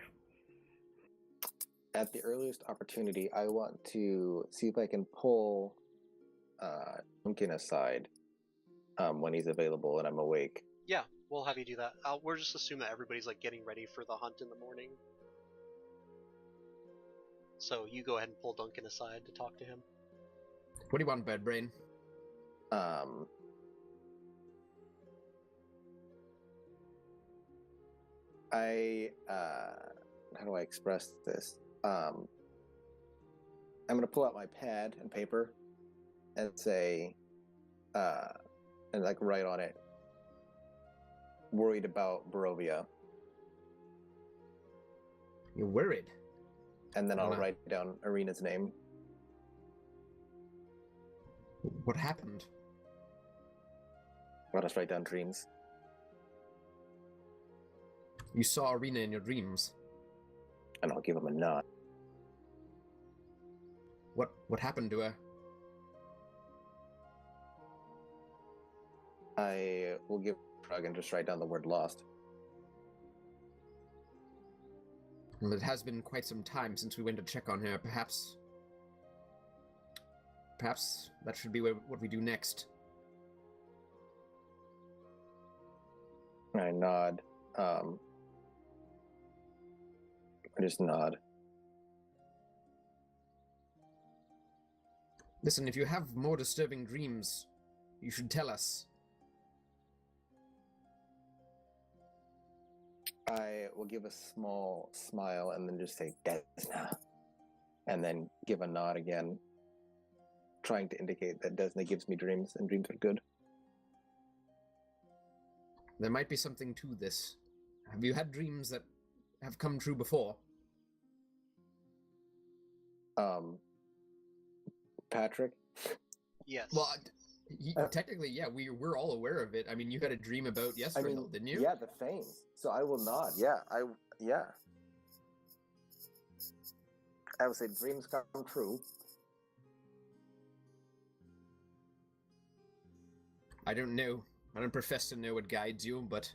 At the earliest opportunity, I want to see if I can pull Duncan aside when he's available and I'm awake. yeah, we'll have you do that. We're just assuming that everybody's getting ready for the hunt in the morning. So you go ahead and pull Duncan aside to talk to him. What do you want, Bird Brain? How do I express this? I'm gonna pull out my pad and paper and say, and write on it, worried about Barovia. You're worried. And then I'll Wow. write down Arena's name. What happened? I'll just write down dreams. You saw Arena in your dreams. And I'll give him a nod. What happened to her? I will give a shrug and just write down the word lost. Well, it has been quite some time since we went to check on her. Perhaps that should be what we do next. I nod. I just nod. Listen, if you have more disturbing dreams, you should tell us. I will give a small smile and then just say, Desna. And then give a nod again, trying to indicate that Desna gives me dreams and dreams are good. There might be something to this. Have you had dreams that have come true before? Patrick? Yes. Well, Technically, yeah, we're all aware of it. I mean, you had a dream about Yester Hill, didn't you? Yeah, the fane. So I will nod. Yeah. I would say dreams come true. I don't know. I don't profess to know what guides you, but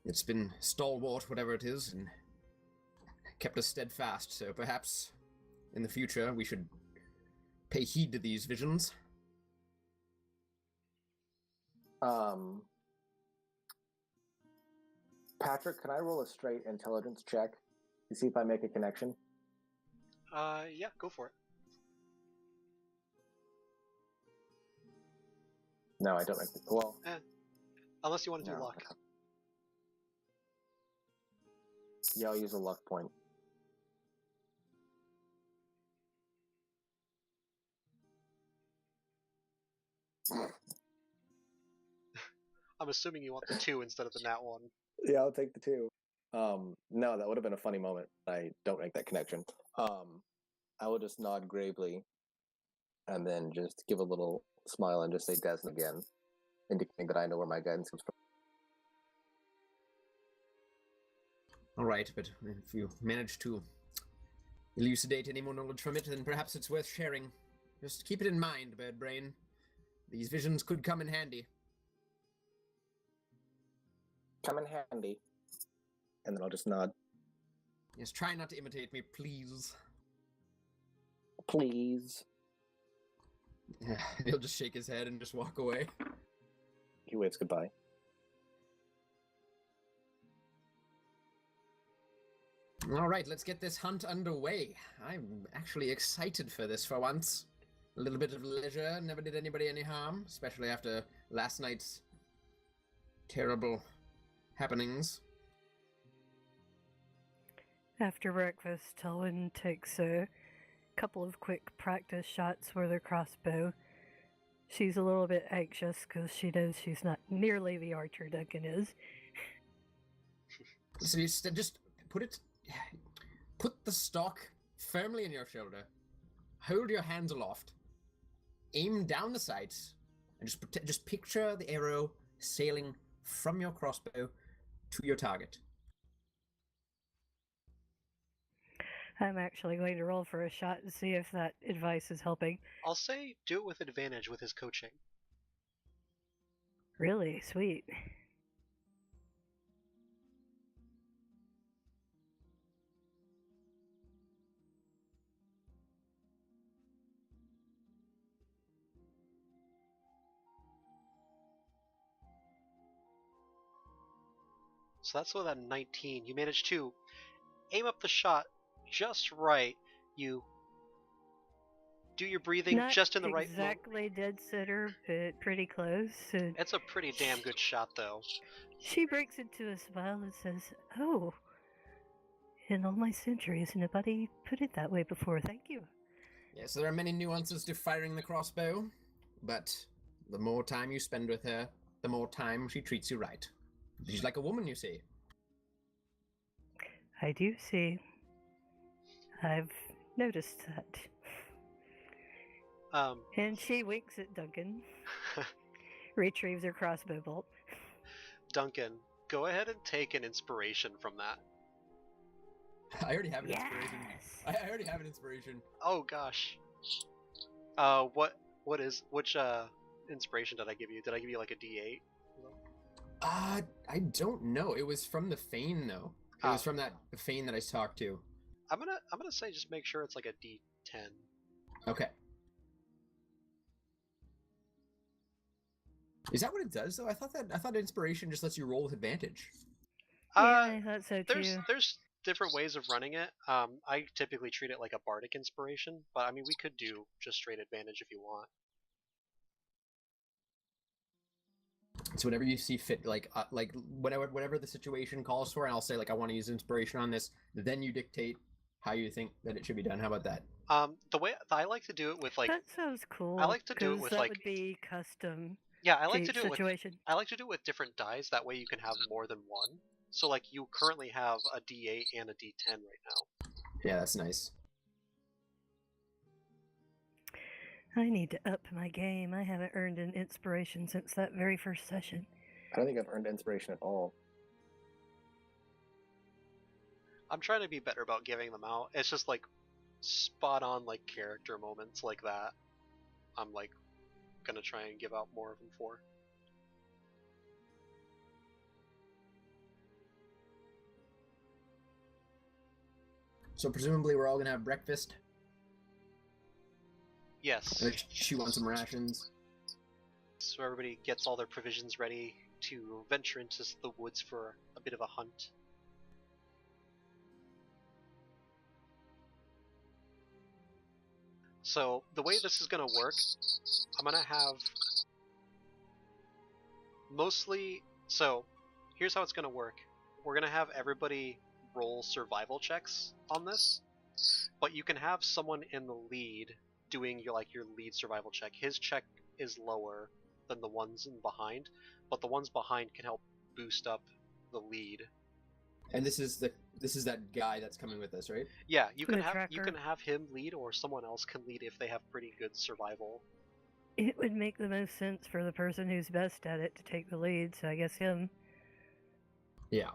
it's been stalwart, whatever it is, and kept us steadfast. So perhaps in the future we should pay heed to these visions. Patrick, can I roll a straight intelligence check to see if I make a connection? Yeah, go for it. No, I don't make the... Well... Unless you want to do no. luck. Yeah, I'll use a luck point. I'm assuming you want the 2 instead of the nat 1. Yeah, I'll take the 2. No, that would have been a funny moment. I don't make that connection. I will just nod gravely and then just give a little smile and just say Desna again, indicating that I know where my guidance comes from. All right, but if you manage to elucidate any more knowledge from it, then perhaps it's worth sharing. Just keep it in mind, Bird Brain. These visions could come in handy. Come in handy. And then I'll just nod. Yes, try not to imitate me, please. Please. Yeah, he'll just shake his head and just walk away. He waves goodbye. All right, let's get this hunt underway. I'm actually excited for this for once. A little bit of leisure never did anybody any harm, especially after last night's terrible happenings. After breakfast, Telwyn takes a couple of quick practice shots with her crossbow. She's a little bit anxious because she knows she's not nearly the archer Duncan is. So you just put the stock firmly in your shoulder, hold your hands aloft, aim down the sights, and just picture the arrow sailing from your crossbow to your target. I'm actually going to roll for a shot and see if that advice is helping. I'll say do it with advantage with his coaching. Really? Sweet. So that's with a 19. You managed to aim up the shot just right. You do your breathing Not just in the right moment. exactly dead center, but pretty close. And It's a pretty damn good shot, though. she breaks into a smile and says, "Oh, in all my centuries, nobody put it that way before. Thank you." Yes, there are many nuances to firing the crossbow, but the more time you spend with her, the more time she treats you right. She's like a woman, you see. I do see. I've noticed that. And she winks at Duncan, retrieves her crossbow bolt. Duncan, go ahead and take an inspiration from that. I already have an inspiration. I already have an inspiration. Oh gosh. Which inspiration did I give you? Did I give you like a D8? I don't know. It was from the fane though. It was from the fane that I talked to. I'm gonna say just make sure it's like a D10. Okay. Is that what it does though? I thought inspiration just lets you roll with advantage. Yeah, I thought so too. There's different ways of running it. I typically treat it like a bardic inspiration, but I mean we could do just straight advantage if you want. So whenever you see fit, like whatever the situation calls for, and I'll say like I want to use inspiration on this, then you dictate how you think that it should be done. How about that? The way I like to do it with like that sounds cool. I like to do it with that like would be custom. Yeah, I like to do situation. it with I like to do it with different dice. That way you can have more than one. So like you currently have a D8 and a D10 right now. Yeah, that's nice. I need to up my game. I haven't earned an inspiration since that very first session. I don't think I've earned inspiration at all. I'm trying to be better about giving them out. It's just like spot on like character moments like that. I'm like gonna try and give out more of them for. So presumably we're all gonna have breakfast. Yes. Or chew on some rations. So everybody gets all their provisions ready to venture into the woods for a bit of a hunt. So the way this is going to work, I'm going to have mostly... So here's how it's going to work. We're going to have everybody roll survival checks on this, but you can have someone in the lead doing your lead survival check. His check is lower than the ones in behind, but the ones behind can help boost up the lead. And this is that guy that's coming with us, right? Yeah, you can The have him lead, or someone else can lead if they have pretty good survival. It would make the most sense for the person who's best at it to take the lead, so I guess him. Yeah.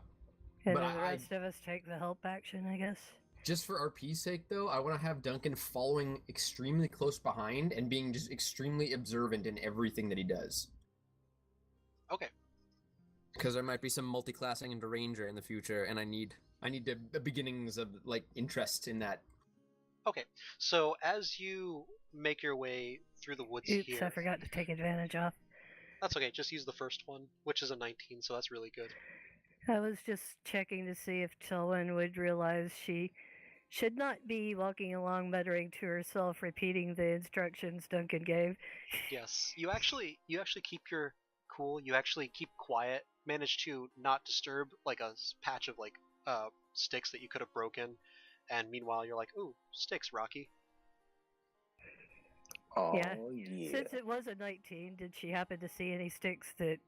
And But then the I- rest of us take the help action, I guess. Just for RP's sake, though, I want to have Duncan following extremely close behind and being just extremely observant in everything that he does. Okay. Because there might be some multi-classing into ranger in the future, and I need the beginnings of like interest in that. Okay, so as you make your way through the woods Oops, here... I forgot to take advantage off. That's okay, just use the first one, which is a 19, so that's really good. I was just checking to see if Tilwyn would realize she should not be walking along muttering to herself, repeating the instructions Duncan gave. Yes, you actually keep your cool, you actually keep quiet, manage to not disturb like a patch of like sticks that you could have broken, and meanwhile you're like, ooh, sticks, Rocky. Oh, Yeah. yeah. Since it was a 19, did she happen to see any sticks that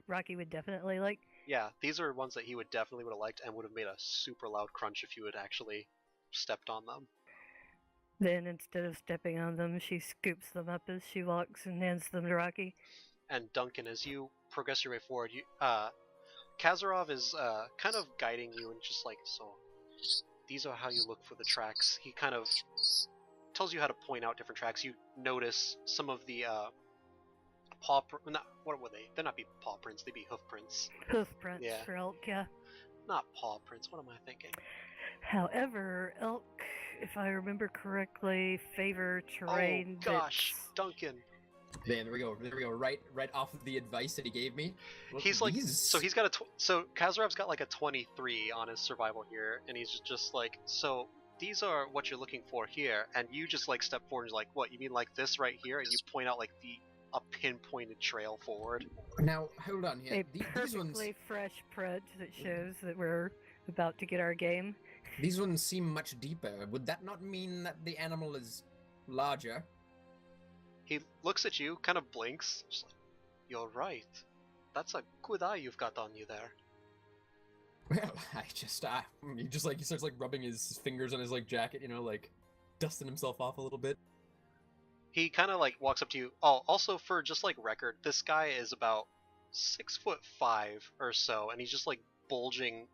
Rocky would definitely like? Yeah, these are ones that he would definitely would have liked and would have made a super loud crunch if you had actually stepped on them. Then instead of stepping on them, she scoops them up as she walks and hands them to Rocky. And Duncan, as you progress your way forward, Kazarov is kind of guiding you and just like, so these are how you look for the tracks. He kind of tells you how to point out different tracks. You notice some of the what would they? They're not be paw prints, they'd be hoof prints. Hoof prints Yeah. for elk, yeah. Not paw prints, what am I thinking? However, elk, if I remember correctly, favor terrain Oh gosh, that's... Duncan. There we go. Right off of the advice that he gave me. Look He's at like, these. so he's got so Kazarov's got like a 23 on his survival here, and he's just like, so these are what you're looking for here, and you just like step forward and you're like, what, you mean like this right here? And you point out like a pinpointed trail forward. Now, hold on here. A These ones, perfectly fresh print that shows that we're about to get our game. these ones seem much deeper. Would that not mean that the animal is larger? He looks at you, kind of blinks, just like, you're right. That's a good eye you've got on you there. Well, he starts like rubbing his fingers on his like jacket, you know, like dusting himself off a little bit. He kind of like walks up to you. Oh, also for just like record, this guy is about 6'5" or so, and he's just like bulging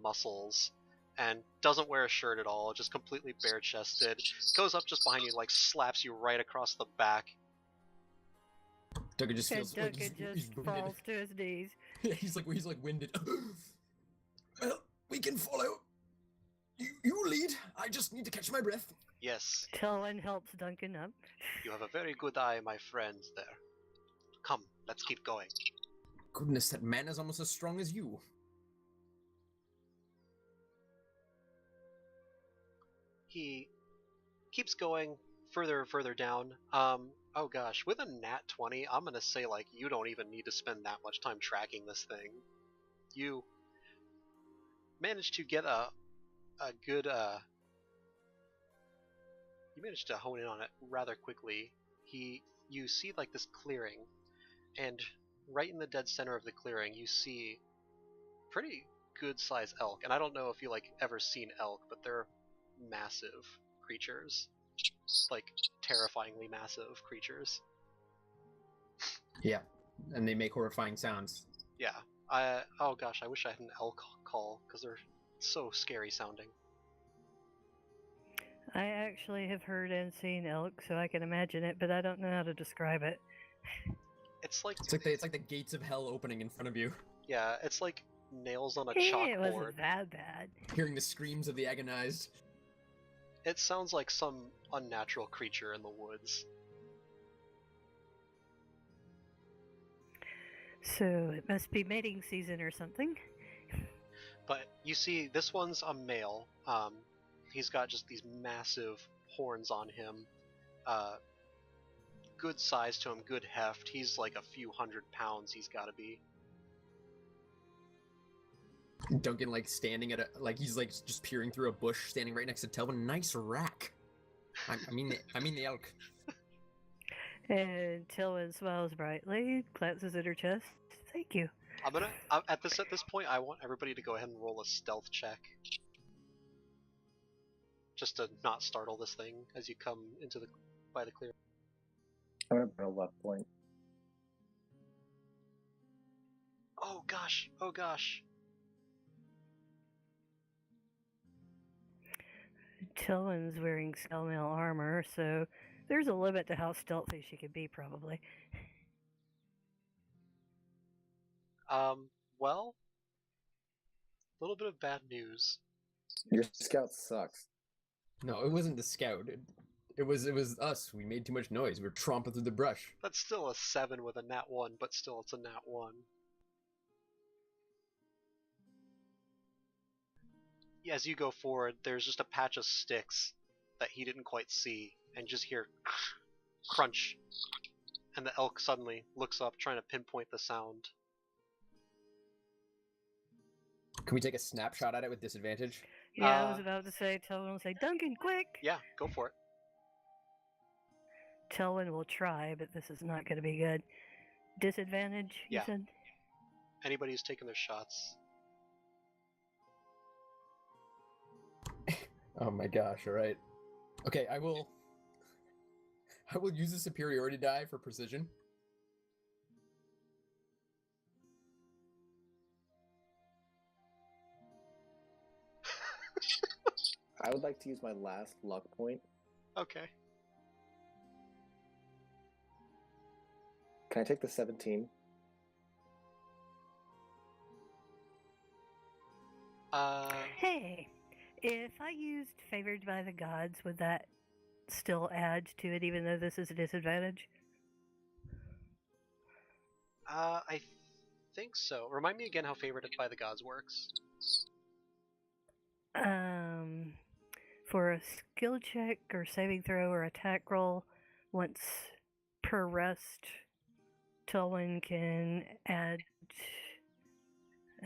muscles, and doesn't wear a shirt at all, just completely bare chested. Goes up just behind you, like slaps you right across the back. Duncan just And feels like Duncan he's just winded. falls to his knees. Yeah, he's like winded. Well, we can follow. You lead. I just need to catch my breath. Yes, Tilwyn helps Duncan up. you have a very good eye, my friends there. Come, let's keep going. Goodness, that man is almost as strong as you. He keeps going further and further down. Oh gosh, with a nat 20, I'm gonna say like you don't even need to spend that much time tracking this thing. You managed to get a good you managed to hone in on it rather quickly. You see like this clearing, and right in the dead center of the clearing you see pretty good size elk. And I don't know if you like ever seen elk, but they're massive creatures. like terrifyingly massive creatures. Yeah, and they make horrifying sounds. Yeah. Oh gosh, I wish I had an elk call because they're so scary sounding. I actually have heard and seen elk, so I can imagine it, but I don't know how to describe it. It's like It's like the gates of hell opening in front of you. yeah, it's like nails on a It chalkboard. wasn't that bad. Hearing the screams of the agonized. It sounds like some unnatural creature in the woods. So it must be mating season or something. But you see, this one's a male. He's got just these massive horns on him. Good size to him, good heft. He's like a few 100 pounds. He's got to be. Duncan like standing at a like he's like just peering through a bush, standing right next to Telvin. Nice rack. I mean the elk. And Tilwyn smiles brightly, glances at her chest. Thank you. I'm gonna at this point. I want everybody to go ahead and roll a stealth check, just to not startle this thing as you come into the by the clear. I'm gonna put a luck point. Oh gosh! Oh gosh! Tilwyn's wearing Skellmail armor, so there's a limit to how stealthy she could be, probably. Well, a little bit of bad news. Your scout sucks. No, it wasn't the scout. It was us. We made too much noise. We were tromping through the brush. That's still a 7 with a nat 1, but still it's a nat 1. As you go forward, there's just a patch of sticks that he didn't quite see, and just hear crunch. And the elk suddenly looks up, trying to pinpoint the sound. Can we take a snapshot at it with disadvantage? Yeah, I was about to say, Tilwyn will say, Duncan, quick! Yeah, go for it. Tilwyn will try, but this is not going to be good. Disadvantage, you Yeah. said? Anybody who's taking their shots. Oh my gosh, alright. Okay, I will use the superiority die for precision. I would like to use my last luck point. Okay. Can I take the 17? Hey, if I used Favored by the Gods, would that still add to it, even though this is a disadvantage? I think so. Remind me again how Favored by the Gods works. For a skill check or saving throw or attack roll, once per rest, Tilwyn can add.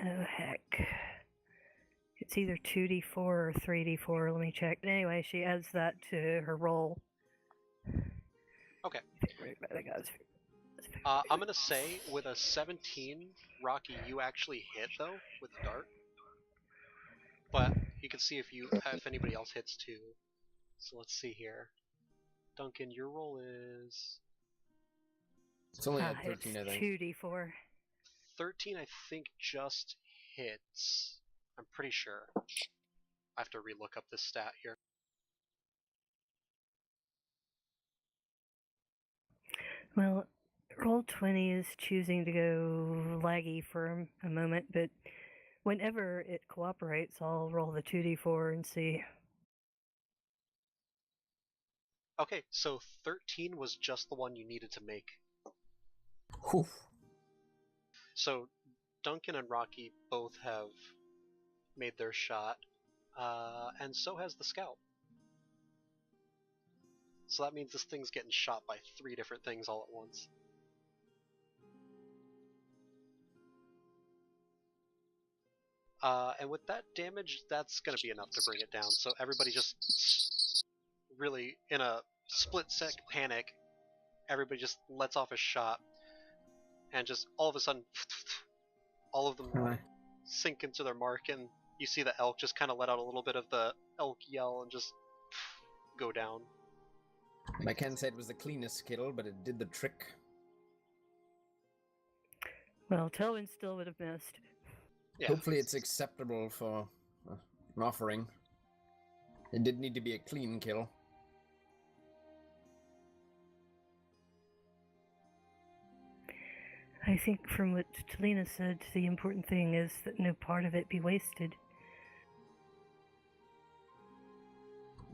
Oh heck. It's either 2d4 or 3d4. Let me check. Anyway, she adds that to her roll. Okay. Favored by the Gods. I'm gonna say with a 17, Rocky, you actually hit though with the dart. But you can see if anybody else hits too. So let's see here. Duncan, your roll is It's only at It's 13, I think. 2d4. 13. I think just hits. I'm pretty sure. I have to relook up this stat here. Well, Roll20 is choosing to go laggy for a moment, but whenever it cooperates, I'll roll the 2d4 and see. Okay, so 13 was just the one you needed to make. Whew. So Duncan and Rocky both have made their shot, and so has the scout. So that means this thing's getting shot by 3 different things all at once. And with that damage, that's going to be enough to bring it down. So everybody just really, in a split-sec panic, everybody just lets off a shot, and just all of a sudden, all of them sink into their mark, and you see the elk just kind of let out a little bit of the elk yell and just go down. I can't say it was the cleanest kill, but it did the trick. Well, Telwyn still would have missed. Yeah. Hopefully it's acceptable for an offering. It did need to be a clean kill. I think from what Talina said, the important thing is that no part of it be wasted.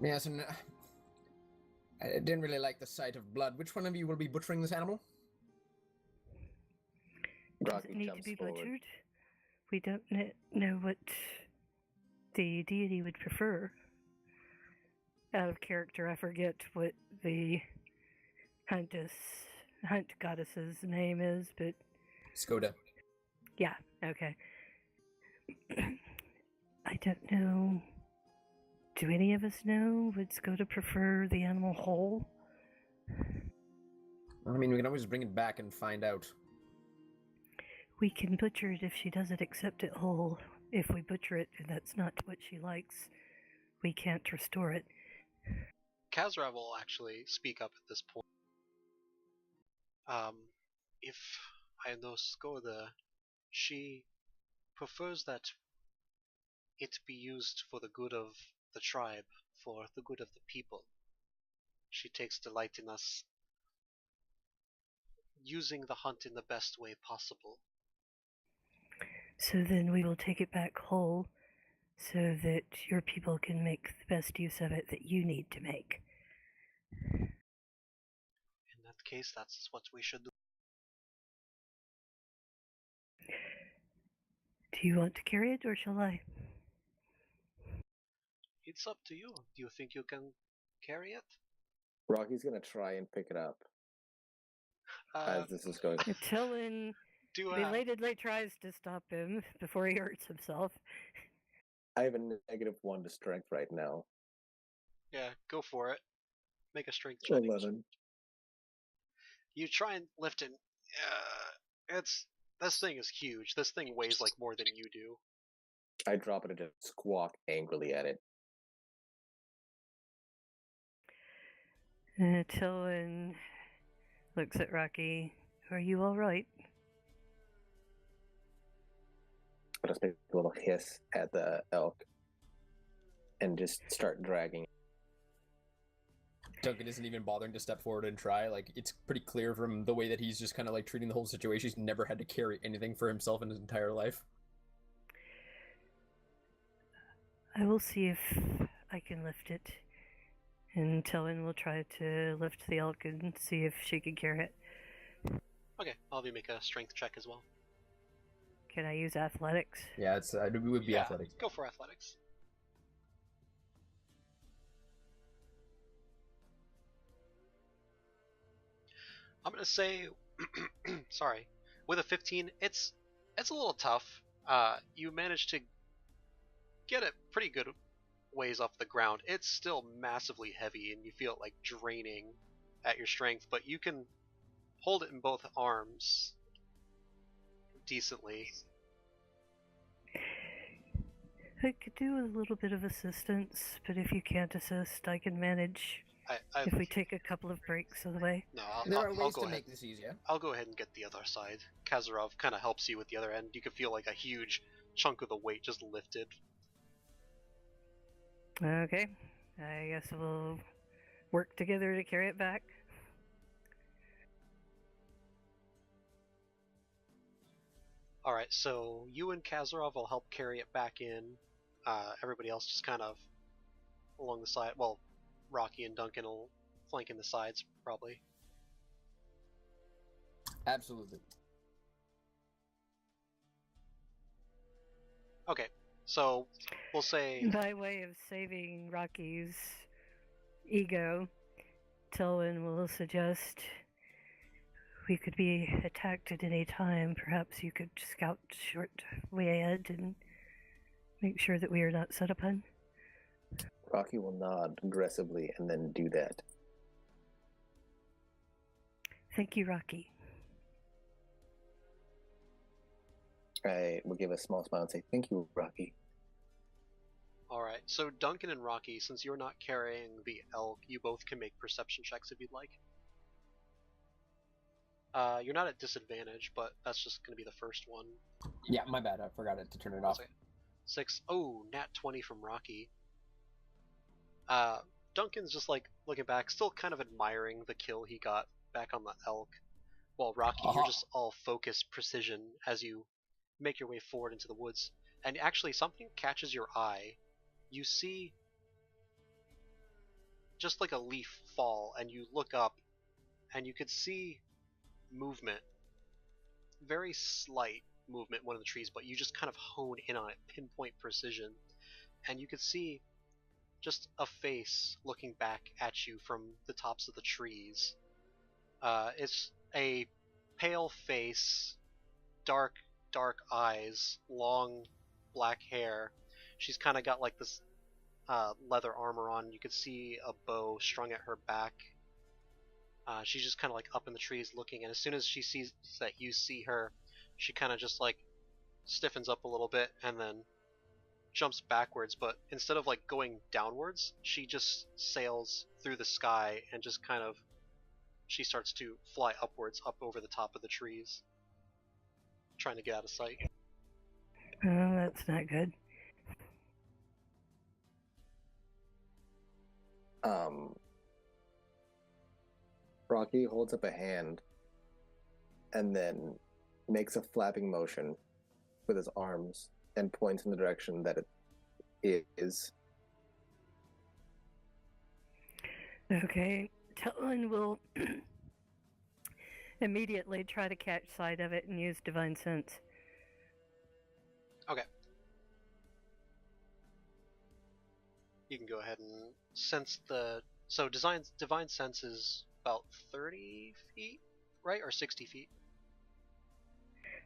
Yes, and I didn't really like the sight of blood. Which one of you will be butchering this animal? Does Rocky it need to jumps be forward. butchered? We don't know what the deity would prefer. Out of character, I forget what the hunt goddess's name is, but Skoda. yeah, okay. I don't know. Do any of us know? Would Skoda prefer the animal whole? I mean, we can always bring it back and find out. We can butcher it if she doesn't accept it whole. If we butcher it and that's not what she likes, we can't restore it. Kazra will actually speak up at this point. If I know Skoda, she prefers that it be used for the good of the tribe, for the good of the people. She takes delight in us using the hunt in the best way possible. So then we will take it back whole so that your people can make the best use of it that you need to make. In that case, that's what we should do. Do you want to carry it or shall I? It's up to you. Do you think you can carry it? Rocky's gonna try and pick it up as this is going. Tillin belatedly tries to stop him before he hurts himself. I have a -1 to strength right now. Yeah, go for it. Make a strength check. 11. You try and lift it. This thing is huge. This thing weighs like more than you do. I drop it and just squawk angrily at it. Tillin looks at Rocky. Are you all right? I just make a little hiss at the elk and just start dragging. Duncan isn't even bothering to step forward and try. Like, it's pretty clear from the way that he's just kind of like treating the whole situation. He's never had to carry anything for himself in his entire life. I will see if I can lift it. And Tillin will try to lift the elk and see if she can carry it. Okay, I'll have you make a strength check as well. Can I use athletics? Yeah, it would be athletics. Go for athletics. I'm gonna say, sorry, with a 15, it's a little tough. You managed to get it pretty good ways off the ground. It's still massively heavy, and you feel it like draining at your strength, but you can hold it in both arms decently. I could do a little bit of assistance, but if you can't assist, I can manage. If we take a couple of breaks of the way. No, There are I'll ways go to ahead. make this easier. I'll go ahead and get the other side. Kazarov kind of helps you with the other end. You can feel like a huge chunk of the weight just lifted. Okay, I guess we'll work together to carry it back. Alright, so you and Kazarov will help carry it back in. Everybody else just kind of along the side. Well, Rocky and Duncan will flank in the sides, probably. Absolutely. Okay, so we'll say... By way of saving Rocky's ego, Tillin will suggest we could be attacked at any time. Perhaps you could scout short way ahead and make sure that we are not set upon. Rocky will nod aggressively and then do that. Thank you, Rocky. I will give a small smile and say, "Thank you, Rocky." Alright, so Duncan and Rocky, since you're not carrying the elk, you both can make perception checks if you'd like. You're not at disadvantage, but that's just going to be the first one. Yeah, my bad. I forgot to turn it off. 6. Oh, nat 20 from Rocky. Duncan's just like looking back, still kind of admiring the kill he got back on the elk. While Rocky, you're just all focused precision as you make your way forward into the woods. And actually, something catches your eye. You see just like a leaf fall, and you look up, and you could see movement. Very slight movement in one of the trees, but you just kind of hone in on it, pinpoint precision. And you could see just a face looking back at you from the tops of the trees. It's a pale face, dark eyes, long black hair. She's kind of got like this leather armor on. You could see a bow strung at her back. She's just kind of like up in the trees looking, and as soon as she sees that you see her, she kind of just like stiffens up a little bit and then jumps backwards, but instead of like going downwards, she just sails through the sky and just kind of she starts to fly upwards, up over the top of the trees, trying to get out of sight. Oh, that's not good. Rocky holds up a hand and then makes a flapping motion with his arms and points in the direction that it is. Okay, Talon will immediately try to catch sight of it and use Divine Sense. Okay. You can go ahead and sense the... So Divine Sense is about 30 feet, right? Or 60 feet?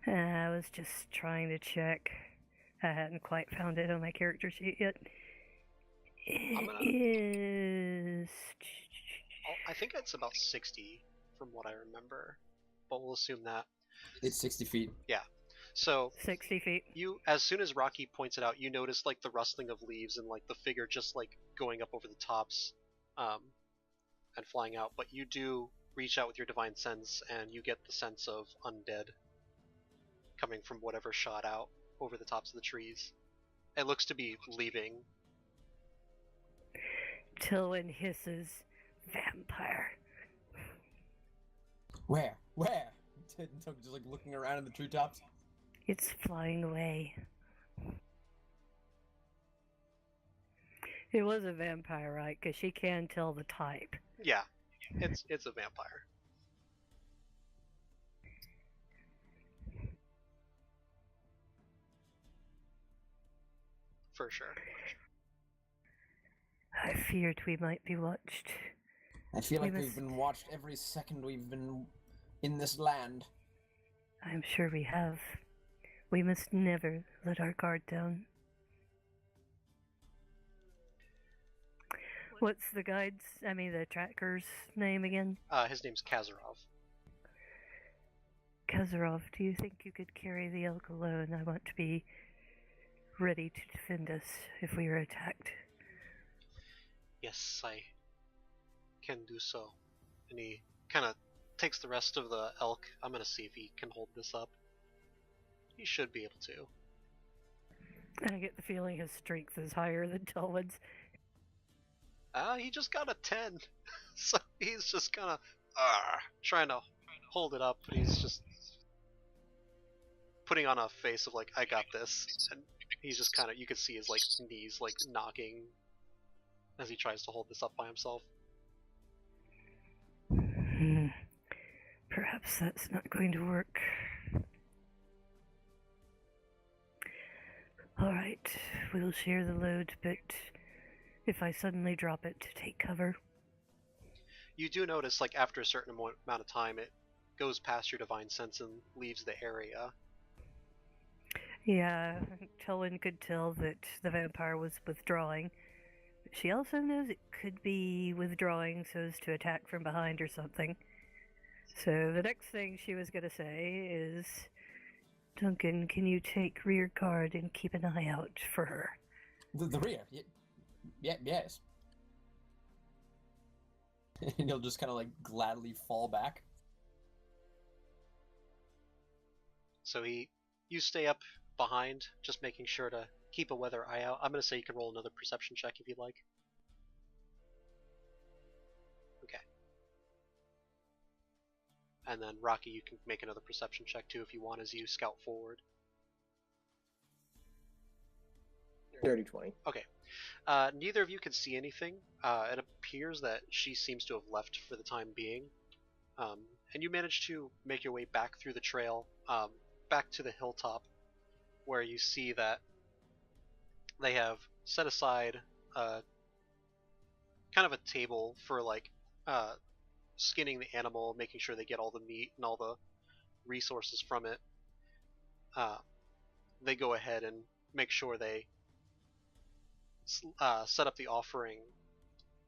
I was just trying to check. I hadn't quite found it on my character sheet yet. Is... I think it's about 60 from what I remember, but we'll assume that. It's 60 feet. Yeah. So 60 feet. You, as soon as Rocky points it out, you notice like the rustling of leaves and like the figure just like going up over the tops, and flying out. But you do reach out with your divine sense, and you get the sense of undead coming from whatever shot out over the tops of the trees. It looks to be leaving. Tilwyn hisses, "Vampire." Where? Just like looking around in the treetops. It's flying away. It was a vampire, right? Because she can tell the type. Yeah, it's a vampire. For sure. I feared we might be watched. I feel like we've been watched every second we've been in this land. I'm sure we have. We must never let our guard down. What's the the tracker's name again? His name's Kazarov. Kazarov, do you think you could carry the elk alone? I want to be ready to defend us if we are attacked. Yes, I can do so. And he kind of takes the rest of the elk. I'm going to see if he can hold this up. He should be able to. I get the feeling his strength is higher than Telwood's. He just got a 10. So he's just kind of trying to hold it up, but he's just putting on a face of like, I got this. And he's just kind of, you could see his like knees like knocking as he tries to hold this up by himself. Perhaps that's not going to work. Alright, we'll share the load, but if I suddenly drop it, take cover. You do notice, like, after a certain amount of time, it goes past your divine sense and leaves the area. Yeah, Telwyn could tell that the vampire was withdrawing. But she also knows it could be withdrawing so as to attack from behind or something. So the next thing she was going to say is, Duncan, can you take rear guard and keep an eye out for her? The rear. Yes. And he'll just kind of like gladly fall back. So you stay up behind, just making sure to keep a weather eye out. I'm going to say you can roll another perception check if you'd like. Okay. And then Rocky, you can make another perception check too if you want as you scout forward. Dirty 20. Okay. Neither of you can see anything. It appears that she seems to have left for the time being. And you manage to make your way back through the trail, back to the hilltop, where you see that they have set aside kind of a table for like skinning the animal, making sure they get all the meat and all the resources from it. They go ahead and make sure they set up the offering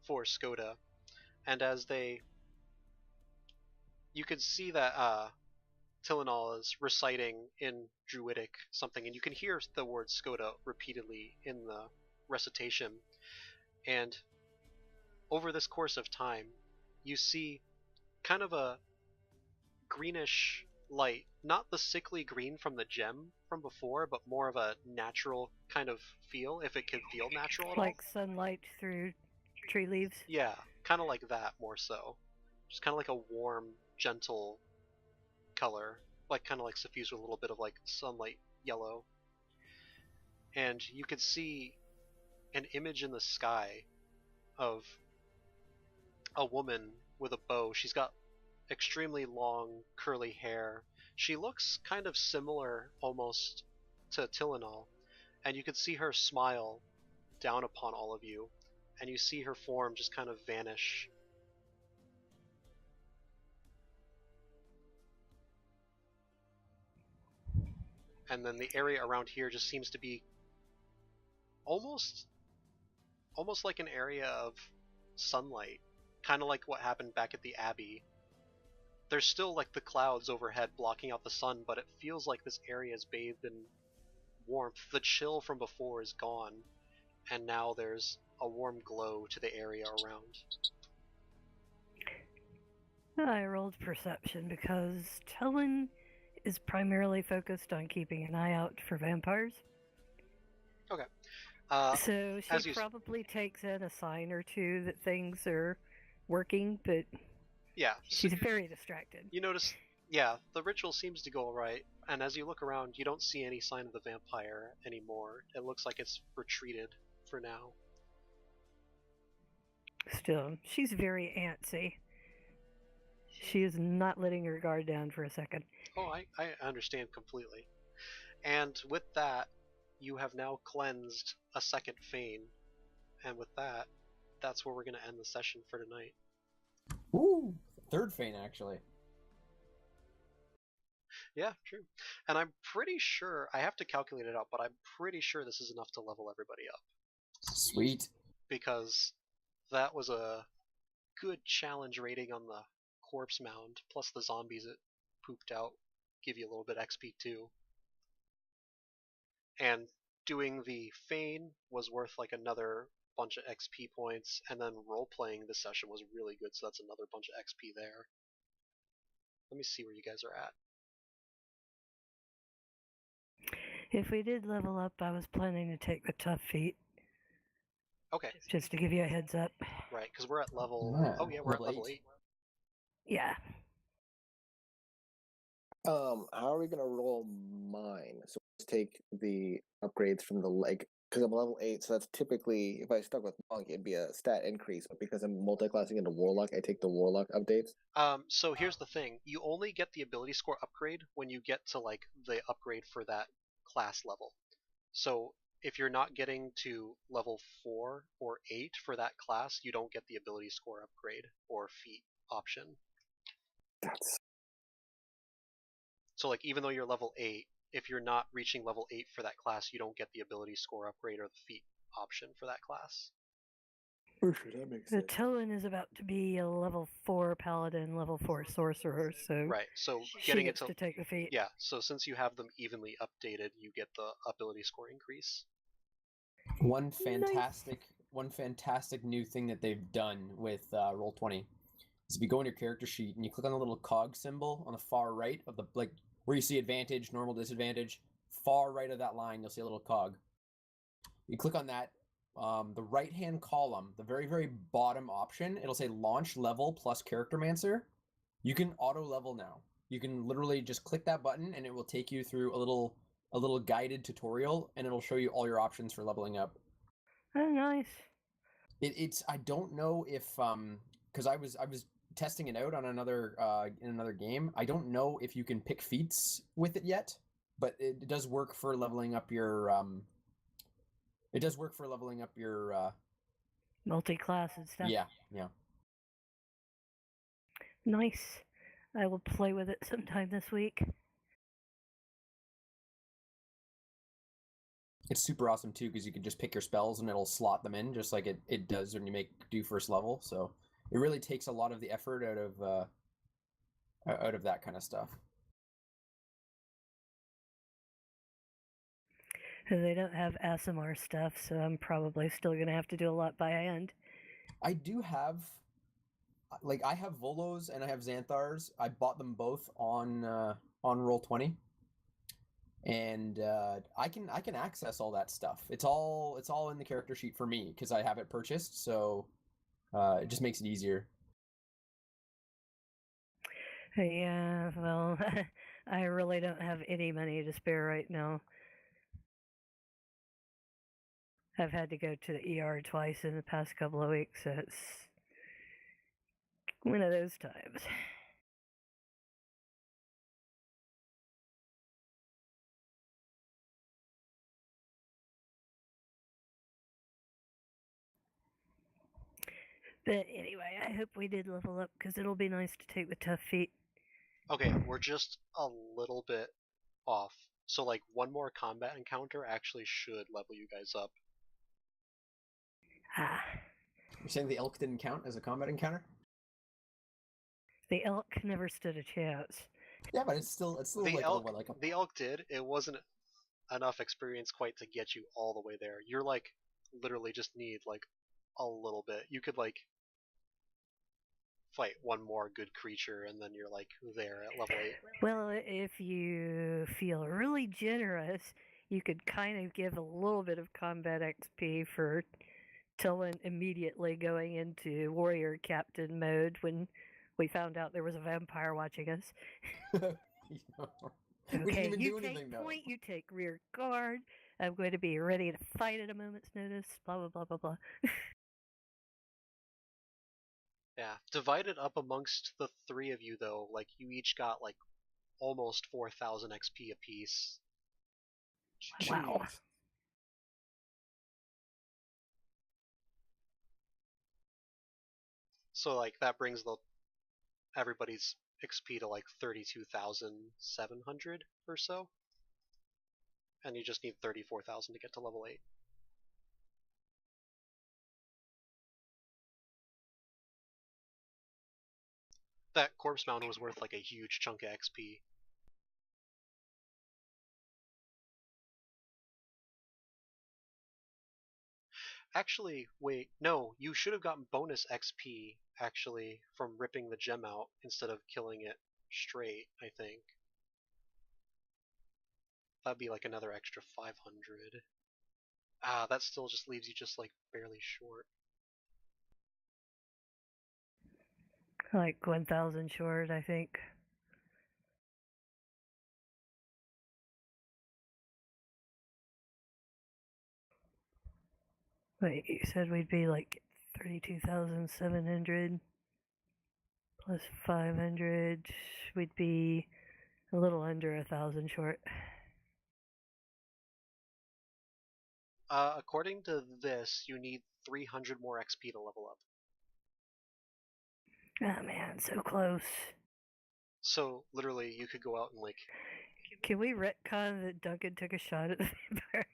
for Skoda, and as you could see that Tilinal is reciting in Druidic something, and you can hear the word Skoda repeatedly in the recitation. And over this course of time, you see kind of a greenish light, not the sickly green from the gem from before, but more of a natural kind of feel, if it could feel natural at all. Like sunlight through tree leaves? Yeah, kind of like that more so. Just kind of like a warm, gentle color, like kind of like suffused with a little bit of like sunlight yellow. And you could see an image in the sky of a woman with a bow. She's got extremely long curly hair. She looks kind of similar almost to Tilinal, and you could see her smile down upon all of you, and you see her form just kind of vanish. And then the area around here just seems to be almost like an area of sunlight, kind of like what happened back at the Abbey. There's still like the clouds overhead blocking out the sun, but it feels like this area is bathed in warmth. The chill from before is gone, and now there's a warm glow to the area around. I rolled perception because Tellen is primarily focused on keeping an eye out for vampires. Okay. So she probably takes in a sign or two that things are working, but yeah, she's very distracted. You notice, yeah, the ritual seems to go alright, and as you look around, you don't see any sign of the vampire anymore. It looks like it's retreated for now. Still, she's very antsy. She is not letting her guard down for a second. Oh, I understand completely. And with that, you have now cleansed a second fane. And with that, that's where we're going to end the session for tonight. Ooh, third fane, actually. Yeah, true. And I'm pretty sure, I have to calculate it out, but I'm pretty sure this is enough to level everybody up. Sweet. Because that was a good challenge rating on the corpse mound, plus the zombies it pooped out give you a little bit XP too. And doing the Fane was worth like another bunch of XP points, and then role-playing this session was really good, so that's another bunch of XP there. Let me see where you guys are at. If we did level up, I was planning to take the tough feat. Okay. Just to give you a heads up. Right, because we're at level... Oh yeah, we're at level 8. Yeah. How are we gonna roll mine? So let's take the upgrades from the leg, because I'm level 8, so that's typically, if I stuck with Monk, it'd be a stat increase, but because I'm multi-classing into Warlock, I take the Warlock updates. So here's the thing. You only get the ability score upgrade when you get to like the upgrade for that class level. So if you're not getting to level 4 or 8 for that class, you don't get the ability score upgrade or feat option. That's... So like even though you're level 8, if you're not reaching level 8 for that class, you don't get the ability score upgrade or the feat option for that class. For sure, that makes sense. The Tolan is about to be a level 4 paladin, level 4 sorcerer, so right. So getting it to take the feat. Yeah, so since you have them evenly updated, you get the ability score increase. One fantastic new thing that they've done with Roll20 is if you go in your character sheet and you click on the little cog symbol on the far right of the where you see advantage, normal, disadvantage, far right of that line you'll see a little cog. You click on that, the right hand column, the very, very bottom option, it'll say launch level plus charactermancer. You can auto level now. You can literally just click that button and it will take you through a little guided tutorial, and it'll show you all your options for leveling up. Oh, nice. It's I don't know if because I was testing it out on another in another game. I don't know if you can pick feats with it yet, but it does work for leveling up your multi-class and stuff. Yeah. Nice. I will play with it sometime this week. It's super awesome too because you can just pick your spells and it'll slot them in just like it does when you do first level. So it really takes a lot of the effort out of that kind of stuff. They don't have ASMR stuff, so I'm probably still going to have to do a lot by hand. I do have, I have Volos and I have Xanthars. I bought them both on Roll20, and I can access all that stuff. It's all in the character sheet for me because I have it purchased, so it just makes it easier. Yeah, well, I really don't have any money to spare right now. I've had to go to the ER twice in the past couple of weeks, so it's one of those times. But anyway, I hope we did level up because it'll be nice to take the tough feat. Okay, we're just a little bit off. So like one more combat encounter actually should level you guys up. Ah. You're saying the elk didn't count as a combat encounter? The elk never stood a chance. Yeah, but it's still the elk did. It wasn't enough experience quite to get you all the way there. You're like literally just need like a little bit. You could like fight one more good creature and then you're like there at level 8. Well, if you feel really generous, you could kind of give a little bit of combat XP for Tillin immediately going into warrior captain mode when we found out there was a vampire watching us. Okay, you take point, you take rear guard. I'm going to be ready to fight at a moment's notice, blah, blah, blah, blah, blah. Yeah, divided up amongst the 3 of you though, like you each got like almost 4,000 XP apiece. Wow. So like that brings everybody's XP to like 32,700 or so. And you just need 34,000 to get to level 8. That corpse mound was worth like a huge chunk of XP. Actually, wait, no, you should have gotten bonus XP, actually, from ripping the gem out instead of killing it straight, I think. That'd be like another extra 500. Ah, that still just leaves you just like barely short. Like 1,000 short, I think. Wait, you said we'd be like 32,700 plus 500. We'd be a little under 1,000 short. According to this, you need 300 more XP to level up. Oh man, so close. So, literally, you could go out and like... Can we retcon that Duncan took a shot at the vampire?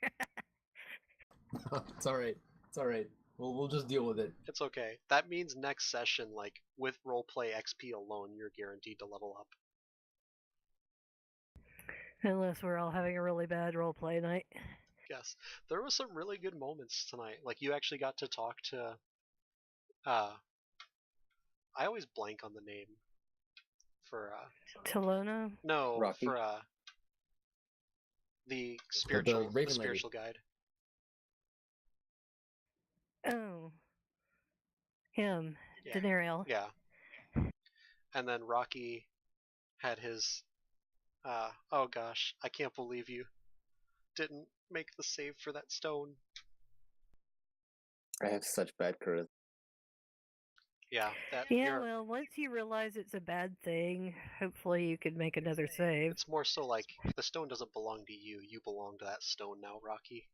It's alright. It's alright. We'll just deal with it. It's okay. That means next session, like, with roleplay XP alone, you're guaranteed to level up. Unless we're all having a really bad roleplay night. Yes, there were some really good moments tonight. Like you actually got to talk to. I always blank on the name for. Talona? No, Rocky? for the Raven lady. spiritual guide. Oh. Him. Yeah. Denariel. Yeah. And then Rocky had his. Oh gosh, I can't believe you didn't make the save for that stone. I have such bad charisma. Yeah, that. Yeah, well, once you realize it's a bad thing, hopefully you could make another save. It's more so like the stone doesn't belong to you. You belong to that stone now, Rocky.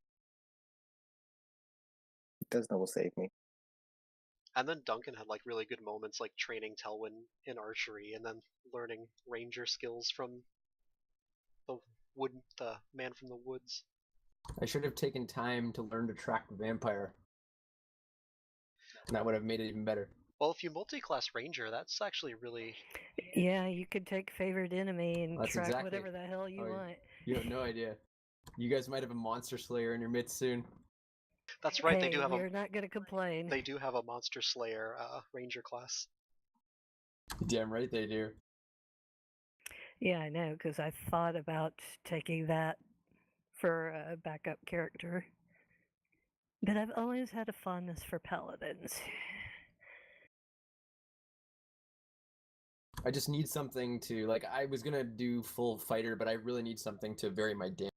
Desna will save me. And then Duncan had like really good moments, like training Telwyn in archery, and then learning ranger skills from the man from the woods. I should have taken time to learn to track the vampire. And that would have made it even better. Well, if you multi-class ranger, that's actually really. Yeah, you could take favorite enemy and That's track exactly- whatever the hell you want. You have no idea. You guys might have a monster slayer in your midst soon. That's right. Hey, They do have we're not going to complain. They do have a monster slayer ranger class. Damn right they do. Yeah, I know, because I thought about taking that for a backup character. But I've always had a fondness for paladins. I just need something to, like, I was gonna do full fighter, but I really need something to vary my damage